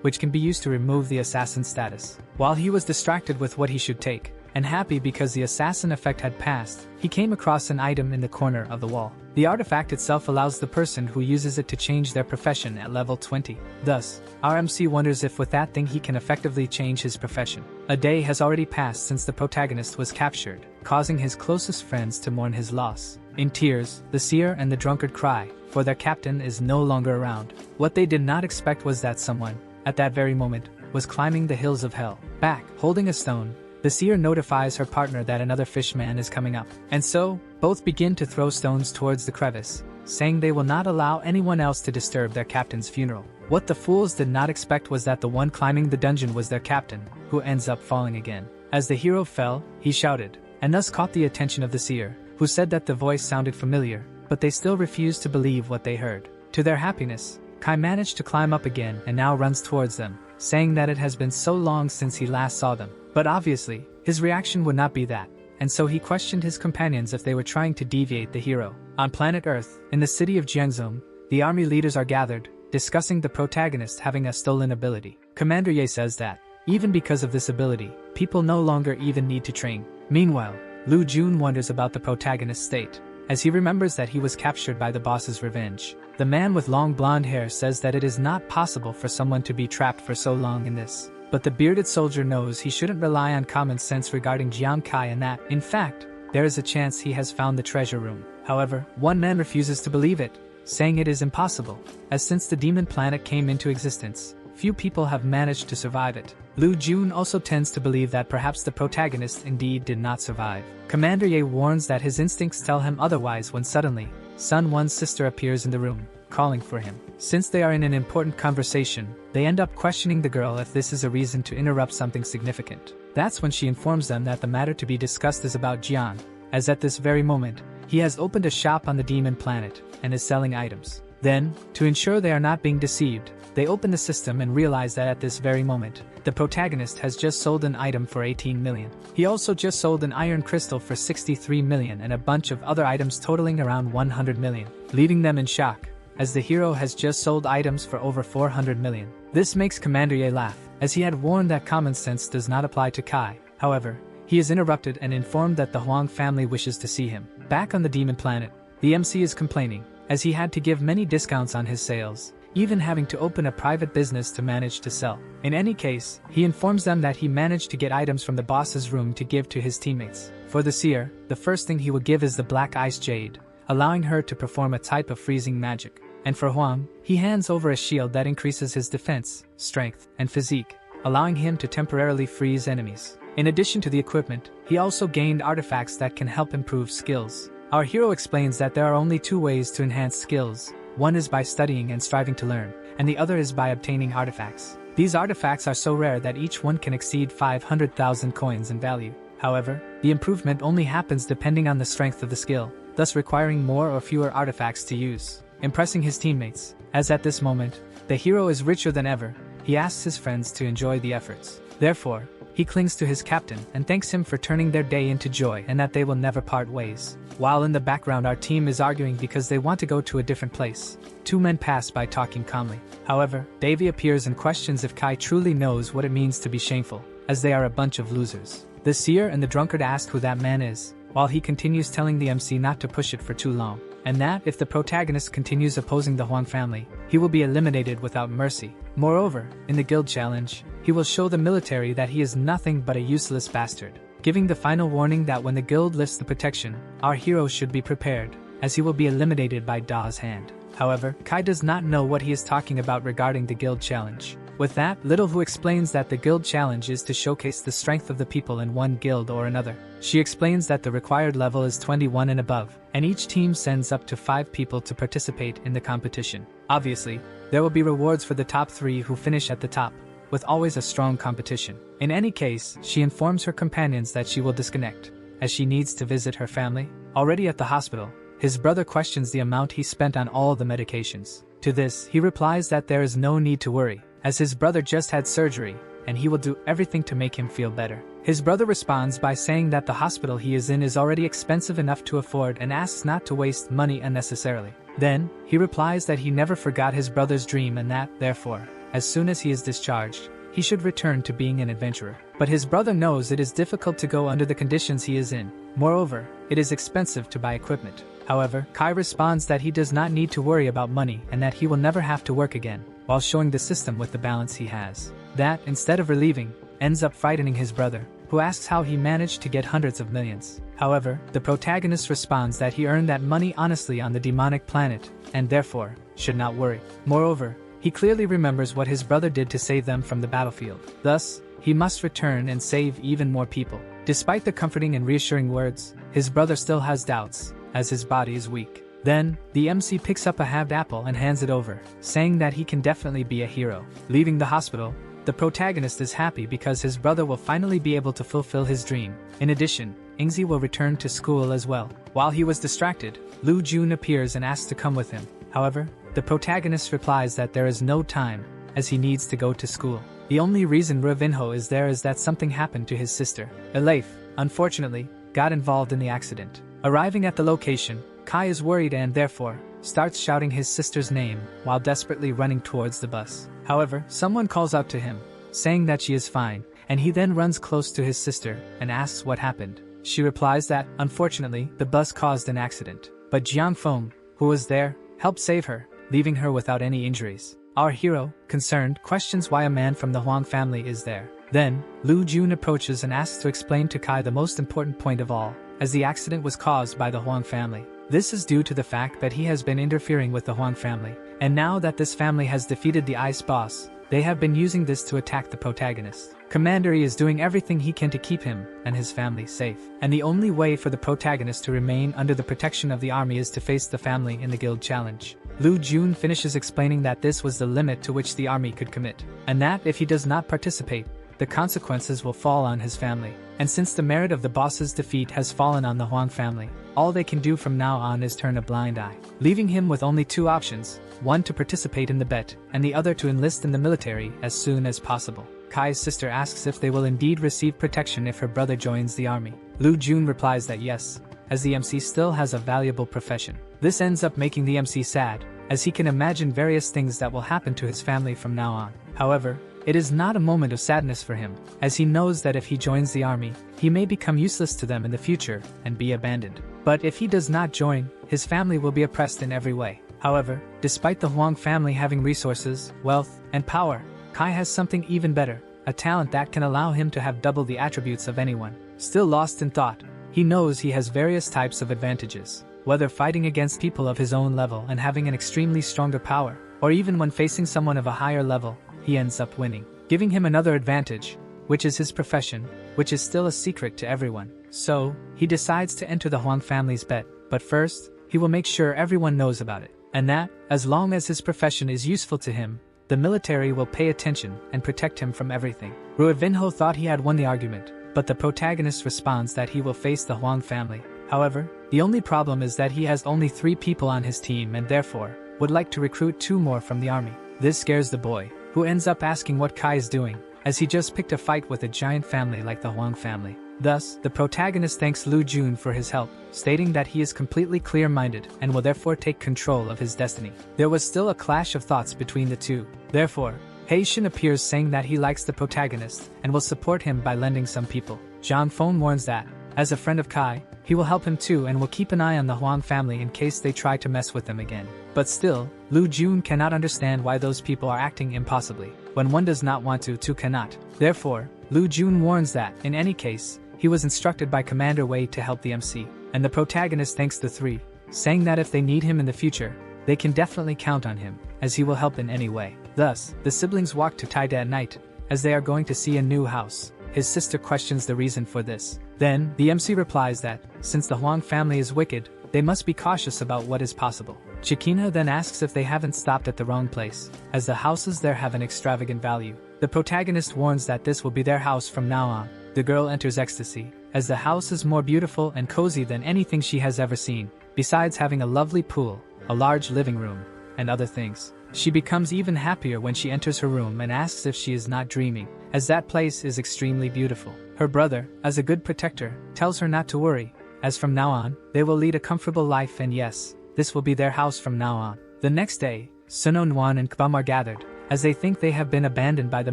which can be used to remove the assassin status. While he was distracted with what he should take, and happy because the assassin effect had passed, he came across an item in the corner of the wall. The artifact itself allows the person who uses it to change their profession at level 20. Thus, our MC wonders if with that thing he can effectively change his profession. A day has already passed since the protagonist was captured, causing his closest friends to mourn his loss. In tears, the seer and the drunkard cry, for their captain is no longer around. What they did not expect was that someone, at that very moment, was climbing the hills of hell. Back, holding a stone, the seer notifies her partner that another fishman is coming up, and so, both begin to throw stones towards the crevice, saying they will not allow anyone else to disturb their captain's funeral. What the fools did not expect was that the one climbing the dungeon was their captain, who ends up falling again. As the hero fell, he shouted, and thus caught the attention of the seer, who said that the voice sounded familiar, but they still refused to believe what they heard. To their happiness, Kai managed to climb up again and now runs towards them, saying that it has been so long since he last saw them. But obviously, his reaction would not be that, and so he questioned his companions if they were trying to deviate the hero. On planet Earth, in the city of Jiangzhou, the army leaders are gathered, discussing the protagonist having a stolen ability. Commander Ye says that, even because of this ability, people no longer even need to train. Meanwhile, Lu Jun wonders about the protagonist's state, as he remembers that he was captured by the boss's revenge. The man with long blonde hair says that it is not possible for someone to be trapped for so long in this. But the bearded soldier knows he shouldn't rely on common sense regarding Jiang Kai and that, in fact, there is a chance he has found the treasure room. However, one man refuses to believe it, saying it is impossible, as since the demon planet came into existence, few people have managed to survive it. Lu Jun also tends to believe that perhaps the protagonist indeed did not survive. Commander Ye warns that his instincts tell him otherwise when suddenly, Sun One's sister appears in the room, calling for him. Since they are in an important conversation, they end up questioning the girl if this is a reason to interrupt something significant. That's when she informs them that the matter to be discussed is about Jian, as at this very moment, he has opened a shop on the demon planet and is selling items. Then, to ensure they are not being deceived, they open the system and realize that at this very moment, the protagonist has just sold an item for 18 million. He also just sold an iron crystal for 63 million and a bunch of other items totaling around 100 million, leaving them in shock, as the hero has just sold items for over 400 million. This makes Commander Ye laugh, as he had warned that common sense does not apply to Kai. However, he is interrupted and informed that the Huang family wishes to see him. Back on the demon planet, the MC is complaining, as he had to give many discounts on his sales, even having to open a private business to manage to sell. In any case, he informs them that he managed to get items from the boss's room to give to his teammates. For the seer, the first thing he will give is the black ice jade, allowing her to perform a type of freezing magic. And for Huang, he hands over a shield that increases his defense, strength, and physique, allowing him to temporarily freeze enemies. In addition to the equipment, he also gained artifacts that can help improve skills. Our hero explains that there are only two ways to enhance skills. One is by studying and striving to learn, and the other is by obtaining artifacts. These artifacts are so rare that each one can exceed 500,000 coins in value. However, the improvement only happens depending on the strength of the skill, thus requiring more or fewer artifacts to use. Impressing his teammates, as at this moment, the hero is richer than ever, he asks his friends to enjoy the efforts. Therefore, he clings to his captain and thanks him for turning their day into joy and that they will never part ways. While in the background our team is arguing because they want to go to a different place. Two men pass by talking calmly. However, Davy appears and questions if Kai truly knows what it means to be shameful, as they are a bunch of losers. The seer and the drunkard ask who that man is, while he continues telling the MC not to push it for too long, and that if the protagonist continues opposing the Huang family, he will be eliminated without mercy. Moreover, in the guild challenge, he will show the military that he is nothing but a useless bastard. giving the final warning that when the guild lifts the protection, our hero should be prepared, as he will be eliminated by Da's hand. However, Kai does not know what he is talking about regarding the guild challenge. With that, Little Who explains that the guild challenge is to showcase the strength of the people in one guild or another. She explains that the required level is 21 and above, and each team sends up to 5 people to participate in the competition. Obviously, there will be rewards for the top 3 who finish at the top, with always a strong competition. In any case, she informs her companions that she will disconnect, as she needs to visit her family. Already at the hospital, his brother questions the amount he spent on all the medications. To this, he replies that there is no need to worry, as his brother just had surgery, and he will do everything to make him feel better. His brother responds by saying that the hospital he is in is already expensive enough to afford and asks not to waste money unnecessarily. Then, he replies that he never forgot his brother's dream and that, therefore, as soon as he is discharged, he should return to being an adventurer. But his brother knows it is difficult to go under the conditions he is in. Moreover, it is expensive to buy equipment. However, Kai responds that he does not need to worry about money and that he will never have to work again, while showing the system with the balance he has. That, instead of relieving, ends up frightening his brother, who asks how he managed to get hundreds of millions. However, the protagonist responds that he earned that money honestly on the demonic planet, and therefore, should not worry. Moreover, he clearly remembers what his brother did to save them from the battlefield. Thus, he must return and save even more people. Despite the comforting and reassuring words, his brother still has doubts, as his body is weak. Then, the MC picks up a halved apple and hands it over, saying that he can definitely be a hero. Leaving the hospital, the protagonist is happy because his brother will finally be able to fulfill his dream. In addition, Ingzi will return to school as well. While he was distracted, Lu Jun appears and asks to come with him. However, the protagonist replies that there is no time, as he needs to go to school. The only reason Ravinho is there is that something happened to his sister. Elaif, unfortunately, got involved in the accident. Arriving at the location, Kai is worried and therefore, starts shouting his sister's name while desperately running towards the bus. However, someone calls out to him, saying that she is fine, and he then runs close to his sister and asks what happened. She replies that, unfortunately, the bus caused an accident. But Jiang Feng, who was there, helped save her, leaving her without any injuries. Our hero, concerned, questions why a man from the Huang family is there. Then, Lu Jun approaches and asks to explain to Kai the most important point of all, as the accident was caused by the Huang family. This is due to the fact that he has been interfering with the Huang family, and now that this family has defeated the ice boss, they have been using this to attack the protagonist. Commander Yi is doing everything he can to keep him and his family safe, and the only way for the protagonist to remain under the protection of the army is to face the family in the guild challenge. Lu Jun finishes explaining that this was the limit to which the army could commit, and that if he does not participate, the consequences will fall on his family. And since the merit of the boss's defeat has fallen on the Huang family, all they can do from now on is turn a blind eye, leaving him with only 2 options, one to participate in the bet, and the other to enlist in the military as soon as possible. Kai's sister asks if they will indeed receive protection if her brother joins the army. Lu Jun replies that yes, as the MC still has a valuable profession. This ends up making the MC sad, as he can imagine various things that will happen to his family from now on. However, it is not a moment of sadness for him, as he knows that if he joins the army, he may become useless to them in the future and be abandoned. But if he does not join, his family will be oppressed in every way. However, despite the Huang family having resources, wealth, and power, Kai has something even better, a talent that can allow him to have double the attributes of anyone. Still lost in thought, he knows he has various types of advantages, whether fighting against people of his own level and having an extremely stronger power, or even when facing someone of a higher level, he ends up winning, giving him another advantage, which is his profession, which is still a secret to everyone. So, he decides to enter the Huang family's bet, but first, he will make sure everyone knows about it, and that, as long as his profession is useful to him, the military will pay attention and protect him from everything. Ruivinho thought he had won the argument, but the protagonist responds that he will face the Huang family. However, the only problem is that he has only 3 people on his team and therefore, would like to recruit 2 more from the army. This scares the boy, who ends up asking what Kai is doing, as he just picked a fight with a giant family like the Huang family. Thus, the protagonist thanks Lu Jun for his help, stating that he is completely clear-minded and will therefore take control of his destiny. There was still a clash of thoughts between the two. Therefore, Heishin appears saying that he likes the protagonist and will support him by lending some people. Zhang Feng warns that, as a friend of Kai, he will help him too and will keep an eye on the Huang family in case they try to mess with him again. But still, Lu Jun cannot understand why those people are acting impossibly. When one does not want to, two cannot. Therefore, Lu Jun warns that, in any case, he was instructed by Commander Wei to help the MC, and the protagonist thanks the three, saying that if they need him in the future, they can definitely count on him, as he will help in any way. Thus, the siblings walk to Taida at night, as they are going to see a new house. His sister questions the reason for this. Then, the MC replies that, since the Huang family is wicked, they must be cautious about what is possible. Chikina then asks if they haven't stopped at the wrong place, as the houses there have an extravagant value. The protagonist warns that this will be their house from now on. The girl enters ecstasy, as the house is more beautiful and cozy than anything she has ever seen, besides having a lovely pool, a large living room, and other things. She becomes even happier when she enters her room and asks if she is not dreaming, as that place is extremely beautiful. Her brother, as a good protector, tells her not to worry, as from now on, they will lead a comfortable life and yes, this will be their house from now on. The next day, Suno Nuan and Kbam are gathered, as they think they have been abandoned by the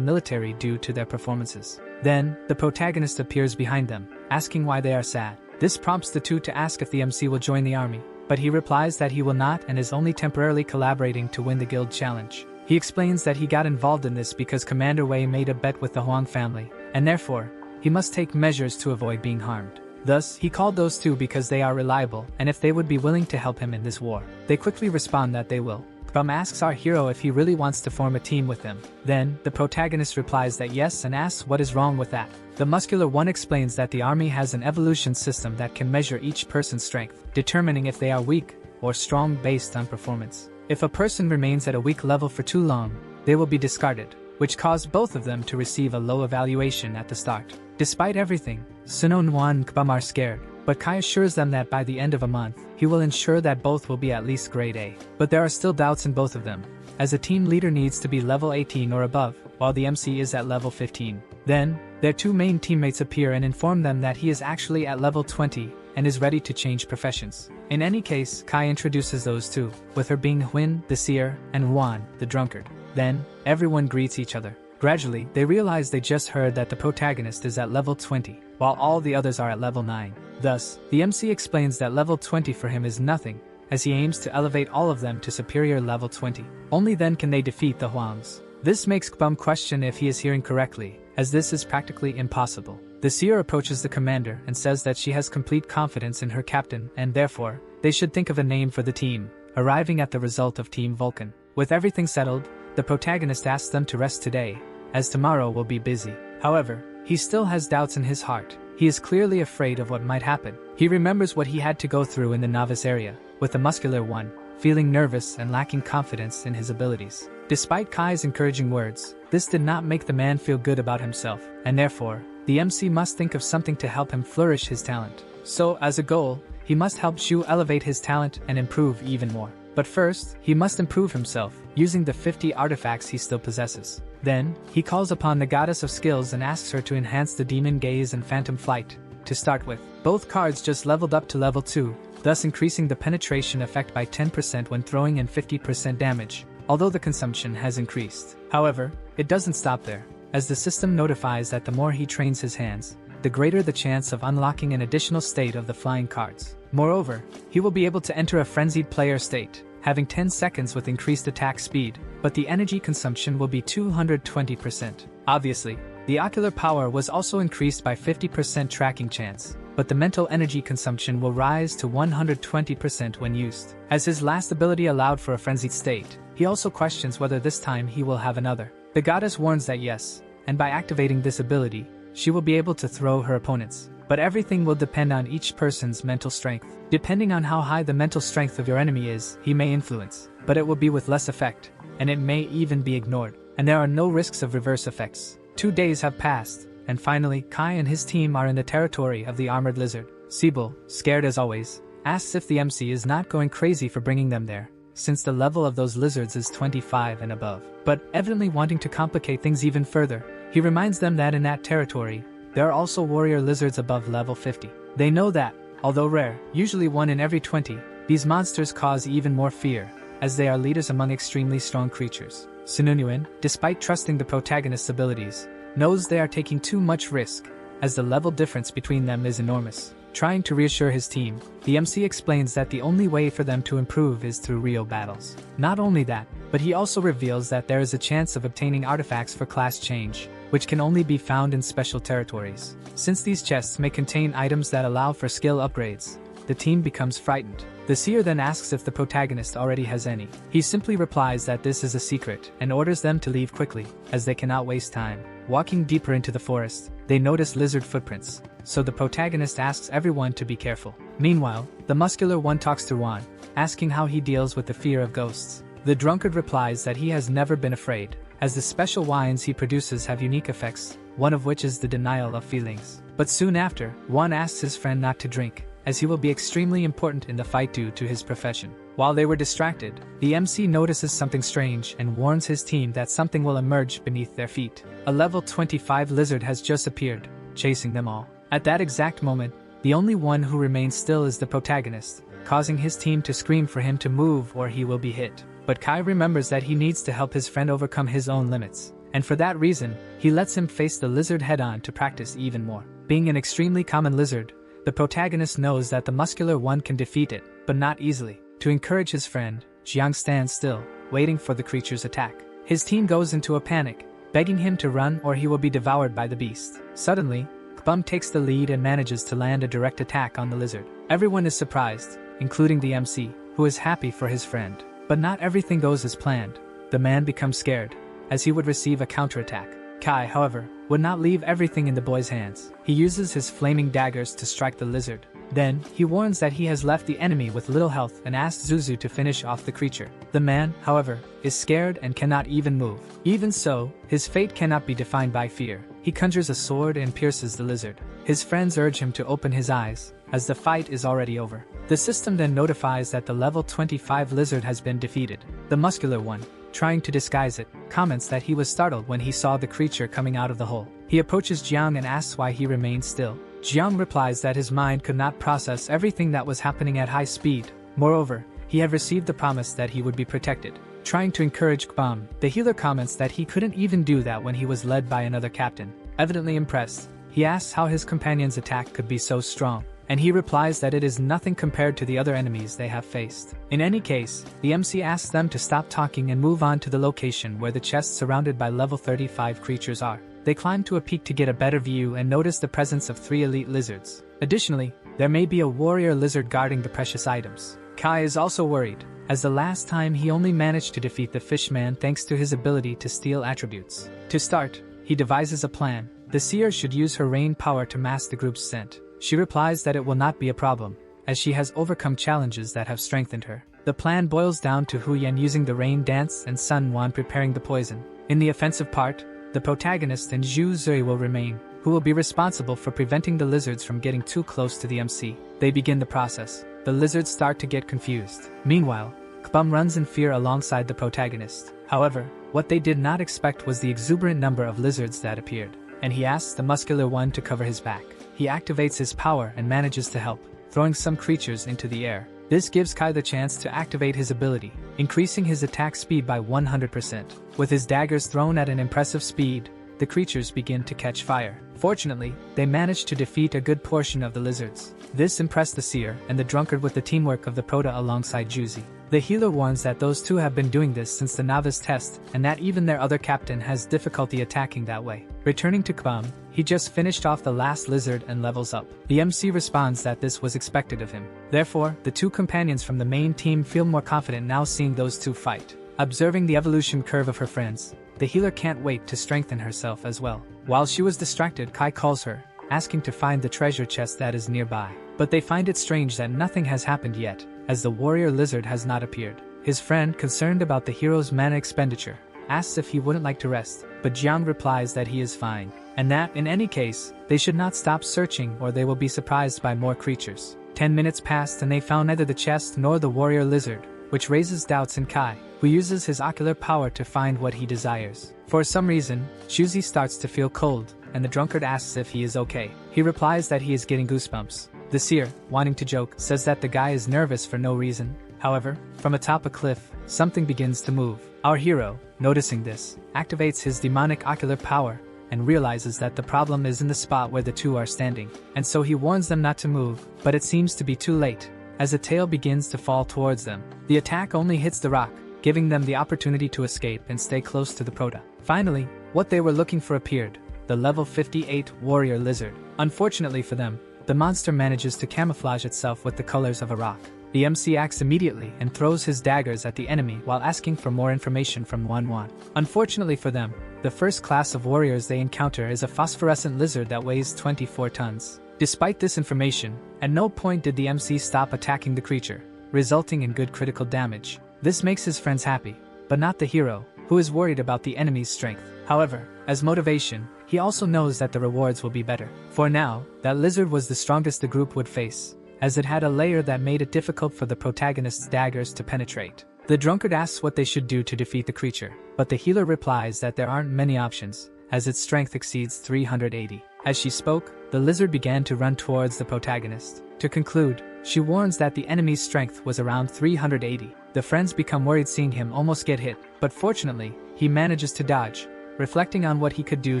military due to their performances. Then, the protagonist appears behind them, asking why they are sad. This prompts the two to ask if the MC will join the army, but he replies that he will not and is only temporarily collaborating to win the guild challenge. He explains that he got involved in this because Commander Wei made a bet with the Huang family, and therefore, he must take measures to avoid being harmed. Thus, he called those two because they are reliable and if they would be willing to help him in this war. They quickly respond that they will. Kbam asks our hero if he really wants to form a team with them. Then, the protagonist replies that yes and asks what is wrong with that. The muscular one explains that the army has an evolution system that can measure each person's strength, determining if they are weak or strong based on performance. If a person remains at a weak level for too long, they will be discarded, which caused both of them to receive a low evaluation at the start. Despite everything, Suno Nuan and Kbam are scared, but Kai assures them that by the end of a month, he will ensure that both will be at least grade A. But there are still doubts in both of them, as a team leader needs to be level 18 or above, while the MC is at level 15. Then, their two main teammates appear and inform them that he is actually at level 20 and is ready to change professions. In any case, Kai introduces those two, with her being Huin, the seer, and Wan, the drunkard. Then, everyone greets each other. Gradually, they realize they just heard that the protagonist is at level 20, while all the others are at level 9. Thus, the MC explains that level 20 for him is nothing, as he aims to elevate all of them to superior level 20. Only then can they defeat the Huangs. This makes Kbam question if he is hearing correctly, as this is practically impossible. The seer approaches the commander and says that she has complete confidence in her captain and therefore, they should think of a name for the team, arriving at the result of Team Vulcan. With everything settled, the protagonist asks them to rest today, as tomorrow will be busy. However, he still has doubts in his heart. He is clearly afraid of what might happen. He remembers what he had to go through in the novice area, with the muscular one, feeling nervous and lacking confidence in his abilities. Despite Kai's encouraging words, this did not make the man feel good about himself, and therefore, the MC must think of something to help him flourish his talent. So, as a goal, he must help Shu elevate his talent and improve even more. But first, he must improve himself, using the 50 artifacts he still possesses. Then, he calls upon the goddess of skills and asks her to enhance the demon gaze and phantom flight. To start with, both cards just leveled up to level 2, thus increasing the penetration effect by 10% when throwing and 50% damage, although the consumption has increased. However, it doesn't stop there, as the system notifies that the more he trains his hands, the greater the chance of unlocking an additional state of the flying cards. Moreover, he will be able to enter a frenzied player state, having 10 seconds with increased attack speed, but the energy consumption will be 220%. Obviously, the ocular power was also increased by 50% tracking chance, but the mental energy consumption will rise to 120% when used. As his last ability allowed for a frenzied state, he also questions whether this time he will have another. The goddess warns that yes, and by activating this ability, she will be able to throw her opponents. But everything will depend on each person's mental strength. Depending on how high the mental strength of your enemy is, he may influence, but it will be with less effect, and it may even be ignored. And there are no risks of reverse effects. 2 days have passed, and finally, Kai and his team are in the territory of the armored lizard. Sibyl, scared as always, asks if the MC is not going crazy for bringing them there, since the level of those lizards is 25 and above. But evidently wanting to complicate things even further, he reminds them that in that territory, there are also warrior lizards above level 50. They know that, although rare, usually 1 in every 20, these monsters cause even more fear, as they are leaders among extremely strong creatures. Sununuin, despite trusting the protagonist's abilities, knows they are taking too much risk, as the level difference between them is enormous. Trying to reassure his team, the MC explains that the only way for them to improve is through real battles. Not only that, but he also reveals that there is a chance of obtaining artifacts for class change, which can only be found in special territories. Since these chests may contain items that allow for skill upgrades, the team becomes frightened. The seer then asks if the protagonist already has any. He simply replies that this is a secret and orders them to leave quickly, as they cannot waste time. Walking deeper into the forest, they notice lizard footprints, so the protagonist asks everyone to be careful. Meanwhile, the muscular one talks to Juan, asking how he deals with the fear of ghosts. The drunkard replies that he has never been afraid, as the special wines he produces have unique effects, one of which is the denial of feelings. But soon after, Juan asks his friend not to drink, as he will be extremely important in the fight due to his profession. While they were distracted, the MC notices something strange and warns his team that something will emerge beneath their feet. A level 25 lizard has just appeared, chasing them all. At that exact moment, the only one who remains still is the protagonist, causing his team to scream for him to move or he will be hit. But Kai remembers that he needs to help his friend overcome his own limits, and for that reason, he lets him face the lizard head-on to practice even more. Being an extremely common lizard, the protagonist knows that the muscular one can defeat it, but not easily. To encourage his friend, Jiang stands still, waiting for the creature's attack. His team goes into a panic, begging him to run or he will be devoured by the beast. Suddenly, Kbum takes the lead and manages to land a direct attack on the lizard. Everyone is surprised, including the MC, who is happy for his friend. But not everything goes as planned. The man becomes scared, as he would receive a counterattack. Kai, however, would not leave everything in the boy's hands. He uses his flaming daggers to strike the lizard. Then, he warns that he has left the enemy with little health and asks Zuzu to finish off the creature. The man, however, is scared and cannot even move. Even so, his fate cannot be defined by fear. He conjures a sword and pierces the lizard. His friends urge him to open his eyes, as the fight is already over. The system then notifies that the level 25 lizard has been defeated. The muscular one, trying to disguise it, comments that he was startled when he saw the creature coming out of the hole. He approaches Jiang and asks why he remained still. Jiang replies that his mind could not process everything that was happening at high speed. Moreover, he had received the promise that he would be protected. Trying to encourage Kbum, the healer comments that he couldn't even do that when he was led by another captain. Evidently impressed, he asks how his companion's attack could be so strong, and he replies that it is nothing compared to the other enemies they have faced. In any case, the MC asks them to stop talking and move on to the location where the chests surrounded by level 35 creatures are. They climb to a peak to get a better view and notice the presence of 3 elite lizards. Additionally, there may be a warrior lizard guarding the precious items. Kai is also worried, as the last time he only managed to defeat the fishman thanks to his ability to steal attributes. To start, he devises a plan. The seer should use her rain power to mask the group's scent. She replies that it will not be a problem, as she has overcome challenges that have strengthened her. The plan boils down to Hu Yan using the rain dance and Sun Wan preparing the poison. In the offensive part, the protagonist and Zhu Zui will remain, who will be responsible for preventing the lizards from getting too close to the MC. They begin the process. The lizards start to get confused. Meanwhile, Kbum runs in fear alongside the protagonist. However, what they did not expect was the exuberant number of lizards that appeared, and he asks the muscular one to cover his back. He activates his power and manages to help, throwing some creatures into the air. This gives Kai the chance to activate his ability, increasing his attack speed by 100%. With his daggers thrown at an impressive speed, the creatures begin to catch fire. Fortunately, they manage to defeat a good portion of the lizards. This impressed the seer and the drunkard with the teamwork of the Prota alongside Juzi. The healer warns that those two have been doing this since the novice test and that even their other captain has difficulty attacking that way. Returning to Kbum, he just finished off the last lizard and levels up. The MC responds that this was expected of him. Therefore, the two companions from the main team feel more confident now seeing those two fight. Observing the evolution curve of her friends, the healer can't wait to strengthen herself as well. While she was distracted, Kai calls her, asking to find the treasure chest that is nearby. But they find it strange that nothing has happened yet, as the warrior lizard has not appeared. His friend, concerned about the hero's mana expenditure, asks if he wouldn't like to rest, but Jiang replies that he is fine, and that, in any case, they should not stop searching or they will be surprised by more creatures. 10 minutes passed and they found neither the chest nor the warrior lizard, which raises doubts in Kai, who uses his ocular power to find what he desires. For some reason, Shuzi starts to feel cold, and the drunkard asks if he is okay. He replies that he is getting goosebumps. The seer, wanting to joke, says that the guy is nervous for no reason. However, from atop a cliff, something begins to move. Our hero, noticing this, activates his demonic ocular power and realizes that the problem is in the spot where the two are standing, and so he warns them not to move, but it seems to be too late, as the tail begins to fall towards them. The attack only hits the rock, giving them the opportunity to escape and stay close to the Prota. Finally, what they were looking for appeared, the level 58 warrior lizard. Unfortunately for them, the monster manages to camouflage itself with the colors of a rock. The MC acts immediately and throws his daggers at the enemy while asking for more information from Manhua. Unfortunately for them, the first class of warriors they encounter is a phosphorescent lizard that weighs 24 tons. Despite this information, at no point did the MC stop attacking the creature, resulting in good critical damage. This makes his friends happy, but not the hero, who is worried about the enemy's strength. However, as motivation, he also knows that the rewards will be better. For now, that lizard was the strongest the group would face, as it had a layer that made it difficult for the protagonist's daggers to penetrate. The drunkard asks what they should do to defeat the creature, but the healer replies that there aren't many options, as its strength exceeds 380. As she spoke, the lizard began to run towards the protagonist. To conclude, she warns that the enemy's strength was around 380. The friends become worried seeing him almost get hit, but fortunately, he manages to dodge, reflecting on what he could do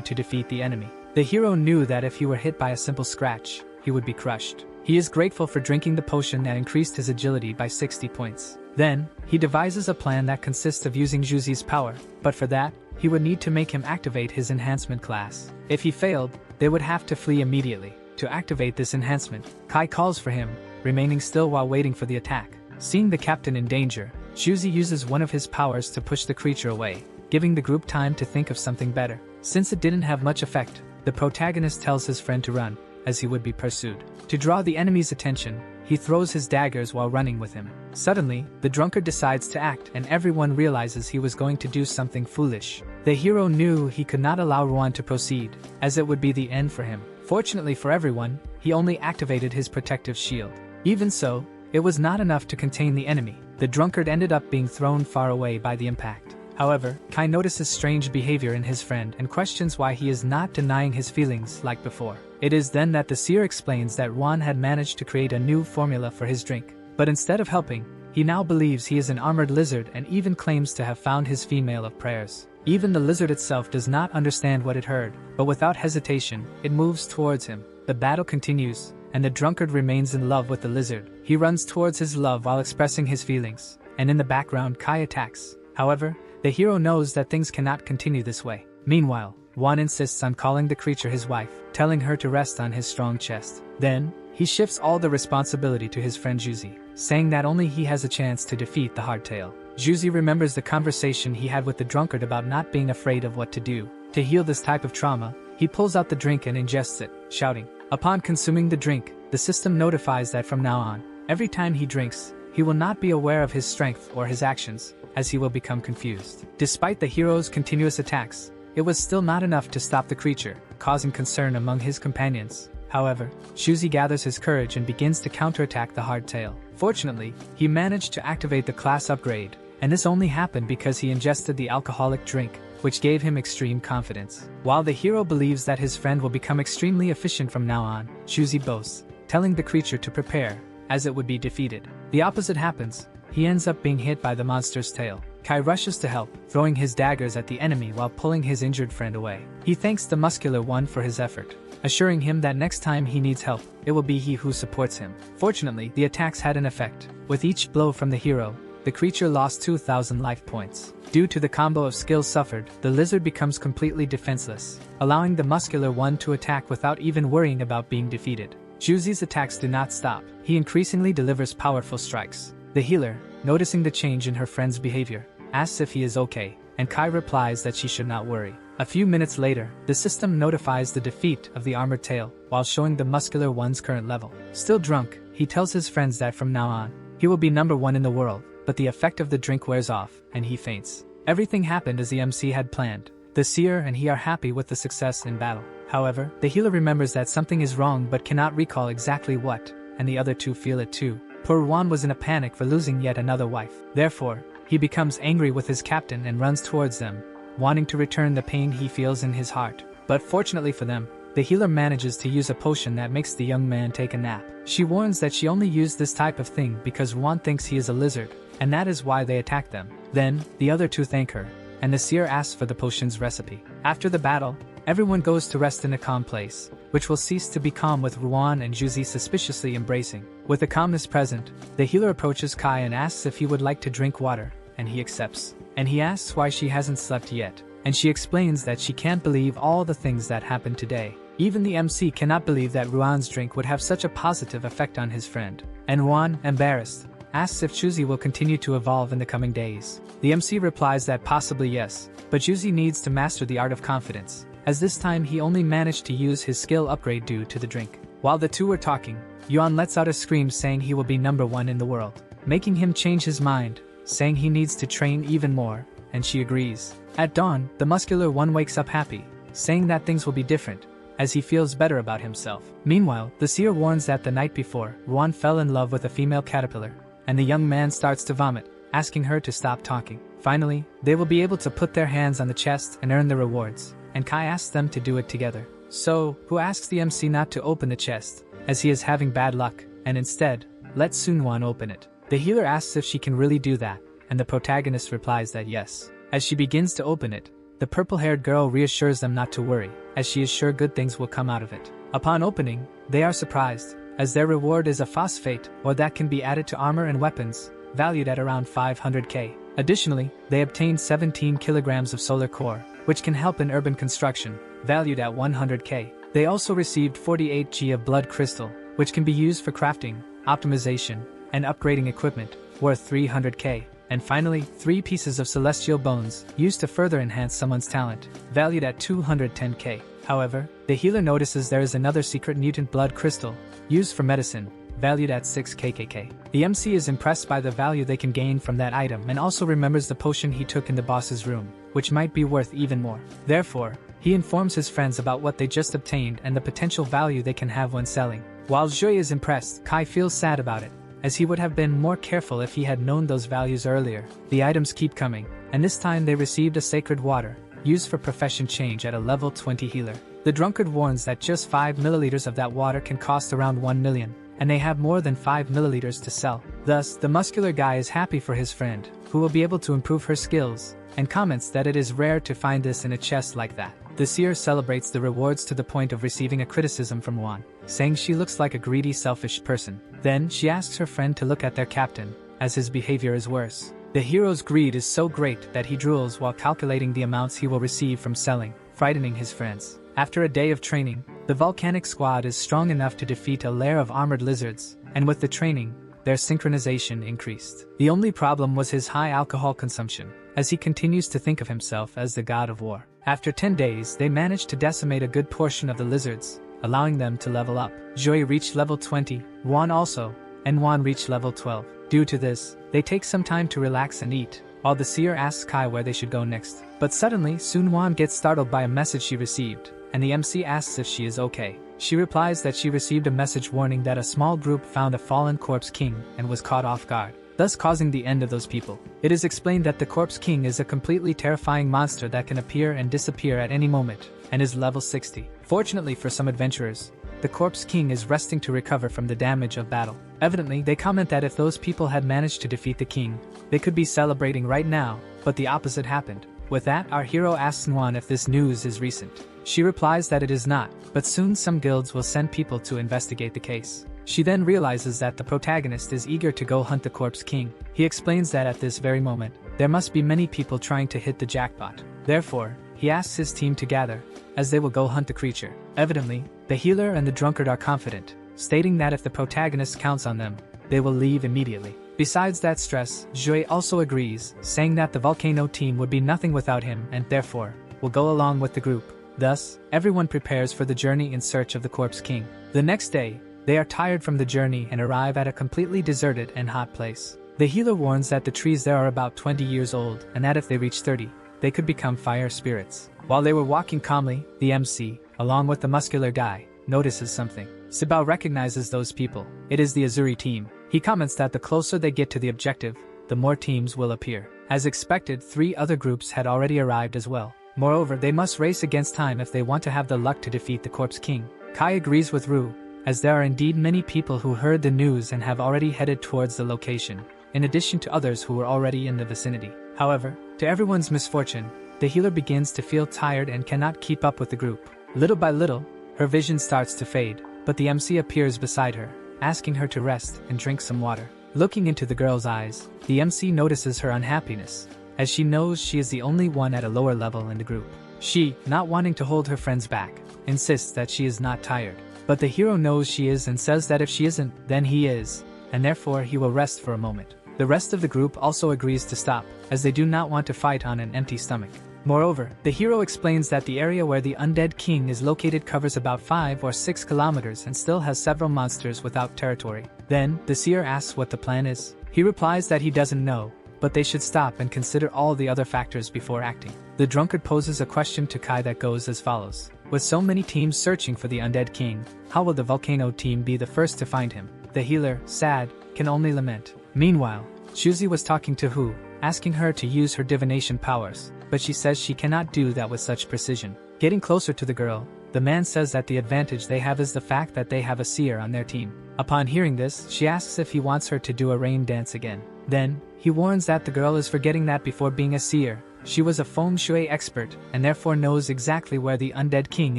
to defeat the enemy. The hero knew that if he were hit by a simple scratch, he would be crushed. He is grateful for drinking the potion that increased his agility by 60 points. Then, he devises a plan that consists of using Juzi's power, but for that, he would need to make him activate his enhancement class. If he failed, they would have to flee immediately. To activate this enhancement, Kai calls for him, remaining still while waiting for the attack. Seeing the captain in danger, Juzi uses one of his powers to push the creature away, giving the group time to think of something better. Since it didn't have much effect, the protagonist tells his friend to run, as he would be pursued. To draw the enemy's attention, he throws his daggers while running with him. Suddenly, the drunkard decides to act and everyone realizes he was going to do something foolish. The hero knew he could not allow Ruan to proceed, as it would be the end for him. Fortunately for everyone, he only activated his protective shield. Even so, it was not enough to contain the enemy. The drunkard ended up being thrown far away by the impact. However, Kai notices strange behavior in his friend and questions why he is not denying his feelings like before. It is then that the seer explains that Ruan had managed to create a new formula for his drink. But instead of helping, he now believes he is an armored lizard and even claims to have found his female of prayers. Even the lizard itself does not understand what it heard, but without hesitation, it moves towards him. The battle continues, and the drunkard remains in love with the lizard. He runs towards his love while expressing his feelings, and in the background Kai attacks. However, the hero knows that things cannot continue this way. Meanwhile, Juan insists on calling the creature his wife, telling her to rest on his strong chest. Then, he shifts all the responsibility to his friend Juzi, saying that only he has a chance to defeat the hardtail. Juzi remembers the conversation he had with the drunkard about not being afraid of what to do. To heal this type of trauma, he pulls out the drink and ingests it, shouting. Upon consuming the drink, the system notifies that from now on, every time he drinks, he will not be aware of his strength or his actions, as he will become confused. Despite the hero's continuous attacks, it was still not enough to stop the creature, causing concern among his companions. However, Juzi gathers his courage and begins to counterattack the hardtail. Fortunately, he managed to activate the class upgrade, and this only happened because he ingested the alcoholic drink, which gave him extreme confidence. While the hero believes that his friend will become extremely efficient from now on, Juzi boasts, telling the creature to prepare, as it would be defeated. The opposite happens. He ends up being hit by the monster's tail. Kai rushes to help, throwing his daggers at the enemy while pulling his injured friend away. He thanks the muscular one for his effort, assuring him that next time he needs help, it will be he who supports him. Fortunately, the attacks had an effect. With each blow from the hero, the creature lost 2,000 life points. Due to the combo of skills suffered, the lizard becomes completely defenseless, allowing the muscular one to attack without even worrying about being defeated. Juzi's attacks do not stop. He increasingly delivers powerful strikes. The healer, noticing the change in her friend's behavior, asks if he is okay, and Kai replies that she should not worry. A few minutes later, the system notifies the defeat of the armored tail, while showing the muscular one's current level. Still drunk, he tells his friends that from now on, he will be number one in the world, but the effect of the drink wears off, and he faints. Everything happened as the MC had planned. The seer and he are happy with the success in battle. However, the healer remembers that something is wrong but cannot recall exactly what, and the other two feel it too. Poor Juan was in a panic for losing yet another wife. Therefore, he becomes angry with his captain and runs towards them, wanting to return the pain he feels in his heart. But fortunately for them, the healer manages to use a potion that makes the young man take a nap. She warns that she only used this type of thing because Juan thinks he is a lizard, and that is why they attack them. Then, the other two thank her, and the seer asks for the potion's recipe. After the battle, everyone goes to rest in a calm place, which will cease to be calm with Ruan and Juzi suspiciously embracing. With the calmness present, the healer approaches Kai and asks if he would like to drink water, and he accepts. And he asks why she hasn't slept yet, and she explains that she can't believe all the things that happened today. Even the MC cannot believe that Ruan's drink would have such a positive effect on his friend. And Juan, embarrassed, asks if Juzi will continue to evolve in the coming days. The MC replies that possibly yes, but Juzi needs to master the art of confidence, as this time he only managed to use his skill upgrade due to the drink. While the two were talking, Yuan lets out a scream saying he will be #1 in the world, making him change his mind, saying he needs to train even more, and she agrees. At dawn, the muscular one wakes up happy, saying that things will be different, as he feels better about himself. Meanwhile, the seer warns that the night before, Ruan fell in love with a female caterpillar, and the young man starts to vomit, asking her to stop talking. Finally, they will be able to put their hands on the chest and earn the rewards, and Kai asks them to do it together. So, who asks the MC not to open the chest, as he is having bad luck, and instead, let Sunwon open it. The healer asks if she can really do that, and the protagonist replies that yes. As she begins to open it, the purple-haired girl reassures them not to worry, as she is sure good things will come out of it. Upon opening, they are surprised, as their reward is a phosphate, or that can be added to armor and weapons, valued at around 500k. Additionally, they obtained 17 kilograms of solar core, which can help in urban construction, valued at 100k. They also received 48g of blood crystal, which can be used for crafting, optimization, and upgrading equipment, worth 300k. And finally, 3 pieces of celestial bones, used to further enhance someone's talent, valued at 210k. However, the healer notices there is another secret mutant blood crystal, used for medicine, valued at 6kkk. The MC is impressed by the value they can gain from that item and also remembers the potion he took in the boss's room, which might be worth even more. Therefore, he informs his friends about what they just obtained and the potential value they can have when selling. While Jui is impressed, Kai feels sad about it, as he would have been more careful if he had known those values earlier. The items keep coming, and this time they received a sacred water, used for profession change at a level 20 healer. The drunkard warns that just 5 milliliters of that water can cost around 1 million, and they have more than 5 milliliters to sell. Thus, the muscular guy is happy for his friend, who will be able to improve her skills, and comments that it is rare to find this in a chest like that. The seer celebrates the rewards to the point of receiving a criticism from Juan, saying she looks like a greedy, selfish person. Then, she asks her friend to look at their captain, as his behavior is worse. The hero's greed is so great that he drools while calculating the amounts he will receive from selling, frightening his friends. After a day of training, the volcanic squad is strong enough to defeat a lair of armored lizards, and with the training, their synchronization increased. The only problem was his high alcohol consumption, as he continues to think of himself as the god of war. After 10 days, they managed to decimate a good portion of the lizards, allowing them to level up. Joy reached level 20, Juan also, and Juan reached level 12. Due to this, they take some time to relax and eat, while the seer asks Kai where they should go next. But suddenly, Sun Juan gets startled by a message she received, and the MC asks if she is okay. She replies that she received a message warning that a small group found a fallen corpse king and was caught off guard, thus causing the end of those people. It is explained that the corpse king is a completely terrifying monster that can appear and disappear at any moment, and is level 60. Fortunately for some adventurers, the corpse king is resting to recover from the damage of battle. Evidently, they comment that if those people had managed to defeat the king, they could be celebrating right now, but the opposite happened. With that, our hero asks Nuan if this news is recent. She replies that it is not, but soon some guilds will send people to investigate the case. She then realizes that the protagonist is eager to go hunt the corpse king. He explains that at this very moment, there must be many people trying to hit the jackpot. Therefore, he asks his team to gather, as they will go hunt the creature. Evidently, the healer and the drunkard are confident, stating that if the protagonist counts on them, they will leave immediately. Besides that stress, Jue also agrees, saying that the volcano team would be nothing without him and therefore, will go along with the group. Thus, everyone prepares for the journey in search of the corpse king. The next day, they are tired from the journey and arrive at a completely deserted and hot place. The healer warns that the trees there are about 20 years old and that if they reach 30, they could become fire spirits. While they were walking calmly, the MC, along with the muscular guy, notices something. Sibao recognizes those people. It is the Azuri team. He comments that the closer they get to the objective, the more teams will appear. As expected, 3 other groups had already arrived as well. Moreover, they must race against time if they want to have the luck to defeat the corpse king. Kai agrees with Ru, as there are indeed many people who heard the news and have already headed towards the location, in addition to others who were already in the vicinity. However, to everyone's misfortune, the healer begins to feel tired and cannot keep up with the group. Little by little, her vision starts to fade, but the MC appears beside her, asking her to rest and drink some water. Looking into the girl's eyes, the MC notices her unhappiness, as she knows she is the only one at a lower level in the group. She, not wanting to hold her friends back, insists that she is not tired. But the hero knows she is and says that if she isn't, then he is, and therefore he will rest for a moment. The rest of the group also agrees to stop, as they do not want to fight on an empty stomach. Moreover, the hero explains that the area where the undead king is located covers about 5 or 6 kilometers and still has several monsters without territory. Then, the seer asks what the plan is. He replies that he doesn't know, but they should stop and consider all the other factors before acting. The drunkard poses a question to Kai that goes as follows. With so many teams searching for the undead king, how will the volcano team be the first to find him? The healer, sad, can only lament. Meanwhile, Shuzi was talking to Hu, asking her to use her divination powers, but she says she cannot do that with such precision. Getting closer to the girl, the man says that the advantage they have is the fact that they have a seer on their team. Upon hearing this, she asks if he wants her to do a rain dance again. Then, he warns that the girl is forgetting that before being a seer, she was a feng shui expert and therefore knows exactly where the undead king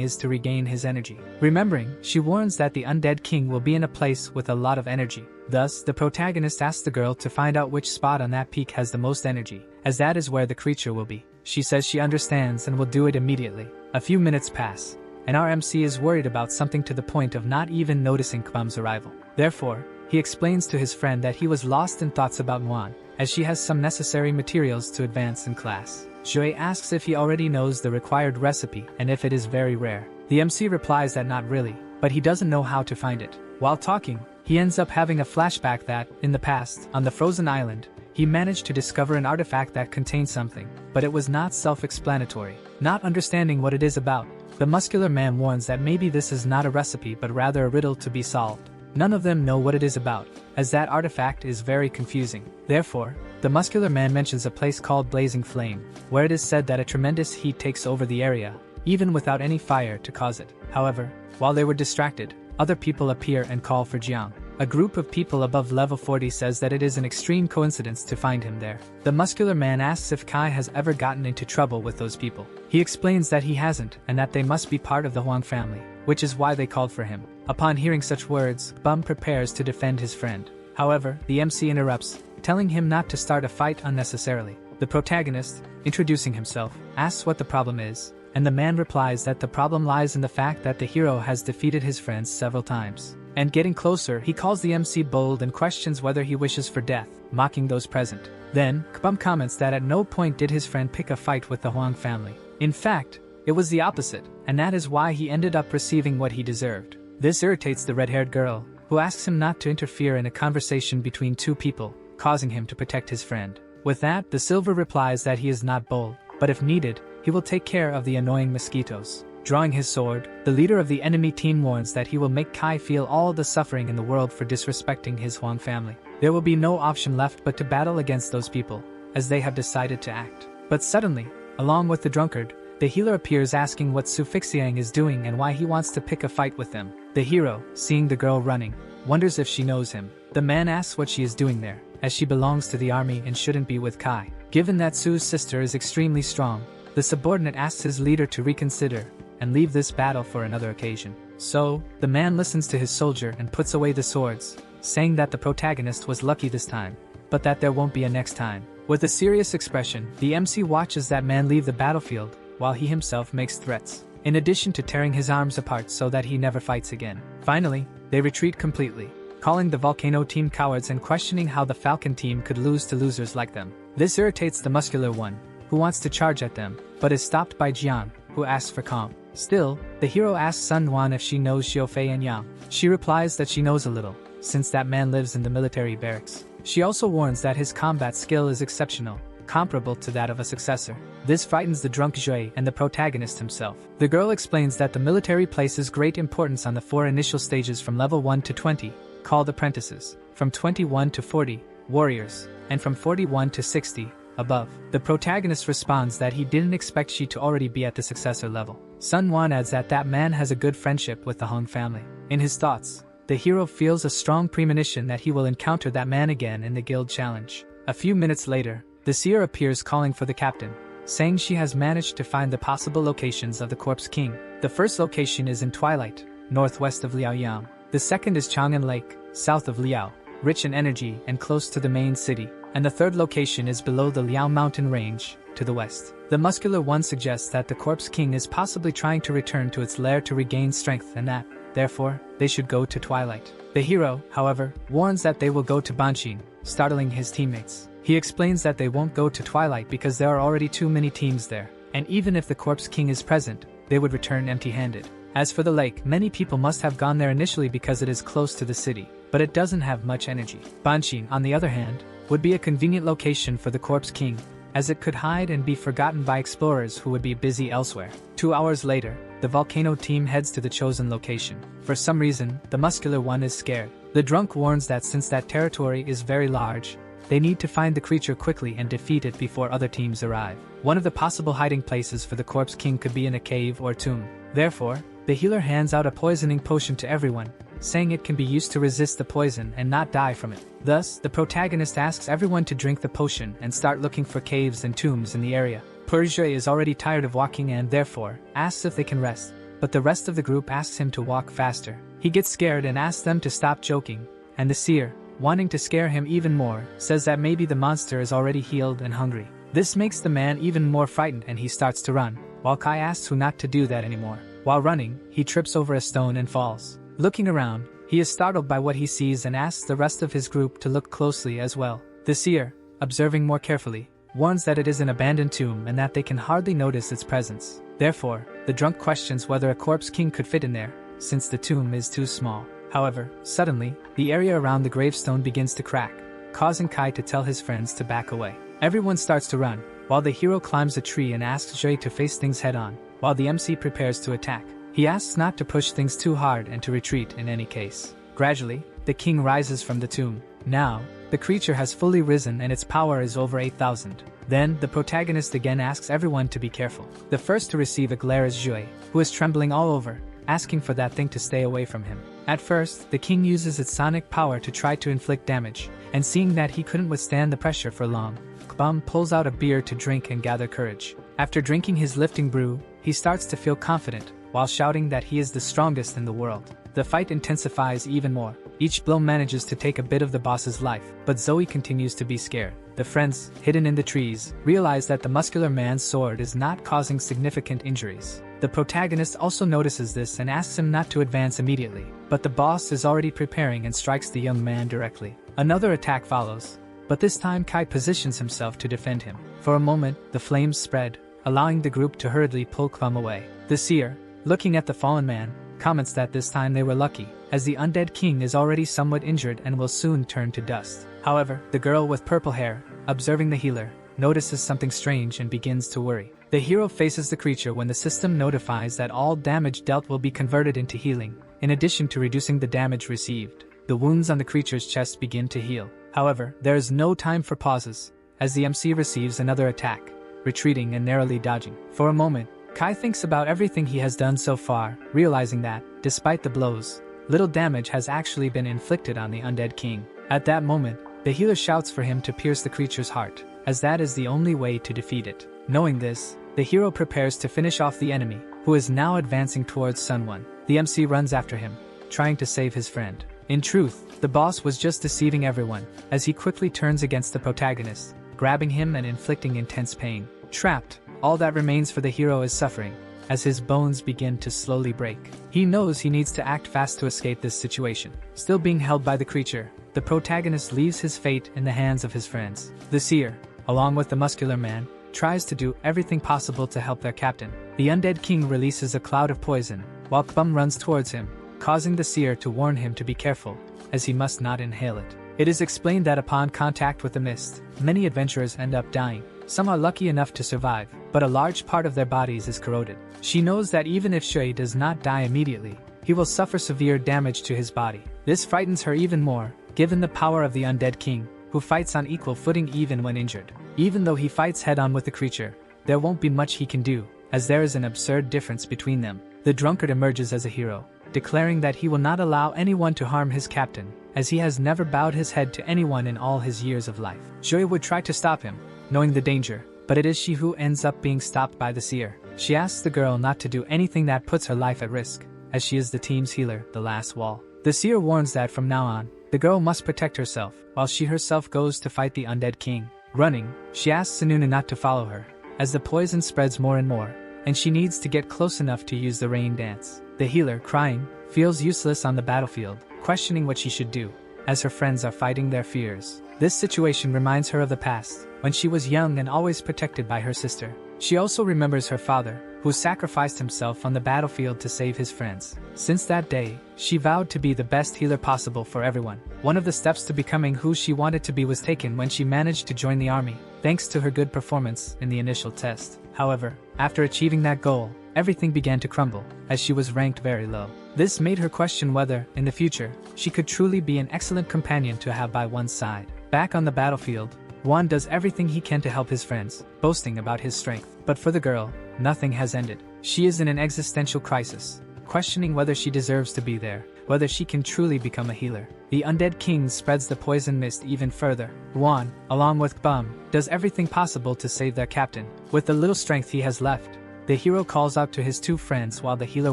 is to regain his energy. Remembering, she warns that the undead king will be in a place with a lot of energy. Thus, the protagonist asks the girl to find out which spot on that peak has the most energy, as that is where the creature will be. She says she understands and will do it immediately. A few minutes pass, and our MC is worried about something to the point of not even noticing Kbum's arrival. Therefore, he explains to his friend that he was lost in thoughts about Muan, as she has some necessary materials to advance in class. Joy asks if he already knows the required recipe and if it is very rare. The MC replies that not really, but he doesn't know how to find it. While talking, he ends up having a flashback that, in the past, on the frozen island, he managed to discover an artifact that contained something, but it was not self-explanatory. Not understanding what it is about, the muscular man warns that maybe this is not a recipe but rather a riddle to be solved. None of them know what it is about, as that artifact is very confusing. Therefore, the muscular man mentions a place called Blazing Flame, where it is said that a tremendous heat takes over the area, even without any fire to cause it. However, while they were distracted, other people appear and call for Jiang. A group of people above level 40 says that it is an extreme coincidence to find him there. The muscular man asks if Kai has ever gotten into trouble with those people. He explains that he hasn't and that they must be part of the Huang family, which is why they called for him. Upon hearing such words, Bum prepares to defend his friend. However, the MC interrupts, telling him not to start a fight unnecessarily. The protagonist, introducing himself, asks what the problem is, and the man replies that the problem lies in the fact that the hero has defeated his friends several times. And getting closer, he calls the MC bold and questions whether he wishes for death, mocking those present. Then, Kbum comments that at no point did his friend pick a fight with the Huang family. In fact, it was the opposite, and that is why he ended up receiving what he deserved. This irritates the red-haired girl, who asks him not to interfere in a conversation between two people, causing him to protect his friend. With that, the silver replies that he is not bold, but if needed, he will take care of the annoying mosquitoes. Drawing his sword, the leader of the enemy team warns that he will make Kai feel all the suffering in the world for disrespecting his Huang family. There will be no option left but to battle against those people, as they have decided to act. But suddenly, along with the drunkard, the healer appears asking what Su Fixiang is doing and why he wants to pick a fight with them. The hero, seeing the girl running, wonders if she knows him. The man asks what she is doing there, as she belongs to the army and shouldn't be with Kai. Given that Su's sister is extremely strong, the subordinate asks his leader to reconsider and leave this battle for another occasion. So, the man listens to his soldier and puts away the swords, saying that the protagonist was lucky this time, but that there won't be a next time. With a serious expression, the MC watches that man leave the battlefield, while he himself makes threats, in addition to tearing his arms apart so that he never fights again. Finally, they retreat completely, calling the Volcano team cowards and questioning how the Falcon team could lose to losers like them. This irritates the muscular one, who wants to charge at them, but is stopped by Jiang, who asks for calm. Still, the hero asks Sun Wan if she knows Xiaofei and Yang. She replies that she knows a little, since that man lives in the military barracks. She also warns that his combat skill is exceptional, comparable to that of a successor. This frightens the drunk Jue and the protagonist himself. The girl explains that the military places great importance on the 4 initial stages from level 1 to 20, called apprentices, from 21 to 40, warriors, and from 41 to 60, above. The protagonist responds that he didn't expect she to already be at the successor level. Sun Wan adds that that man has a good friendship with the Hong family. In his thoughts, the hero feels a strong premonition that he will encounter that man again in the guild challenge. A few minutes later, the seer appears calling for the captain, saying she has managed to find the possible locations of the Corpse King. The first location is in Twilight, northwest of Liaoyang. The second is Chang'an Lake, south of Liao, rich in energy and close to the main city. and the third location is below the Liao mountain range, to the west. The muscular one suggests that the Corpse King is possibly trying to return to its lair to regain strength and that, therefore, they should go to Twilight. The hero, however, warns that they will go to Banshin, startling his teammates. He explains that they won't go to Twilight because there are already too many teams there, and even if the Corpse King is present, they would return empty-handed. As for the lake, many people must have gone there initially because it is close to the city, but it doesn't have much energy. Banshin, on the other hand, would be a convenient location for the Corpse King, as it could hide and be forgotten by explorers who would be busy elsewhere. 2 hours later, the volcano team heads to the chosen location. For some reason, the muscular one is scared. The drunk warns that since that territory is very large, they need to find the creature quickly and defeat it before other teams arrive. One of the possible hiding places for the Corpse King could be in a cave or tomb. Therefore, the healer hands out a poisoning potion to everyone, saying it can be used to resist the poison and not die from it. Thus, the protagonist asks everyone to drink the potion and start looking for caves and tombs in the area. Persia is already tired of walking and therefore asks if they can rest, but the rest of the group asks him to walk faster. He gets scared and asks them to stop joking, and the seer, wanting to scare him even more, says that maybe the monster is already healed and hungry. This makes the man even more frightened and he starts to run, while Kai asks who not to do that anymore. While running, he trips over a stone and falls. Looking around, he is startled by what he sees and asks the rest of his group to look closely as well. The seer, observing more carefully, warns that it is an abandoned tomb and that they can hardly notice its presence. Therefore, the drunk questions whether a Corpse King could fit in there, since the tomb is too small. However, suddenly, the area around the gravestone begins to crack, causing Kai to tell his friends to back away. Everyone starts to run, while the hero climbs a tree and asks Jui to face things head-on, while the MC prepares to attack. He asks not to push things too hard and to retreat in any case. Gradually, the king rises from the tomb. Now, the creature has fully risen and its power is over 8,000. Then, the protagonist again asks everyone to be careful. The first to receive a glare is Jui, who is trembling all over, asking for that thing to stay away from him. At first, the king uses its sonic power to try to inflict damage, and seeing that he couldn't withstand the pressure for long, Kbum pulls out a beer to drink and gather courage. After drinking his lifting brew, he starts to feel confident, while shouting that he is the strongest in the world. The fight intensifies even more. Each blow manages to take a bit of the boss's life, but Zoe continues to be scared. The friends, hidden in the trees, realize that the muscular man's sword is not causing significant injuries. The protagonist also notices this and asks him not to advance immediately, but the boss is already preparing and strikes the young man directly. Another attack follows, but this time Kai positions himself to defend him. For a moment, the flames spread, allowing the group to hurriedly pull Klum away. The seer, looking at the fallen man, comments that this time they were lucky, as the undead king is already somewhat injured and will soon turn to dust. However, the girl with purple hair, observing the healer, notices something strange and begins to worry. The hero faces the creature when the system notifies that all damage dealt will be converted into healing, in addition to reducing the damage received. The wounds on the creature's chest begin to heal. However, there is no time for pauses, as the MC receives another attack, retreating and narrowly dodging. For a moment, Kai thinks about everything he has done so far, realizing that, despite the blows, little damage has actually been inflicted on the undead king. At that moment, the healer shouts for him to pierce the creature's heart, as that is the only way to defeat it. Knowing this, the hero prepares to finish off the enemy, who is now advancing towards Sun One. The MC runs after him, trying to save his friend. In truth, the boss was just deceiving everyone, as he quickly turns against the protagonist, grabbing him and inflicting intense pain. Trapped, all that remains for the hero is suffering, as his bones begin to slowly break. He knows he needs to act fast to escape this situation. Still being held by the creature, the protagonist leaves his fate in the hands of his friends. The seer, along with the muscular man, tries to do everything possible to help their captain. The undead king releases a cloud of poison, while Kbum runs towards him, causing the seer to warn him to be careful, as he must not inhale it. It is explained that upon contact with the mist, many adventurers end up dying. Some are lucky enough to survive, but a large part of their bodies is corroded. She knows that even if Shui does not die immediately, he will suffer severe damage to his body. This frightens her even more, given the power of the undead king, who fights on equal footing even when injured. Even though he fights head-on with the creature, there won't be much he can do, as there is an absurd difference between them. The drunkard emerges as a hero, declaring that he will not allow anyone to harm his captain, as he has never bowed his head to anyone in all his years of life. Shui would try to stop him, knowing the danger, but it is she who ends up being stopped by the seer. She asks the girl not to do anything that puts her life at risk, as she is the team's healer, the last wall. The seer warns that from now on, the girl must protect herself, while she herself goes to fight the undead king. Running, she asks Sununa not to follow her, as the poison spreads more and more, and she needs to get close enough to use the rain dance. The healer, crying, feels useless on the battlefield, questioning what she should do, as her friends are fighting their fears. This situation reminds her of the past, when she was young and always protected by her sister. She also remembers her father, who sacrificed himself on the battlefield to save his friends. Since that day, she vowed to be the best healer possible for everyone. One of the steps to becoming who she wanted to be was taken when she managed to join the army, thanks to her good performance in the initial test. However, after achieving that goal, everything began to crumble, as she was ranked very low. This made her question whether, in the future, she could truly be an excellent companion to have by one's side. Back on the battlefield, Juan does everything he can to help his friends, boasting about his strength. But for the girl, nothing has ended. She is in an existential crisis, questioning whether she deserves to be there, whether she can truly become a healer. The undead king spreads the poison mist even further. Juan, along with Bum, does everything possible to save their captain. With the little strength he has left, the hero calls out to his two friends while the healer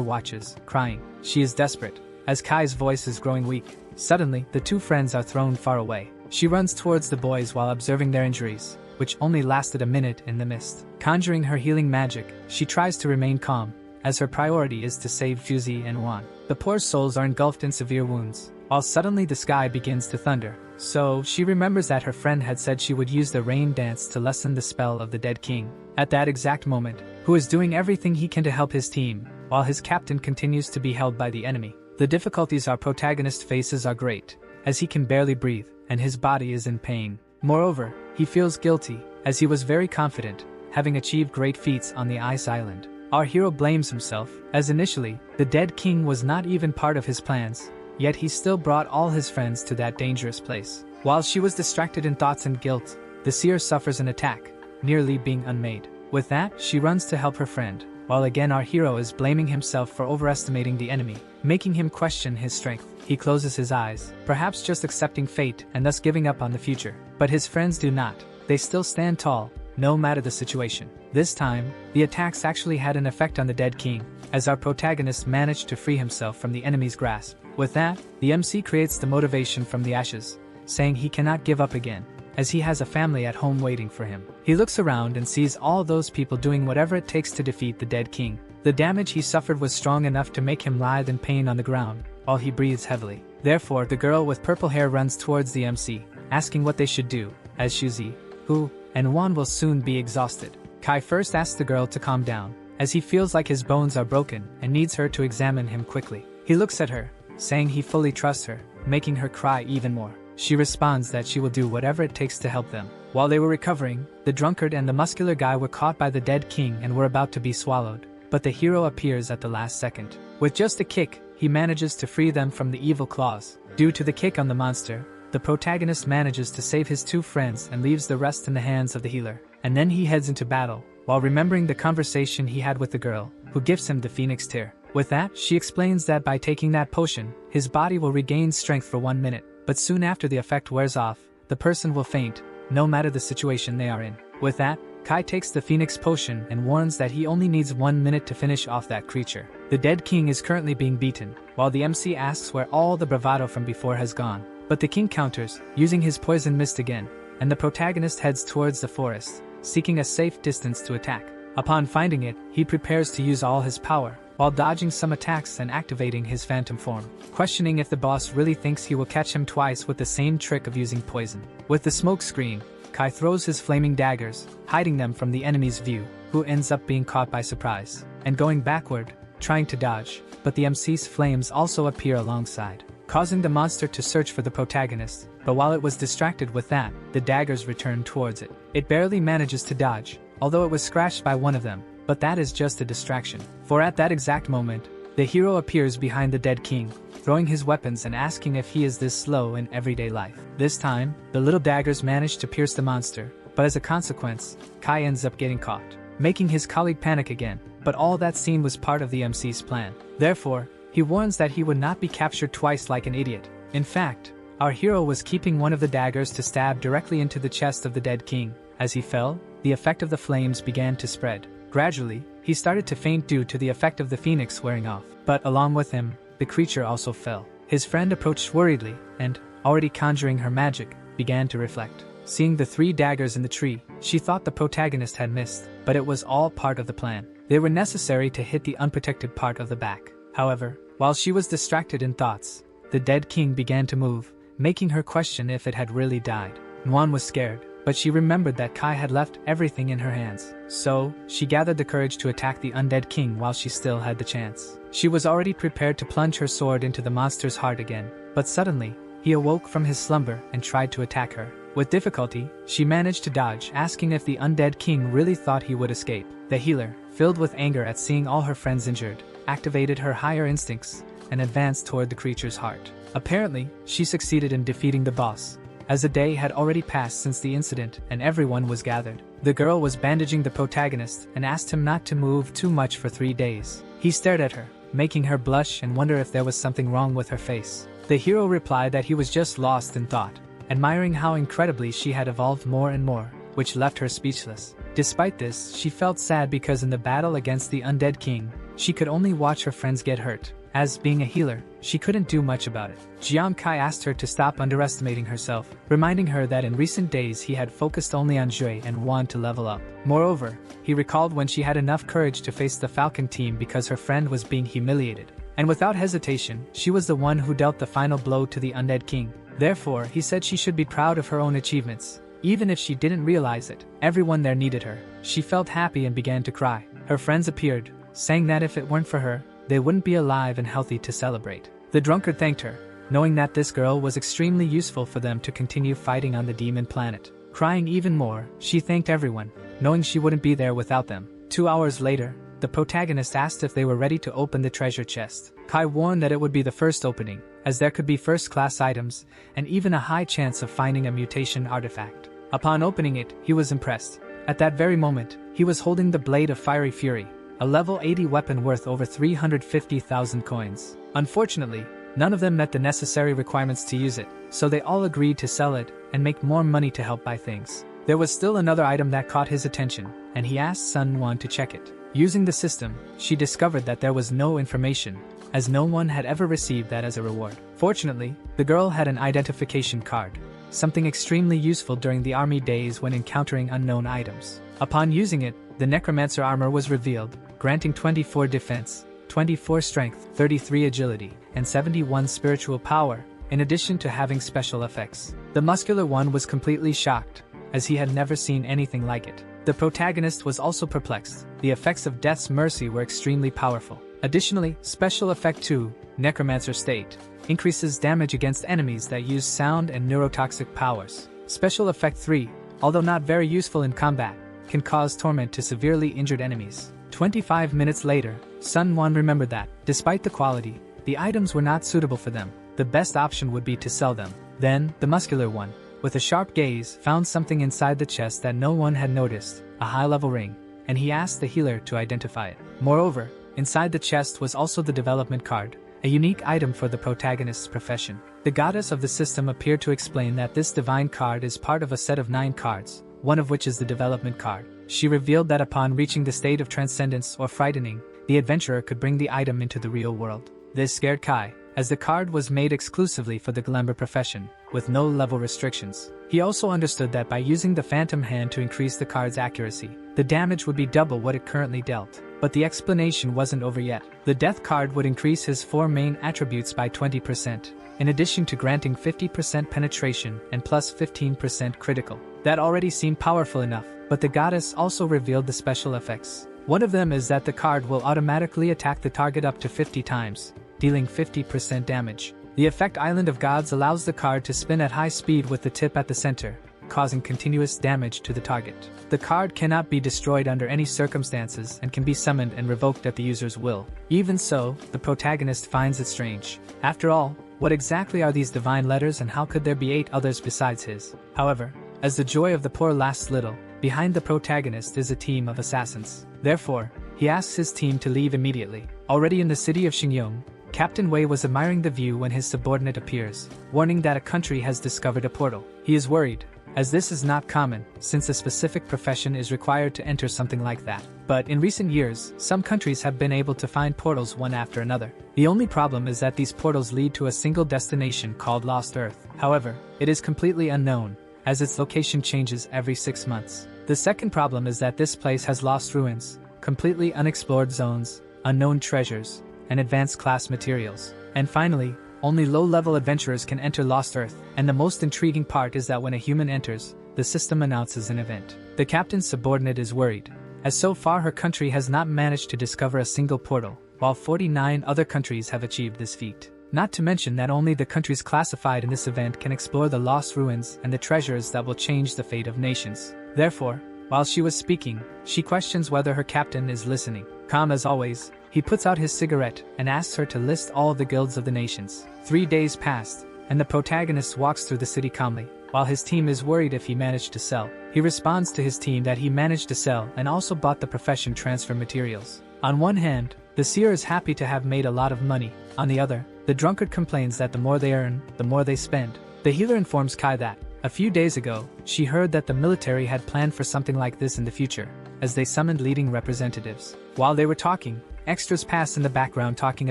watches, crying. She is desperate, as Kai's voice is growing weak. Suddenly, the two friends are thrown far away. She runs towards the boys while observing their injuries, which only lasted a minute in the mist. Conjuring her healing magic, she tries to remain calm, as her priority is to save Fuzi and Juan. The poor souls are engulfed in severe wounds, while suddenly the sky begins to thunder. So, she remembers that her friend had said she would use the rain dance to lessen the spell of the dead king. At that exact moment, who is doing everything he can to help his team, while his captain continues to be held by the enemy. The difficulties our protagonist faces are great, as he can barely breathe, and his body is in pain. Moreover, he feels guilty, as he was very confident, having achieved great feats on the Ice Island. Our hero blames himself, as initially, the dead king was not even part of his plans, yet he still brought all his friends to that dangerous place. While she was distracted in thoughts and guilt, the seer suffers an attack, nearly being unmade. With that, she runs to help her friend, while again our hero is blaming himself for overestimating the enemy, making him question his strength. He closes his eyes, perhaps just accepting fate and thus giving up on the future. But his friends do not. They still stand tall, no matter the situation. This time, the attacks actually had an effect on the dead king, as our protagonist managed to free himself from the enemy's grasp. With that, the MC creates the motivation from the ashes, saying he cannot give up again, as he has a family at home waiting for him. He looks around and sees all those people doing whatever it takes to defeat the dead king. The damage he suffered was strong enough to make him writhe in pain on the ground, while he breathes heavily. Therefore, the girl with purple hair runs towards the MC, asking what they should do, as Shuzi, Hu, and Juan will soon be exhausted. Kai first asks the girl to calm down, as he feels like his bones are broken and needs her to examine him quickly. He looks at her, saying he fully trusts her, making her cry even more. She responds that she will do whatever it takes to help them. While they were recovering, the drunkard and the muscular guy were caught by the dead king and were about to be swallowed, but the hero appears at the last second. With just a kick, he manages to free them from the evil claws. Due to the kick on the monster, the protagonist manages to save his two friends and leaves the rest in the hands of the healer. And then he heads into battle, while remembering the conversation he had with the girl, who gives him the Phoenix Tear. With that, she explains that by taking that potion, his body will regain strength for 1 minute, but soon after the effect wears off, the person will faint, no matter the situation they are in. With that, Kai takes the Phoenix Potion and warns that he only needs 1 minute to finish off that creature. The dead king is currently being beaten, while the MC asks where all the bravado from before has gone. But the king counters, using his poison mist again, and the protagonist heads towards the forest, seeking a safe distance to attack. Upon finding it, he prepares to use all his power, while dodging some attacks and activating his phantom form, questioning if the boss really thinks he will catch him twice with the same trick of using poison. With the smoke screen, Kai throws his flaming daggers, hiding them from the enemy's view, who ends up being caught by surprise, and going backward, trying to dodge, but the MC's flames also appear alongside, causing the monster to search for the protagonist. But while it was distracted with that, the daggers return towards it. It barely manages to dodge, although it was scratched by one of them, but that is just a distraction. For at that exact moment, the hero appears behind the dead king, throwing his weapons and asking if he is this slow in everyday life. This time, the little daggers manage to pierce the monster, but as a consequence, Kai ends up getting caught, making his colleague panic again. But all that scene was part of the MC's plan. Therefore, he warns that he would not be captured twice like an idiot. In fact, our hero was keeping one of the daggers to stab directly into the chest of the dead king. As he fell, the effect of the flames began to spread. Gradually, he started to faint due to the effect of the phoenix wearing off. But along with him, the creature also fell. His friend approached worriedly, and, already conjuring her magic, began to reflect. Seeing the 3 daggers in the tree, she thought the protagonist had missed, but it was all part of the plan. They were necessary to hit the unprotected part of the back. However, while she was distracted in thoughts, the dead king began to move, making her question if it had really died. Nuan was scared, but she remembered that Kai had left everything in her hands. So, she gathered the courage to attack the undead king while she still had the chance. She was already prepared to plunge her sword into the monster's heart again, but suddenly, he awoke from his slumber and tried to attack her. With difficulty, she managed to dodge, asking if the undead king really thought he would escape. The healer, filled with anger at seeing all her friends injured, activated her higher instincts and advanced toward the creature's heart. Apparently, she succeeded in defeating the boss, as a day had already passed since the incident and everyone was gathered. The girl was bandaging the protagonist and asked him not to move too much for 3 days. He stared at her, making her blush and wonder if there was something wrong with her face. The hero replied that he was just lost in thought, admiring how incredibly she had evolved more and more, which left her speechless. Despite this, she felt sad because in the battle against the undead king, she could only watch her friends get hurt. As being a healer, she couldn't do much about it. Jiang Kai asked her to stop underestimating herself, reminding her that in recent days he had focused only on Jue and Wan to level up. Moreover, he recalled when she had enough courage to face the Falcon team because her friend was being humiliated. And without hesitation, she was the one who dealt the final blow to the undead king. Therefore, he said she should be proud of her own achievements. Even if she didn't realize it, everyone there needed her. She felt happy and began to cry. Her friends appeared, saying that if it weren't for her, they wouldn't be alive and healthy to celebrate. The drunkard thanked her, knowing that this girl was extremely useful for them to continue fighting on the demon planet. Crying even more, she thanked everyone, knowing she wouldn't be there without them. 2 hours later, the protagonist asked if they were ready to open the treasure chest. Kai warned that it would be the first opening, as there could be first-class items, and even a high chance of finding a mutation artifact. Upon opening it, he was impressed. At that very moment, he was holding the Blade of Fiery Fury, a level 80 weapon worth over 350,000 coins. Unfortunately, none of them met the necessary requirements to use it, so they all agreed to sell it and make more money to help buy things. There was still another item that caught his attention, and he asked Sun Wan to check it. Using the system, she discovered that there was no information, as no one had ever received that as a reward. Fortunately, the girl had an identification card, something extremely useful during the army days when encountering unknown items. Upon using it, the necromancer armor was revealed, granting 24 defense, 24 strength, 33 agility, and 71 spiritual power, in addition to having special effects. The muscular one was completely shocked, as he had never seen anything like it. The protagonist was also perplexed. The effects of Death's Mercy were extremely powerful. Additionally, Special Effect 2, Necromancer State, increases damage against enemies that use sound and neurotoxic powers. Special Effect 3, although not very useful in combat, can cause torment to severely injured enemies. 25 minutes later, Sun Wan remembered that, despite the quality, the items were not suitable for them. The best option would be to sell them. Then, the muscular one, with a sharp gaze, found something inside the chest that no one had noticed, a high-level ring, and he asked the healer to identify it. Moreover, inside the chest was also the development card, a unique item for the protagonist's profession. The goddess of the system appeared to explain that this divine card is part of a set of 9 cards, one of which is the development card. She revealed that upon reaching the state of transcendence or frightening, the adventurer could bring the item into the real world. This scared Kai, as the card was made exclusively for the Glamber profession, with no level restrictions. He also understood that by using the Phantom Hand to increase the card's accuracy, the damage would be double what it currently dealt. But the explanation wasn't over yet. The Death card would increase his 4 main attributes by 20%, in addition to granting 50% penetration and plus 15% critical. That already seemed powerful enough, but the goddess also revealed the special effects. One of them is that the card will automatically attack the target up to 50 times, dealing 50% damage. The effect Island of Gods allows the card to spin at high speed with the tip at the center, causing continuous damage to the target. The card cannot be destroyed under any circumstances and can be summoned and revoked at the user's will. Even so, the protagonist finds it strange. After all, what exactly are these divine letters and how could there be 8 others besides his? However, as the joy of the poor lasts little, behind the protagonist is a team of assassins. Therefore, he asks his team to leave immediately. Already in the city of Xingyong, Captain Wei was admiring the view when his subordinate appears, warning that a country has discovered a portal. He is worried, as this is not common, since a specific profession is required to enter something like that. But in recent years, some countries have been able to find portals one after another. The only problem is that these portals lead to a single destination called Lost Earth. However, it is completely unknown, as its location changes every 6 months. The second problem is that this place has lost ruins, completely unexplored zones, unknown treasures, and advanced class materials. And finally, only low-level adventurers can enter Lost Earth, and the most intriguing part is that when a human enters, the system announces an event. The captain's subordinate is worried, as so far her country has not managed to discover a single portal, while 49 other countries have achieved this feat. Not to mention that only the countries classified in this event can explore the lost ruins and the treasures that will change the fate of nations. Therefore, while she was speaking, she questions whether her captain is listening. Calm as always, he puts out his cigarette and asks her to list all the guilds of the nations. 3 days passed, and the protagonist walks through the city calmly, while his team is worried if he managed to sell. He responds to his team that he managed to sell and also bought the profession transfer materials. On one hand, the seer is happy to have made a lot of money. On the other, the drunkard complains that the more they earn, the more they spend. The healer informs Kai that, a few days ago, she heard that the military had planned for something like this in the future, as they summoned leading representatives. While they were talking, extras passed in the background talking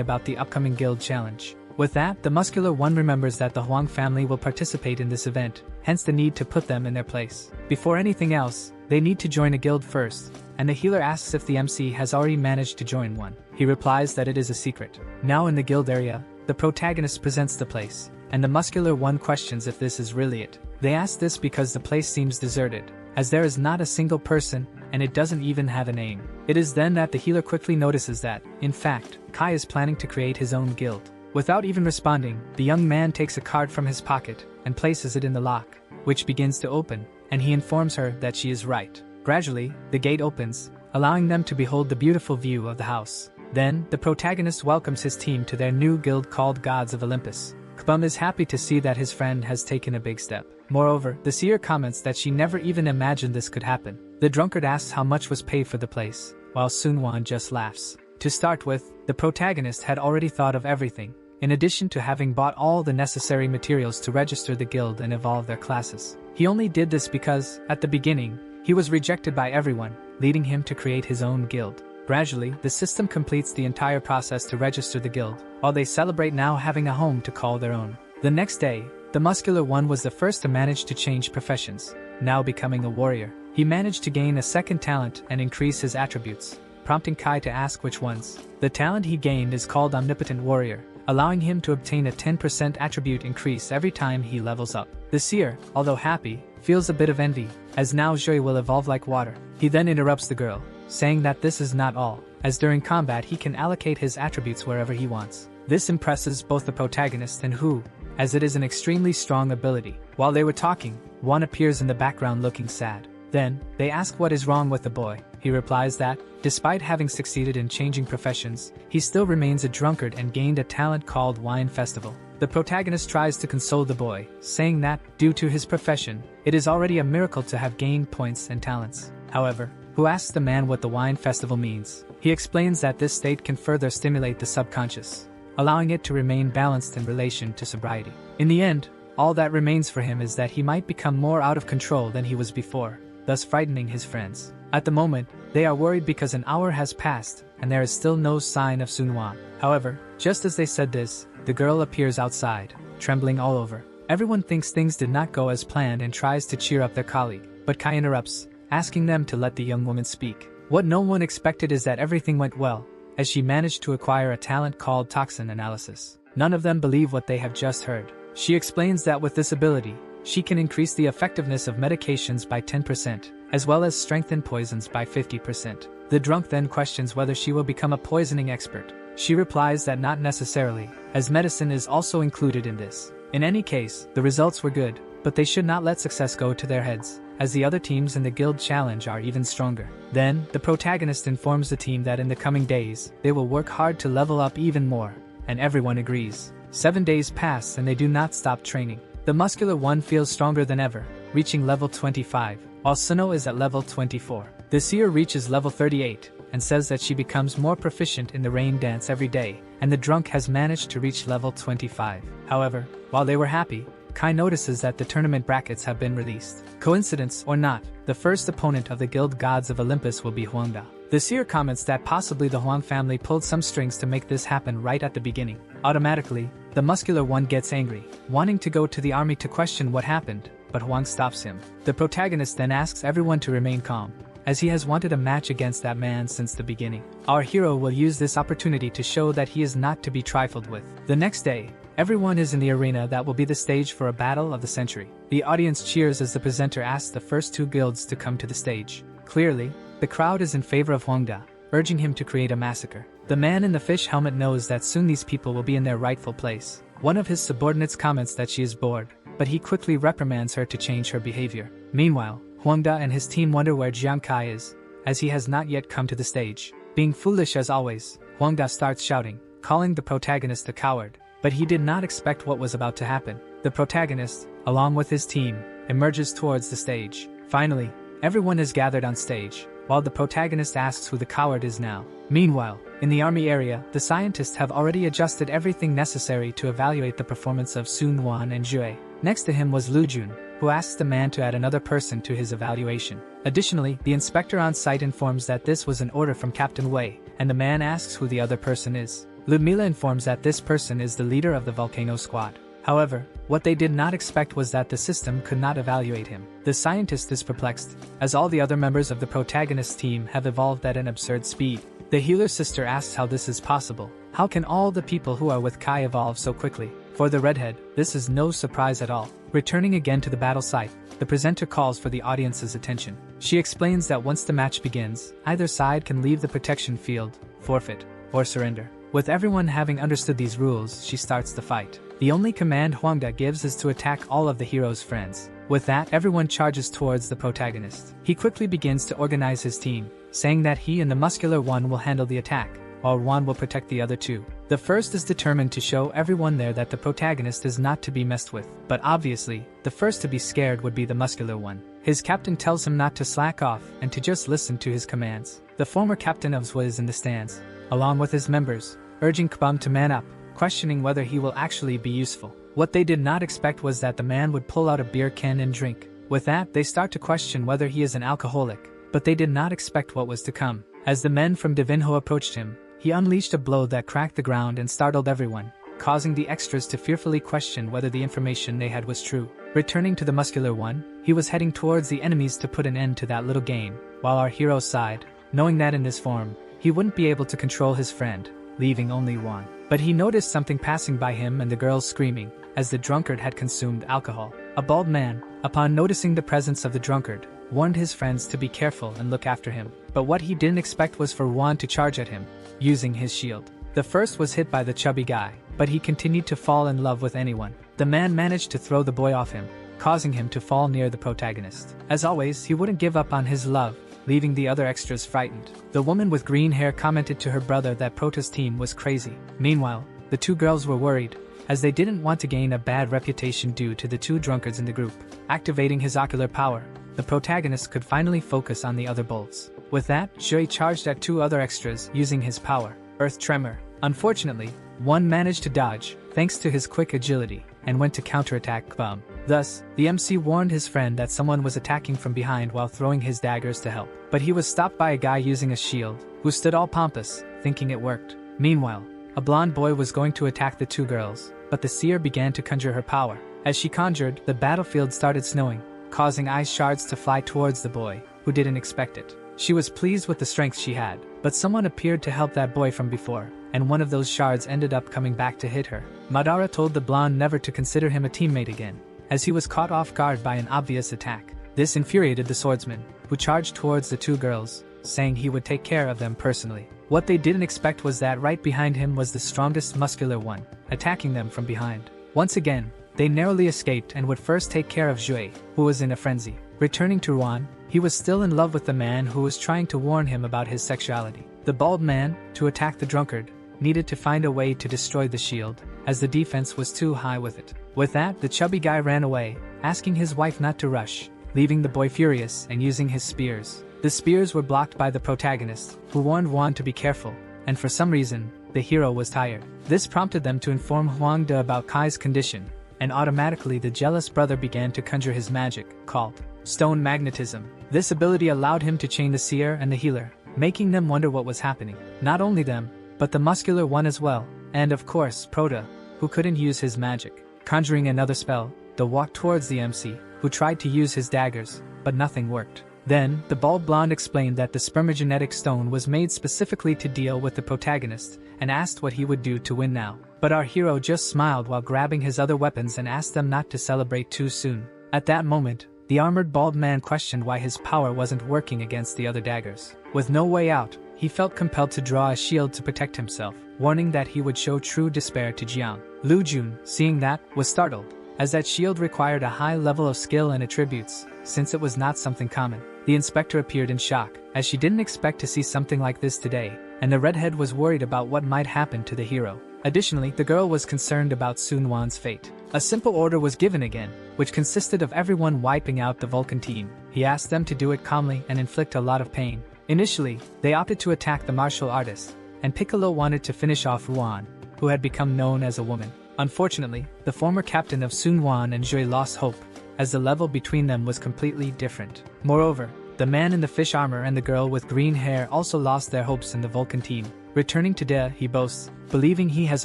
about the upcoming guild challenge. With that, the muscular one remembers that the Huang family will participate in this event, hence the need to put them in their place. Before anything else, they need to join a guild first, and the healer asks if the MC has already managed to join one. He replies that it is a secret. Now in the guild area, the protagonist presents the place, and the muscular one questions if this is really it. They ask this because the place seems deserted, as there is not a single person, and it doesn't even have a name. It is then that the healer quickly notices that, in fact, Kai is planning to create his own guild. Without even responding, the young man takes a card from his pocket and places it in the lock, which begins to open, and he informs her that she is right. Gradually, the gate opens, allowing them to behold the beautiful view of the house. Then, the protagonist welcomes his team to their new guild called Gods of Olympus. Kbum is happy to see that his friend has taken a big step. Moreover, the seer comments that she never even imagined this could happen. The drunkard asks how much was paid for the place, while Sunwon just laughs. To start with, the protagonist had already thought of everything, in addition to having bought all the necessary materials to register the guild and evolve their classes. He only did this because, at the beginning, he was rejected by everyone, leading him to create his own guild. Gradually, the system completes the entire process to register the guild, while they celebrate now having a home to call their own. The next day, the muscular one was the first to manage to change professions, now becoming a warrior. He managed to gain a second talent and increase his attributes, prompting Kai to ask which ones. The talent he gained is called Omnipotent Warrior, allowing him to obtain a 10% attribute increase every time he levels up. The seer, although happy, feels a bit of envy, as now Joy will evolve like water. He then interrupts the girl, saying that this is not all, as during combat he can allocate his attributes wherever he wants. This impresses both the protagonist and Hu, as it is an extremely strong ability. While they were talking, Wan appears in the background looking sad. Then, they ask what is wrong with the boy. He replies that, despite having succeeded in changing professions, he still remains a drunkard and gained a talent called Wine Festival. The protagonist tries to console the boy, saying that, due to his profession, it is already a miracle to have gained points and talents. However, Hu asks the man what the Wine Festival means. He explains that this state can further stimulate the subconscious, allowing it to remain balanced in relation to sobriety. In the end, all that remains for him is that he might become more out of control than he was before, thus frightening his friends. At the moment, they are worried because an hour has passed, and there is still no sign of Sunhwa. However, just as they said this, the girl appears outside, trembling all over. Everyone thinks things did not go as planned and tries to cheer up their colleague, but Kai interrupts, asking them to let the young woman speak. What no one expected is that everything went well, as she managed to acquire a talent called Toxin Analysis. None of them believe what they have just heard. She explains that with this ability, she can increase the effectiveness of medications by 10%, as well as strengthen poisons by 50%. The drunk then questions whether she will become a poisoning expert. She replies that not necessarily, as medicine is also included in this. In any case, the results were good, but they should not let success go to their heads, as the other teams in the guild challenge are even stronger. Then, the protagonist informs the team that in the coming days, they will work hard to level up even more, and everyone agrees. 7 days pass and they do not stop training. The muscular one feels stronger than ever, reaching level 25, while Suno is at level 24. The seer reaches level 38, and says that she becomes more proficient in the rain dance every day, and the drunk has managed to reach level 25. However, while they were happy, Kai notices that the tournament brackets have been released. Coincidence or not, the first opponent of the guild gods of Olympus will be Huangda. The seer comments that possibly the Huang family pulled some strings to make this happen right at the beginning. Automatically, the muscular one gets angry, wanting to go to the army to question what happened, but Huang stops him. The protagonist then asks everyone to remain calm, as he has wanted a match against that man since the beginning. Our hero will use this opportunity to show that he is not to be trifled with. The next day, everyone is in the arena that will be the stage for a battle of the century. The audience cheers as the presenter asks the first two guilds to come to the stage. Clearly, the crowd is in favor of Huangda, urging him to create a massacre. The man in the fish helmet knows that soon these people will be in their rightful place. One of his subordinates comments that she is bored, but he quickly reprimands her to change her behavior. Meanwhile, Huangda and his team wonder where Jiang Kai is, as he has not yet come to the stage. Being foolish as always, Huangda starts shouting, calling the protagonist a coward. But he did not expect what was about to happen. The protagonist, along with his team, emerges towards the stage. Finally, everyone is gathered on stage, while the protagonist asks who the coward is now. Meanwhile, in the army area, the scientists have already adjusted everything necessary to evaluate the performance of Sun Wan and Jue. Next to him was Lu Jun, who asks the man to add another person to his evaluation. Additionally, the inspector on site informs that this was an order from Captain Wei, and the man asks who the other person is. Ludmila informs that this person is the leader of the volcano squad. However, what they did not expect was that the system could not evaluate him. The scientist is perplexed, as all the other members of the protagonist team have evolved at an absurd speed. The healer sister asks how this is possible. How can all the people who are with Kai evolve so quickly? For the redhead, this is no surprise at all. Returning again to the battle site, the presenter calls for the audience's attention. She explains that once the match begins, either side can leave the protection field, forfeit, or surrender. With everyone having understood these rules, she starts the fight. The only command Huangda gives is to attack all of the hero's friends. With that, everyone charges towards the protagonist. He quickly begins to organize his team, saying that he and the muscular one will handle the attack, while Wan will protect the other two. The first is determined to show everyone there that the protagonist is not to be messed with, but obviously, the first to be scared would be the muscular one. His captain tells him not to slack off and to just listen to his commands. The former captain of Zwa is in the stands, along with his members, urging Kbum to man up, questioning whether he will actually be useful. What they did not expect was that the man would pull out a beer can and drink. With that, they start to question whether he is an alcoholic, but they did not expect what was to come. As the men from Divinho approached him, he unleashed a blow that cracked the ground and startled everyone, causing the extras to fearfully question whether the information they had was true. Returning to the muscular one, he was heading towards the enemies to put an end to that little game, while our hero sighed, knowing that in this form, he wouldn't be able to control his friend, leaving only one. But he noticed something passing by him and the girls screaming, as the drunkard had consumed alcohol. A bald man, upon noticing the presence of the drunkard, warned his friends to be careful and look after him. But what he didn't expect was for Wan to charge at him, using his shield. The first was hit by the chubby guy, but he continued to fall in love with anyone. The man managed to throw the boy off him, causing him to fall near the protagonist. As always, he wouldn't give up on his love, leaving the other extras frightened. The woman with green hair commented to her brother that Prota's team was crazy. Meanwhile, the two girls were worried, as they didn't want to gain a bad reputation due to the two drunkards in the group. Activating his ocular power, the protagonist could finally focus on the other bolts. With that, Shui charged at two other extras using his power, Earth Tremor. Unfortunately, one managed to dodge, thanks to his quick agility, and went to counterattack Kbum. Thus, the MC warned his friend that someone was attacking from behind while throwing his daggers to help. But he was stopped by a guy using a shield, who stood all pompous, thinking it worked. Meanwhile, a blonde boy was going to attack the two girls, but the seer began to conjure her power. As she conjured, the battlefield started snowing, causing ice shards to fly towards the boy, who didn't expect it. She was pleased with the strength she had, but someone appeared to help that boy from before, and one of those shards ended up coming back to hit her. Madara told the blonde never to consider him a teammate again, as he was caught off guard by an obvious attack. This infuriated the swordsman, who charged towards the two girls, saying he would take care of them personally. What they didn't expect was that right behind him was the strongest muscular one, attacking them from behind. Once again, they narrowly escaped and would first take care of Jue, who was in a frenzy. Returning to Ruan, he was still in love with the man who was trying to warn him about his sexuality. The bald man, to attack the drunkard, needed to find a way to destroy the shield, as the defense was too high with it. With that, the chubby guy ran away, asking his wife not to rush, leaving the boy furious and using his spears. The spears were blocked by the protagonist, who warned Juan to be careful, and for some reason, the hero was tired. This prompted them to inform Huang De about Kai's condition, and automatically the jealous brother began to conjure his magic, called stone magnetism. This ability allowed him to chain the seer and the healer, making them wonder what was happening. Not only them, but the muscular one as well, and of course Prota, who couldn't use his magic. Conjuring another spell, they walked towards the MC, who tried to use his daggers, but nothing worked. Then, the bald blonde explained that the spermagenetic stone was made specifically to deal with the protagonist, and asked what he would do to win now. But our hero just smiled while grabbing his other weapons and asked them not to celebrate too soon. At that moment, the armored bald man questioned why his power wasn't working against the other daggers. With no way out, he felt compelled to draw a shield to protect himself, warning that he would show true despair to Jiang. Lu Jun, seeing that, was startled, as that shield required a high level of skill and attributes, since it was not something common. The inspector appeared in shock, as she didn't expect to see something like this today, and the redhead was worried about what might happen to the hero. Additionally, the girl was concerned about Sun Wan's fate. A simple order was given again, which consisted of everyone wiping out the Vulcan team. He asked them to do it calmly and inflict a lot of pain. Initially, they opted to attack the martial artist, and Piccolo wanted to finish off Ruan, who had become known as a woman. Unfortunately, the former captain of Sun Wan and Jui lost hope, as the level between them was completely different. Moreover, the man in the fish armor and the girl with green hair also lost their hopes in the Vulcan team. Returning to De, he boasts, believing he has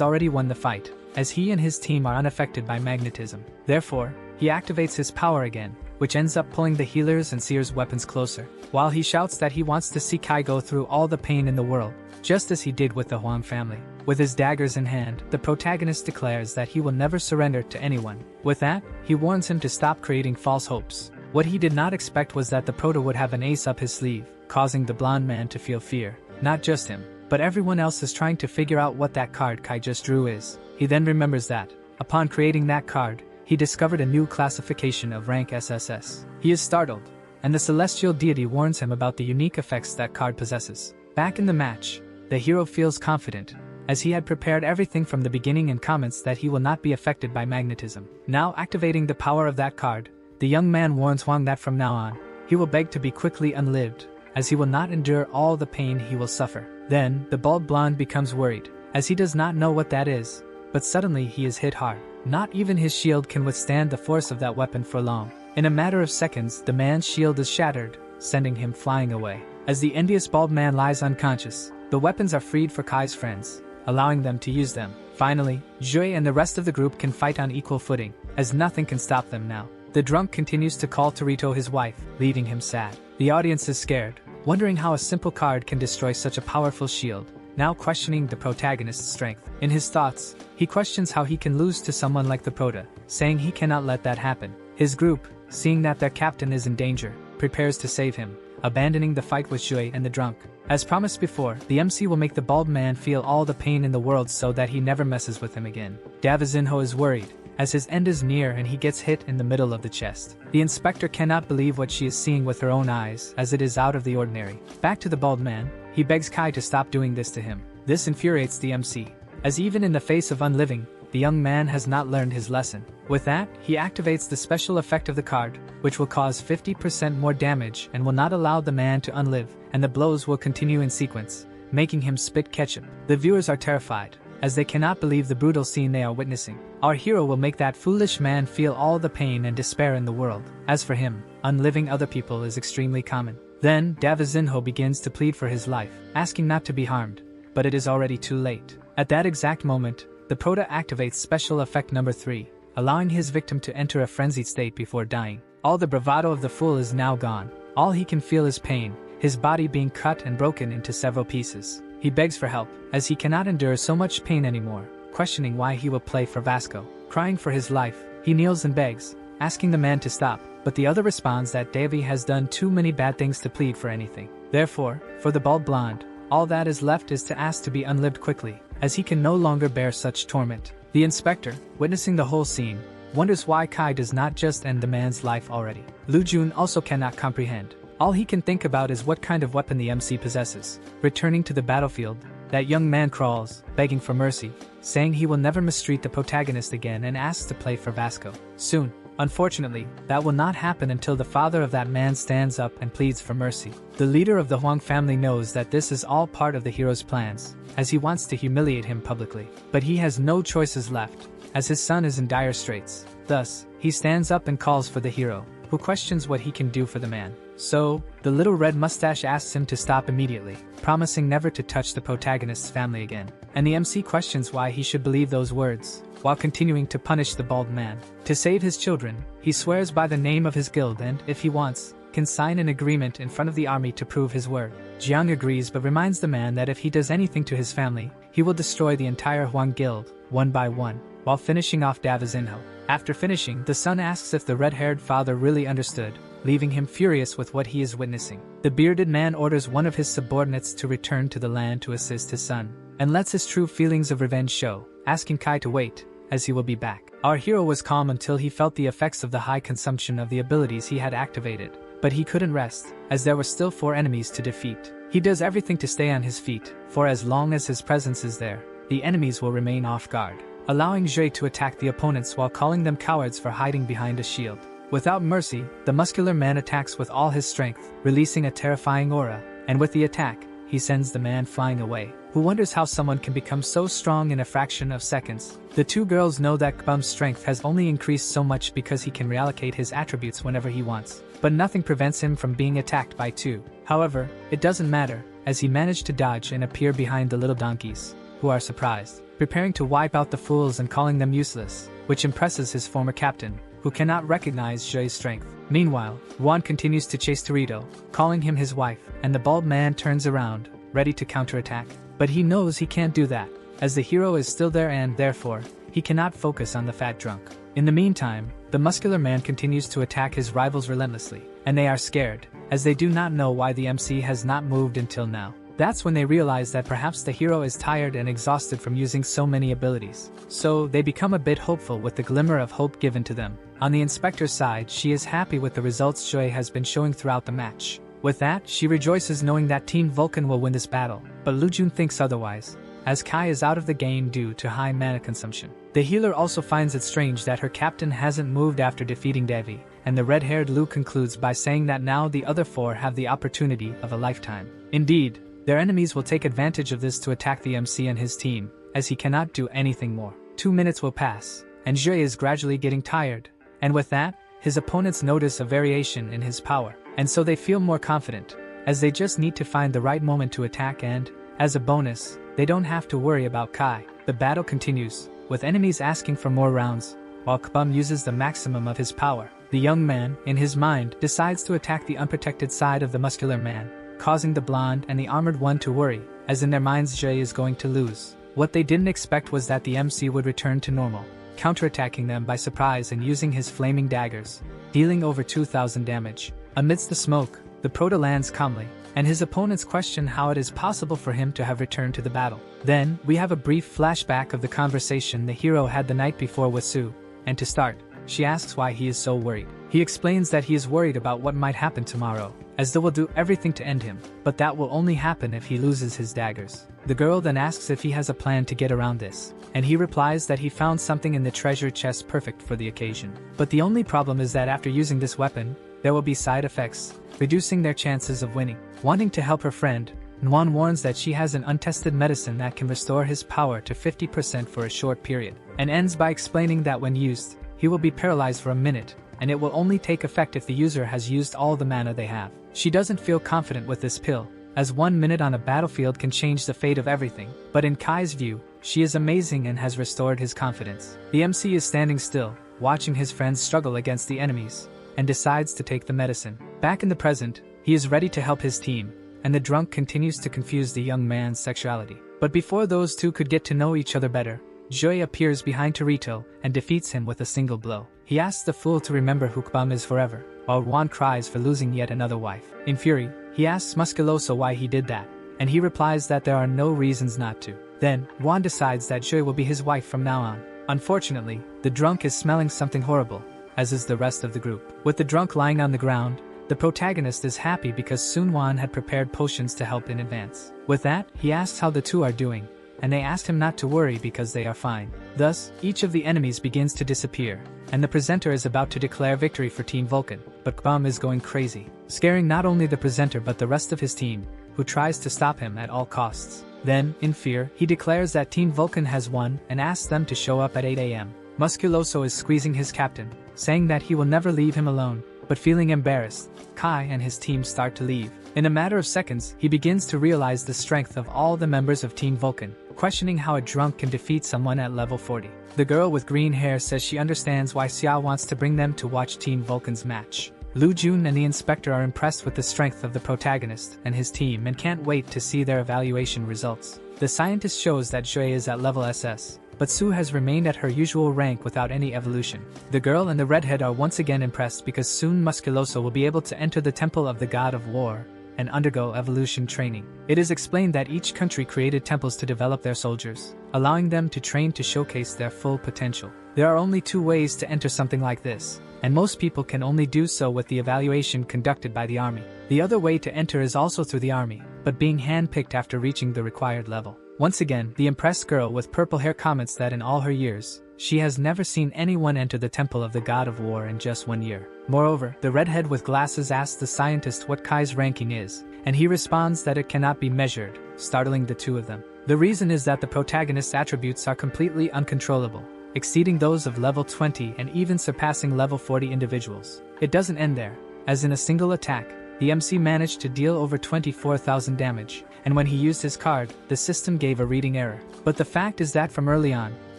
already won the fight, as he and his team are unaffected by magnetism. Therefore, he activates his power again, which ends up pulling the healers and seers' weapons closer, while he shouts that he wants to see Kai go through all the pain in the world, just as he did with the Huang family. With his daggers in hand, the protagonist declares that he will never surrender to anyone. With that, he warns him to stop creating false hopes. What he did not expect was that the Prota would have an ace up his sleeve, causing the blonde man to feel fear. Not just him, but everyone else is trying to figure out what that card Kai just drew is. He then remembers that, upon creating that card, he discovered a new classification of rank SSS. He is startled, and the celestial deity warns him about the unique effects that card possesses. Back in the match, the hero feels confident, as he had prepared everything from the beginning and comments that he will not be affected by magnetism. Now activating the power of that card, the young man warns Huang that from now on, he will beg to be quickly unlived, as he will not endure all the pain he will suffer. Then, the bald blonde becomes worried, as he does not know what that is, but suddenly he is hit hard. Not even his shield can withstand the force of that weapon for long. In a matter of seconds, the man's shield is shattered, sending him flying away. As the envious bald man lies unconscious, the weapons are freed for Kai's friends, allowing them to use them. Finally, Jui and the rest of the group can fight on equal footing, as nothing can stop them now. The drunk continues to call Torito his wife, leaving him sad. The audience is scared, wondering how a simple card can destroy such a powerful shield, now questioning the protagonist's strength. In his thoughts, he questions how he can lose to someone like the Prota, saying he cannot let that happen. His group, seeing that their captain is in danger, prepares to save him, abandoning the fight with Jui and the drunk. As promised before, the MC will make the bald man feel all the pain in the world so that he never messes with him again. Davizinho is worried, as his end is near and he gets hit in the middle of the chest. The inspector cannot believe what she is seeing with her own eyes, as it is out of the ordinary. Back to the bald man, he begs Kai to stop doing this to him. This infuriates the MC, as even in the face of unliving, the young man has not learned his lesson. With that, he activates the special effect of the card, which will cause 50% more damage and will not allow the man to unlive, and the blows will continue in sequence, making him spit ketchup. The viewers are terrified, as they cannot believe the brutal scene they are witnessing. Our hero will make that foolish man feel all the pain and despair in the world. As for him, unliving other people is extremely common. Then, Davizinho begins to plead for his life, asking not to be harmed, but it is already too late. At that exact moment, the Prota activates special effect number 3, allowing his victim to enter a frenzied state before dying. All the bravado of the fool is now gone. All he can feel is pain, his body being cut and broken into several pieces. He begs for help, as he cannot endure so much pain anymore, questioning why he will play for Vasco. Crying for his life, he kneels and begs, asking the man to stop, but the other responds that Davy has done too many bad things to plead for anything. Therefore, for the bald blonde, all that is left is to ask to be unlived quickly, as he can no longer bear such torment. The inspector, witnessing the whole scene, wonders why Kai does not just end the man's life already. Lu Jun also cannot comprehend. All he can think about is what kind of weapon the MC possesses. Returning to the battlefield, that young man crawls, begging for mercy, saying he will never mistreat the protagonist again and asks to play for Vasco. Soon, unfortunately, that will not happen until the father of that man stands up and pleads for mercy. The leader of the Huang family knows that this is all part of the hero's plans, as he wants to humiliate him publicly. But he has no choices left, as his son is in dire straits. Thus, he stands up and calls for the hero, who questions what he can do for the man. So, the little red mustache asks him to stop immediately, promising never to touch the protagonist's family again. And the MC questions why he should believe those words, while continuing to punish the bald man. To save his children, he swears by the name of his guild and, if he wants, can sign an agreement in front of the army to prove his word. Jiang agrees but reminds the man that if he does anything to his family, he will destroy the entire Huang guild, one by one, while finishing off Davazinho. After finishing, the son asks if the red-haired father really understood, leaving him furious with what he is witnessing. The bearded man orders one of his subordinates to return to the land to assist his son, and lets his true feelings of revenge show, asking Kai to wait, as he will be back. Our hero was calm until he felt the effects of the high consumption of the abilities he had activated. But he couldn't rest, as there were still 4 enemies to defeat. He does everything to stay on his feet, for as long as his presence is there, the enemies will remain off guard, allowing Jue to attack the opponents while calling them cowards for hiding behind a shield. Without mercy, the muscular man attacks with all his strength, releasing a terrifying aura, and with the attack, he sends the man flying away, who wonders how someone can become so strong in a fraction of seconds. The 2 girls know that Kbum's strength has only increased so much because he can reallocate his attributes whenever he wants, but nothing prevents him from being attacked by 2. However, it doesn't matter, as he managed to dodge and appear behind the little donkeys, who are surprised, preparing to wipe out the fools and calling them useless, which impresses his former captain, who cannot recognize Jue's strength. Meanwhile, Juan continues to chase Torito, calling him his wife, and the bald man turns around, ready to counterattack. But he knows he can't do that, as the hero is still there and, therefore, he cannot focus on the fat drunk. In the meantime, the muscular man continues to attack his rivals relentlessly, and they are scared, as they do not know why the MC has not moved until now. That's when they realize that perhaps the hero is tired and exhausted from using so many abilities. So, they become a bit hopeful with the glimmer of hope given to them. On the inspector's side, she is happy with the results Jue has been showing throughout the match. With that, she rejoices knowing that Team Vulcan will win this battle, but Lu Jun thinks otherwise, as Kai is out of the game due to high mana consumption. The healer also finds it strange that her captain hasn't moved after defeating Devi, and the red-haired Lu concludes by saying that now the other 4 have the opportunity of a lifetime. Indeed, their enemies will take advantage of this to attack the MC and his team, as he cannot do anything more. 2 minutes will pass, and Jue is gradually getting tired, and with that, his opponents notice a variation in his power, and so they feel more confident, as they just need to find the right moment to attack and, as a bonus, they don't have to worry about Kai. The battle continues, with enemies asking for more rounds, while Kbum uses the maximum of his power. The young man, in his mind, decides to attack the unprotected side of the muscular man, causing the blonde and the armored one to worry, as in their minds Jue is going to lose. What they didn't expect was that the MC would return to normal, counterattacking them by surprise and using his flaming daggers, dealing over 2,000 damage. Amidst the smoke, the Prota lands calmly, and his opponents question how it is possible for him to have returned to the battle. Then, we have a brief flashback of the conversation the hero had the night before with Sue, and to start, she asks why he is so worried. He explains that he is worried about what might happen tomorrow, as they will do everything to end him, but that will only happen if he loses his daggers. The girl then asks if he has a plan to get around this, and he replies that he found something in the treasure chest perfect for the occasion. But the only problem is that after using this weapon, there will be side effects, reducing their chances of winning. Wanting to help her friend, Nguyen warns that she has an untested medicine that can restore his power to 50% for a short period, and ends by explaining that when used, he will be paralyzed for a minute, and it will only take effect if the user has used all the mana they have. She doesn't feel confident with this pill, as 1 minute on a battlefield can change the fate of everything, but in Kai's view, she is amazing and has restored his confidence. The MC is standing still, watching his friends struggle against the enemies, and decides to take the medicine. Back in the present, he is ready to help his team, and the drunk continues to confuse the young man's sexuality. But before those two could get to know each other better, Jue appears behind Torito and defeats him with a single blow. He asks the fool to remember who Kbum is forever, while Juan cries for losing yet another wife. In fury, he asks Musculoso why he did that, and he replies that there are no reasons not to. Then, Juan decides that Jue will be his wife from now on. Unfortunately, the drunk is smelling something horrible, as is the rest of the group. With the drunk lying on the ground, the protagonist is happy because Sun Wan had prepared potions to help in advance. With that, he asks how the two are doing, and they ask him not to worry because they are fine. Thus, each of the enemies begins to disappear, and the presenter is about to declare victory for Team Vulcan, but Kbum is going crazy, scaring not only the presenter but the rest of his team, who tries to stop him at all costs. Then, in fear, he declares that Team Vulcan has won and asks them to show up at 8 a.m. Musculoso is squeezing his captain, saying that he will never leave him alone, but feeling embarrassed, Kai and his team start to leave. In a matter of seconds, he begins to realize the strength of all the members of Team Vulcan, questioning how a drunk can defeat someone at level 40. The girl with green hair says she understands why Xiao wants to bring them to watch Team Vulcan's match. Lu Jun and the inspector are impressed with the strength of the protagonist and his team and can't wait to see their evaluation results. The scientist shows that Jue is at level SS, but Su has remained at her usual rank without any evolution. The girl and the redhead are once again impressed because soon Musculoso will be able to enter the Temple of the God of War and undergo evolution training. It is explained that each country created temples to develop their soldiers, allowing them to train to showcase their full potential. There are only 2 ways to enter something like this, and most people can only do so with the evaluation conducted by the army. The other way to enter is also through the army, but being handpicked after reaching the required level. Once again, the impressed girl with purple hair comments that in all her years, she has never seen anyone enter the Temple of the God of War in just 1 year. Moreover, the redhead with glasses asks the scientist what Kai's ranking is, and he responds that it cannot be measured, startling the 2 of them. The reason is that the protagonist's attributes are completely uncontrollable, exceeding those of level 20 and even surpassing level 40 individuals. It doesn't end there, as in a single attack, the MC managed to deal over 24,000 damage, and when he used his card, the system gave a reading error. But the fact is that from early on,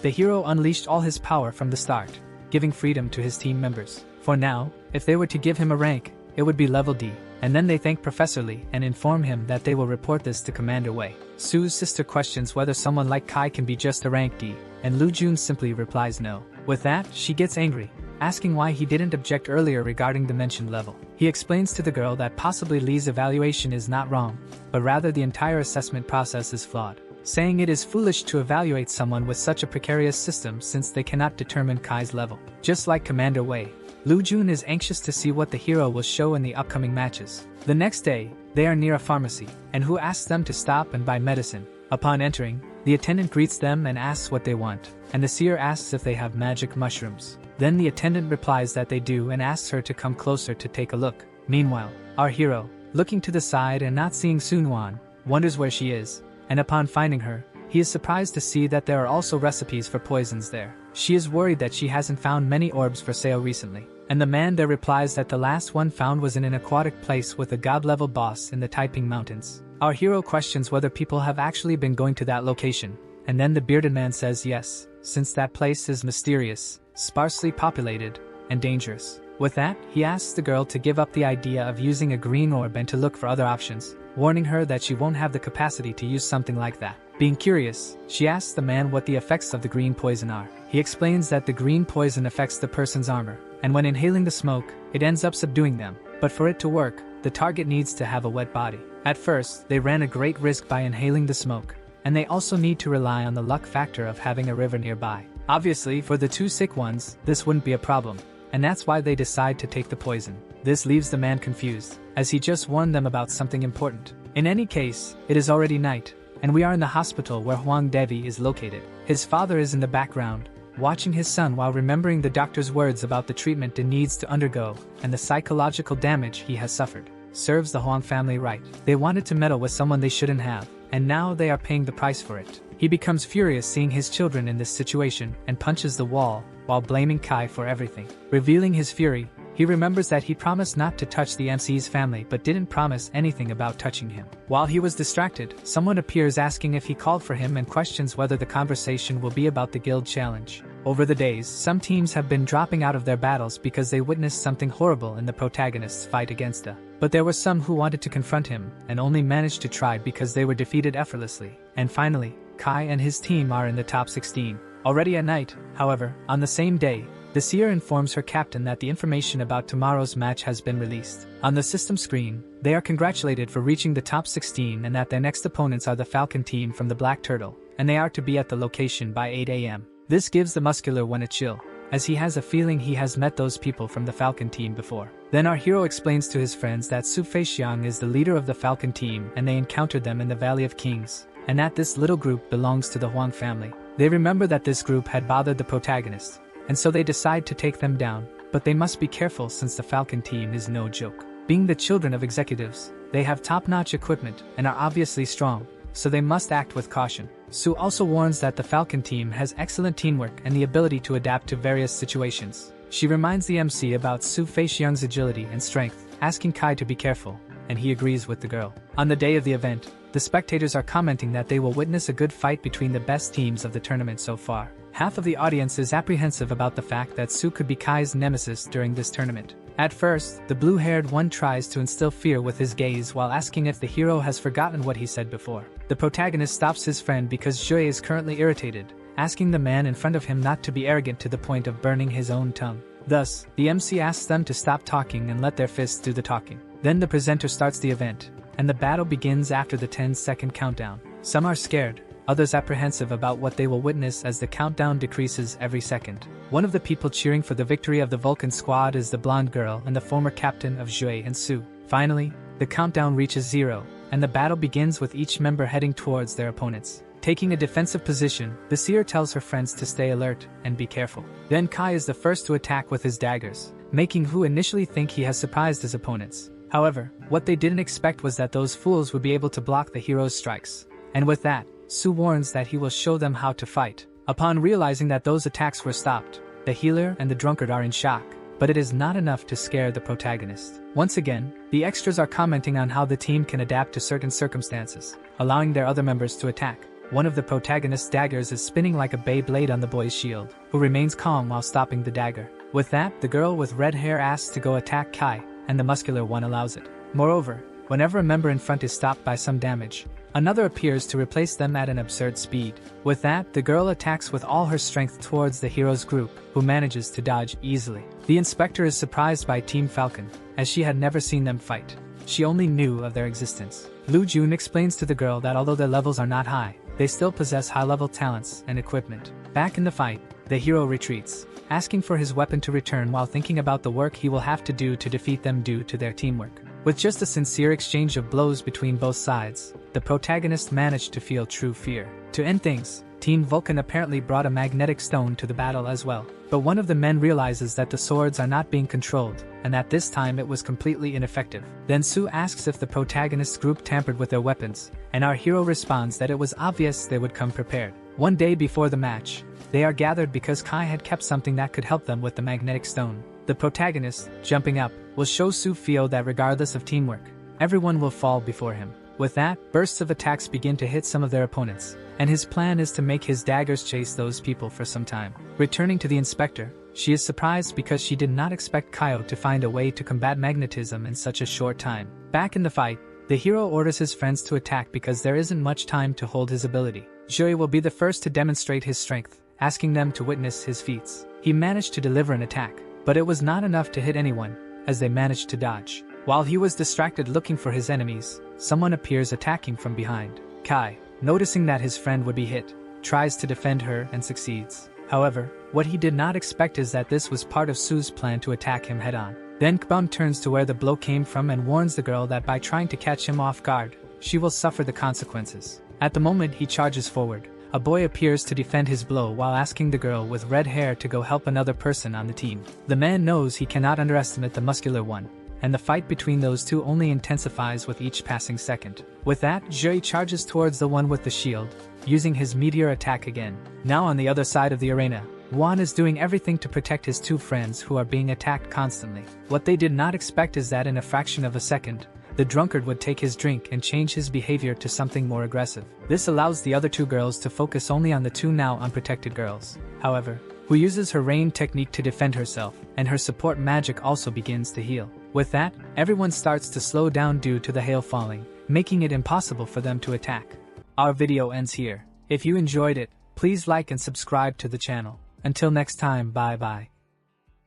the hero unleashed all his power from the start, giving freedom to his team members. For now, if they were to give him a rank, it would be level D, and then they thank Professor Lee and inform him that they will report this to Commander Wei. Su's sister questions whether someone like Kai can be just a rank D, and Lu Jun simply replies no. With that, she gets angry, asking why he didn't object earlier regarding the mentioned level. He explains to the girl that possibly Lee's evaluation is not wrong, but rather the entire assessment process is flawed, saying it is foolish to evaluate someone with such a precarious system since they cannot determine Kai's level. Just like Commander Wei, Lu Jun is anxious to see what the hero will show in the upcoming matches. The next day, they are near a pharmacy, and Hu asks them to stop and buy medicine. Upon entering, the attendant greets them and asks what they want, and the seer asks if they have magic mushrooms. Then the attendant replies that they do and asks her to come closer to take a look. Meanwhile, our hero, looking to the side and not seeing Sunwan, wonders where she is, and upon finding her, he is surprised to see that there are also recipes for poisons there. She is worried that she hasn't found many orbs for sale recently, and the man there replies that the last one found was in an aquatic place with a god-level boss in the Taiping Mountains. Our hero questions whether people have actually been going to that location, and then the bearded man says yes, since that place is mysterious, sparsely populated, and dangerous. With that, he asks the girl to give up the idea of using a green orb and to look for other options, warning her that she won't have the capacity to use something like that. Being curious, she asks the man what the effects of the green poison are. He explains that the green poison affects the person's armor, and when inhaling the smoke, it ends up subduing them. But for it to work, the target needs to have a wet body. At first, they ran a great risk by inhaling the smoke, and they also need to rely on the luck factor of having a river nearby. Obviously, for the 2 sick ones, this wouldn't be a problem, and that's why they decide to take the poison. This leaves the man confused, as he just warned them about something important. In any case, it is already night, and we are in the hospital where Huang Devi is located. His father is in the background, watching his son while remembering the doctor's words about the treatment he needs to undergo and the psychological damage he has suffered. Serves the Huang family right. They wanted to meddle with someone they shouldn't have, and now they are paying the price for it. He becomes furious seeing his children in this situation and punches the wall while blaming Kai for everything. Revealing his fury, he remembers that he promised not to touch the MC's family but didn't promise anything about touching him. While he was distracted, someone appears asking if he called for him and questions whether the conversation will be about the guild challenge. Over the days, some teams have been dropping out of their battles because they witnessed something horrible in the protagonist's fight against the. But there were some who wanted to confront him and only managed to try because they were defeated effortlessly. And finally, Kai and his team are in the top 16. Already at night, however, on the same day, the seer informs her captain that the information about tomorrow's match has been released. On the system screen, they are congratulated for reaching the top 16 and that their next opponents are the Falcon team from the Black Turtle, and they are to be at the location by 8 a.m. This gives the muscular one a chill, as he has a feeling he has met those people from the Falcon team before. Then our hero explains to his friends that Su Feixiang is the leader of the Falcon team and they encountered them in the Valley of Kings, and that this little group belongs to the Huang family. They remember that this group had bothered the protagonist, and so they decide to take them down, but they must be careful since the Falcon team is no joke. Being the children of executives, they have top-notch equipment and are obviously strong, so they must act with caution. Sue also warns that the Falcon team has excellent teamwork and the ability to adapt to various situations. She reminds the MC about Sue Feixiang's agility and strength, asking Kai to be careful, and he agrees with the girl. On the day of the event, the spectators are commenting that they will witness a good fight between the best teams of the tournament so far. Half of the audience is apprehensive about the fact that Sue could be Kai's nemesis during this tournament. At first, the blue-haired one tries to instill fear with his gaze while asking if the hero has forgotten what he said before. The protagonist stops his friend because Jue is currently irritated, asking the man in front of him not to be arrogant to the point of burning his own tongue. Thus, the MC asks them to stop talking and let their fists do the talking. Then the presenter starts the event, and the battle begins after the 10-second countdown. Some are scared, others apprehensive about what they will witness as the countdown decreases every second. One of the people cheering for the victory of the Vulcan squad is the blonde girl and the former captain of Jue and Sue. Finally, the countdown reaches 0, and the battle begins with each member heading towards their opponents. Taking a defensive position, the seer tells her friends to stay alert and be careful. Then Kai is the first to attack with his daggers, making Hu initially think he has surprised his opponents. However, what they didn't expect was that those fools would be able to block the hero's strikes. And with that, Sue warns that he will show them how to fight. Upon realizing that those attacks were stopped, the healer and the drunkard are in shock, but it is not enough to scare the protagonist. Once again, the extras are commenting on how the team can adapt to certain circumstances, allowing their other members to attack. One of the protagonist's daggers is spinning like a bay blade on the boy's shield, who remains calm while stopping the dagger. With that, the girl with red hair asks to go attack Kai, and the muscular one allows it. Moreover, whenever a member in front is stopped by some damage, another appears to replace them at an absurd speed. With that, the girl attacks with all her strength towards the hero's group, who manages to dodge easily. The inspector is surprised by Team Falcon, as she had never seen them fight. She only knew of their existence. Lu Jun explains to the girl that although their levels are not high, they still possess high-level talents and equipment. Back in the fight, the hero retreats, asking for his weapon to return while thinking about the work he will have to do to defeat them due to their teamwork. With just a sincere exchange of blows between both sides, the protagonist managed to feel true fear. To end things, Team Vulcan apparently brought a magnetic stone to the battle as well. But one of the men realizes that the swords are not being controlled, and that this time it was completely ineffective. Then Sue asks if the protagonist's group tampered with their weapons, and our hero responds that it was obvious they would come prepared. One day before the match, they are gathered because Kai had kept something that could help them with the magnetic stone. The protagonist, jumping up, will show Sue feel that regardless of teamwork, everyone will fall before him. With that, bursts of attacks begin to hit some of their opponents, and his plan is to make his daggers chase those people for some time. Returning to the inspector, she is surprised because she did not expect Kaio to find a way to combat magnetism in such a short time. Back in the fight, the hero orders his friends to attack because there isn't much time to hold his ability. Jue will be the first to demonstrate his strength, asking them to witness his feats. He managed to deliver an attack, but it was not enough to hit anyone, as they managed to dodge. While he was distracted looking for his enemies, someone appears attacking from behind. Kai, noticing that his friend would be hit, tries to defend her and succeeds. However, what he did not expect is that this was part of Sue's plan to attack him head-on. Then Kbum turns to where the blow came from and warns the girl that by trying to catch him off guard, she will suffer the consequences. At the moment he charges forward, a boy appears to defend his blow while asking the girl with red hair to go help another person on the team. The man knows he cannot underestimate the muscular one, and the fight between those two only intensifies with each passing second. With that, Jue charges towards the one with the shield, using his meteor attack again. Now on the other side of the arena, Juan is doing everything to protect his two friends who are being attacked constantly. What they did not expect is that in a fraction of a second, the drunkard would take his drink and change his behavior to something more aggressive. This allows the other two girls to focus only on the two now unprotected girls. However, Hu uses her rain technique to defend herself, and her support magic also begins to heal. With that, everyone starts to slow down due to the hail falling, making it impossible for them to attack. Our video ends here. If you enjoyed it, please like and subscribe to the channel. Until next time, bye bye.